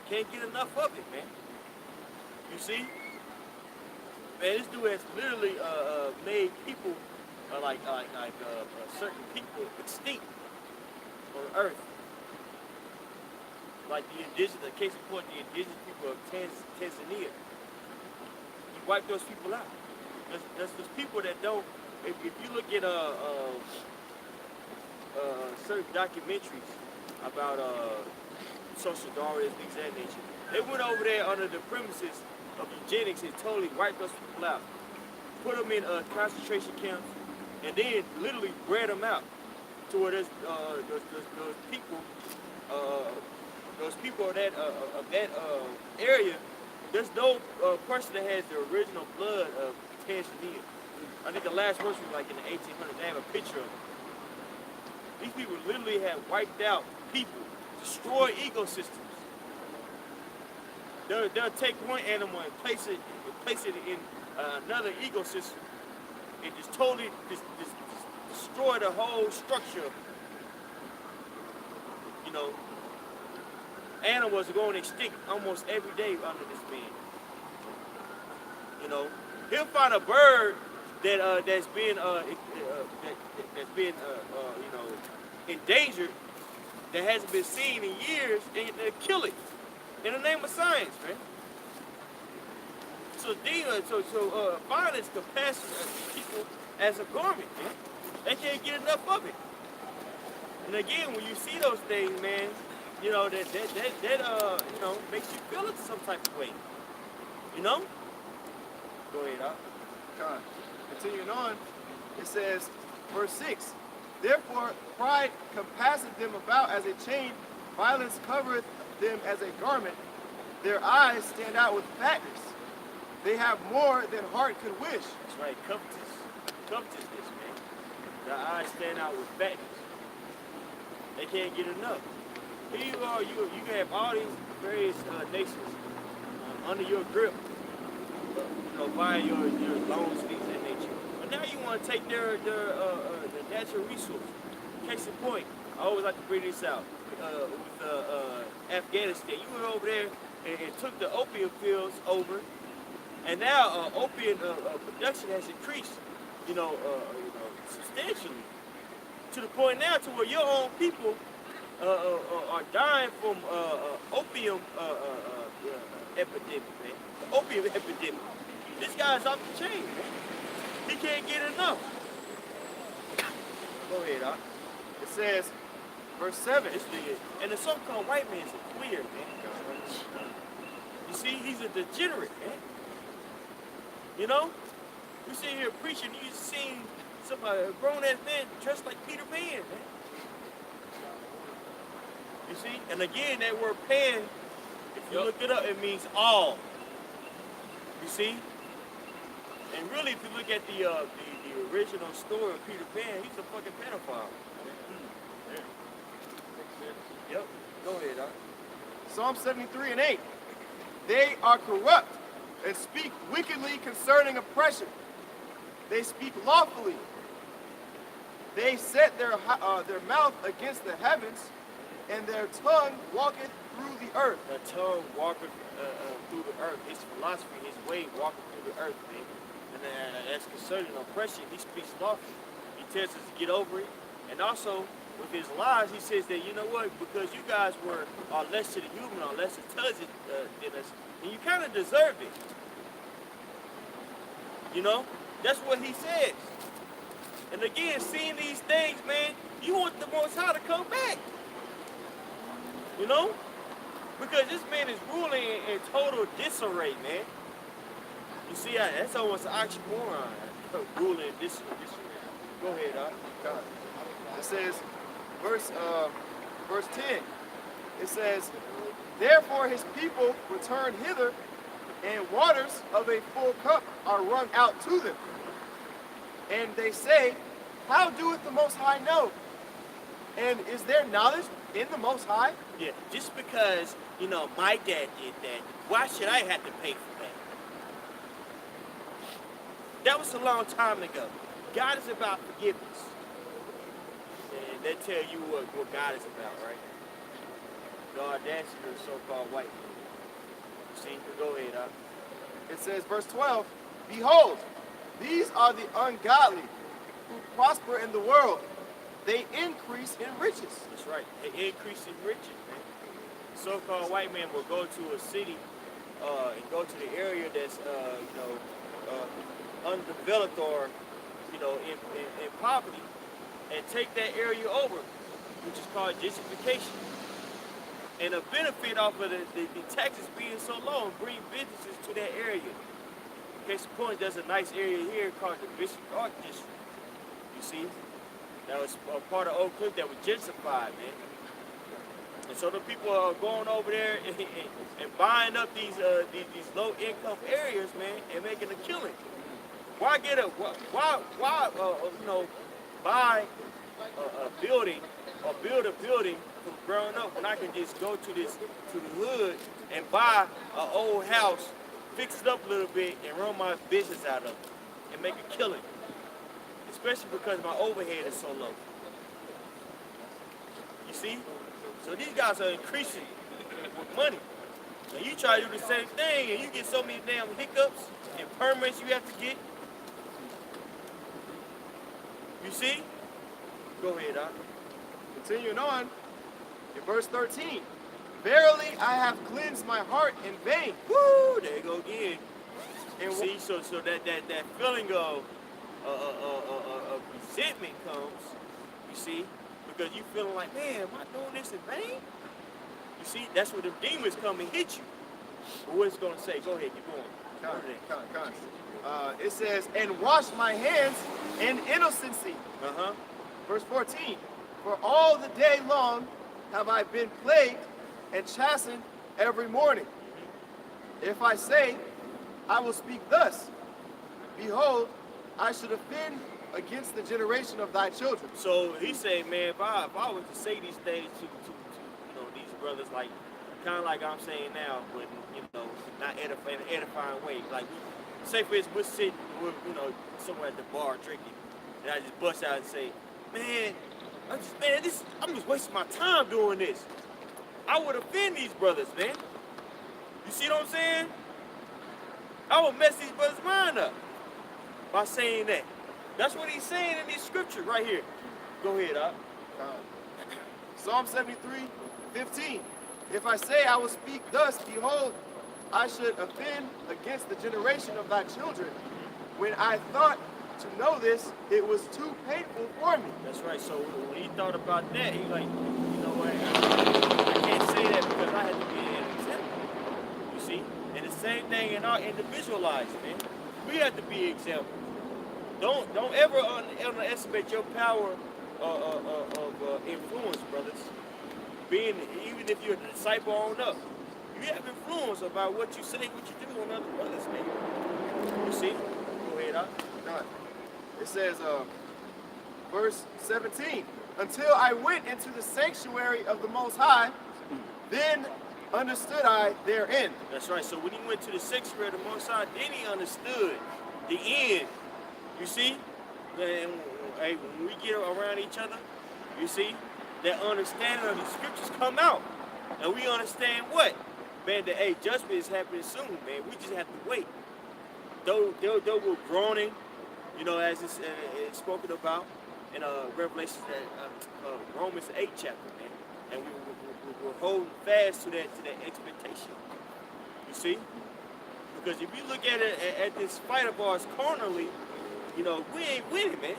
Can't get enough of it, man. You see? Man, this dude has literally made people certain people extinct on earth. Like the indigenous, case in point, the indigenous people of Tanzania. He wiped those people out. There's people that don't. If you look at certain documentaries about social Darwinism, things of that nature, they went over there under the premises of eugenics and totally wiped those people out, put them in concentration camps, and then literally bred them out to where there's those people of that area. There's no person that has the original blood of Tanzania. I think the last person was like in the 1800s. They have a picture of them. These people literally have wiped out people, destroyed ecosystems. They'll take one animal and place it in another ecosystem and just totally destroy the whole structure. You know, animals are going extinct almost every day under this man. You know, he'll find a bird that's been endangered, that hasn't been seen in years, and they'll kill it in the name of science, man. So violence capacity people as a garment, man. They can't get enough of it. And again, when you see those things, man, you know that makes you feel it some type of way. You know? Go ahead, Doc. Continuing on, it says, verse 6, therefore pride compasseth them about as a chain, violence covereth them as a garment, their eyes stand out with fatness. They have more than heart could wish. That's right, covetousness, man. Their eyes stand out with fatness. They can't get enough. Here you are, you can have all these various nations under your grip, buying your loans, things of that nature. But now you want to take their natural resources. Case in point, I always like to bring this out with Afghanistan. You went over there and took the opium fields over, and now opium production has increased, substantially, to the point now to where your own people are dying from opium epidemic, man. The opium epidemic. This guy's off the chain, man. He can't get enough. Go ahead, Doc. It says, verse 7. And the so-called white man's a queer, man. You see, he's a degenerate, man. You know? We sit here preaching, you seen somebody, a grown-ass man dressed like Peter Pan, man. You see? And again, that word pan, if you look it up, it means all. You see? And really, if you look at the original story of Peter Pan, he's a fucking pedophile. Yep. Go ahead, Doc. Psalm 73 and 8. They are corrupt and speak wickedly concerning oppression. They speak lawfully. They set their mouth against the heavens, and their tongue walketh through the earth. The tongue walketh through the earth. His philosophy, his way walketh through the earth, man. And that's concerning oppression. He speaks lawfully. He tells us to get over it. And also, with his lies, he says that, you know what, because you guys are less to the human, or less intelligent than us, and you kind of deserve it. You know? That's what he says. And again, seeing these things, man, you want the Most High to come back. You know? Because this man is ruling in total disarray, man. You see, that's almost an oxymoron. Ruling in disarray. Go ahead, God. It says, verse 10, it says, therefore his people return hither, and waters of a full cup are wrung out to them. And they say, how doeth the Most High know? And is there knowledge in the Most High? Yeah, just because, you know, my dad did that, why should I have to pay for that? That was a long time ago. God is about forgiveness. And they tell you what God is about, right? The audacity of so-called white people. See, go ahead, It says, verse 12, behold, these are the ungodly who prosper in the world. They increase in riches. That's right. They increase in riches, man. So-called white man will go to a city and go to the area that's, undeveloped or, in poverty, and take that area over, which is called gentrification. And a benefit off of the taxes being so low and bring businesses to that area. Case in point, there's a nice area here called the Bishop Art District. You see? That was a part of Oak Cliff that was gentrified, man. And so the people are going over there and buying up these low-income areas, man, and making a killing. Why buy a building or build a building from growing up when I can just go to the hood and buy an old house, fix it up a little bit, and run my business out of it and make a killing. Especially because my overhead is so low. You see? So these guys are increasing with money. And you try to do the same thing and you get so many damn hiccups and permits you have to get. You see? Go ahead, Doc. Continuing on, in verse 13, verily I have cleansed my heart in vain. Woo! There you go again. And see, so that feeling of resentment comes, you see, because you feeling like, man, am I doing this in vain? You see, that's where the demons come and hit you. But what it's going to say? Go ahead, keep going. It says, and wash my hands in innocency. Verse 14, for all the day long have I been plagued and chastened every morning. If I say, I will speak thus, behold, I should offend against the generation of thy children. So he said, man, if I was to say these things to these brothers, like kind of like I'm saying now, but not in an edifying way. Like, say for instance, we're sitting, somewhere at the bar drinking, and I just bust out and say, man, I'm just wasting my time doing this. I would offend these brothers, man. You see what I'm saying? I would mess these brothers' mind up by saying that. That's what he's saying in this scripture right here. Go ahead, Doc. Psalm 73:15. If I say I will speak thus, behold, I should offend against the generation of thy children. When I thought to know this, it was too painful for me. That's right. So when he thought about that, he like, you know what? I can't say that because I had to be an example. You see? And the same thing in our individual lives, man. We have to be examples. Don't ever underestimate your power of influence, brothers. Even if you're a disciple on up, you have influence about what you say, what you do on other brothers, man. You see? Go ahead, Doc. It says, verse 17, until I went into the sanctuary of the Most High, then understood I their end. That's right. So when he went to the sanctuary of the Most High, then he understood the end. You see? And hey, when we get around each other, you see, that understanding of the scriptures come out. And we understand what? Man, that judgment is happening soon, man. We just have to wait. Though we're groaning, as it's spoken about, in Revelation, Romans 8 chapter, man. And we're holding fast to that expectation. You see? Because if you look at it at this fight of ours carnally, you know, we ain't winning, man.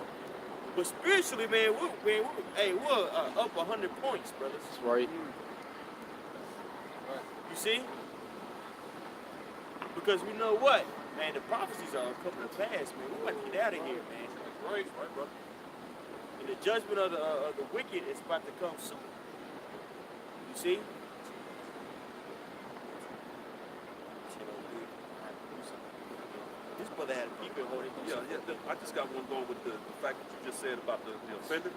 But spiritually, man, we're up 100 points, brothers. That's right. You see? Because we know what? Man, the prophecies are coming to pass, man. We're about to get out of here, man. Right, brother. And the judgment of the wicked is about to come soon. You see? This brother had people holding. Yeah. I just got one going with the fact that you just said about the offender.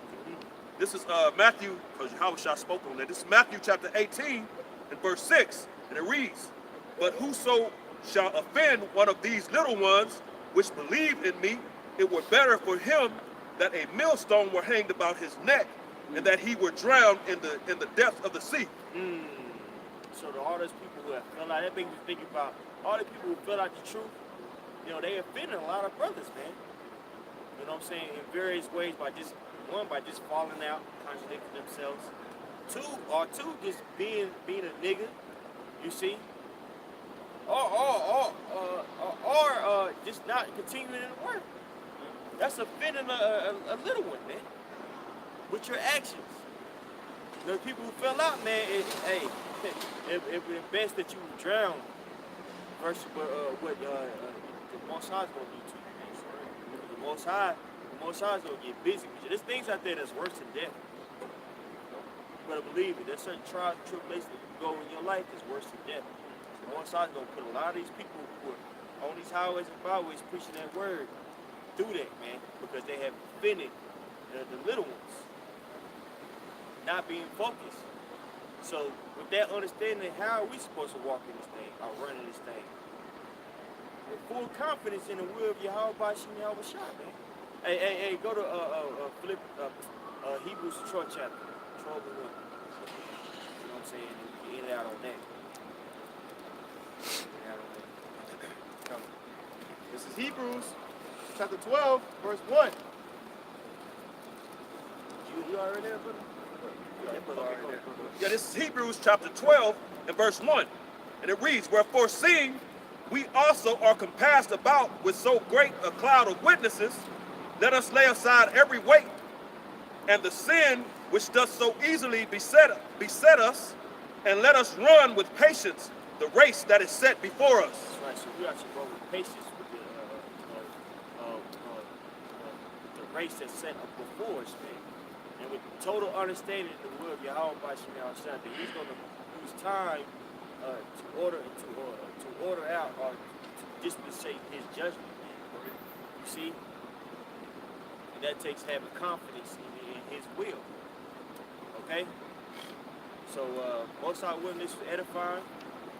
This is Matthew, because Yahushua spoke on that. This is Matthew chapter 18 and verse 6. And it reads, "But whoso shall offend one of these little ones which believe in me, it were better for him that a millstone were hanged about his neck, and that he were drowned in the depths of the sea." So to all those people who have fell out, that makes me think about all the people who fell out the truth. You know, they offended a lot of brothers, man. You know what I'm saying? In various ways, by just falling out, contradicting themselves. Two, just being a nigga. You see? Or just not continuing in the work. That's offending a little one, man. With your actions. The people who fell out, man, it best that you drown versus what the Most High is going to do to you, man. The Most High is going to get busy with you. There's things out there that's worse than death. You better believe it. There's certain trials and tribulations that can go in your life that's worse than death. The Most High is going to put a lot of these people who are on these highways and byways preaching that word through that, man, because they have offended the little ones, not being focused. So with that understanding, how are we supposed to walk in this thing or run in this thing? With full confidence in the will of Yahweh Bashim Yahweh Shah, man. Hey, go to Hebrews 12 chapter, 12 and 1. You know what I'm saying? You get it out on that. This is Hebrews chapter 12, verse 1. You already there, brother? Yeah, brother already there. Yeah, this is Hebrews chapter 12 and verse 1. And it reads, "Wherefore seeing we also are compassed about with so great a cloud of witnesses, let us lay aside every weight and the sin which doth so easily beset us, and let us run with patience the race that is set before us." That's right, so we have to run with patience with the race that's set up before us, man. And with total understanding of the will of Yahweh Bashim Yahweh Shah, that he's going to use time to order out or to dispensate his judgment, man. You see? And that takes having confidence in his will. Okay? So, most of our willing this was edifying. I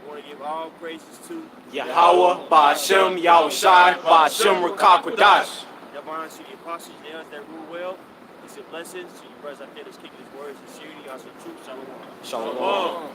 want to give all praises to Yahweh, Ba'ashem, Yahushai, Ba'ashem, Rakakwadash. Divine to the apostles, theirs that rule well. It's a blessing to you brothers out there that's kicking his words in sincerity, also truth. Shalom. Shalom.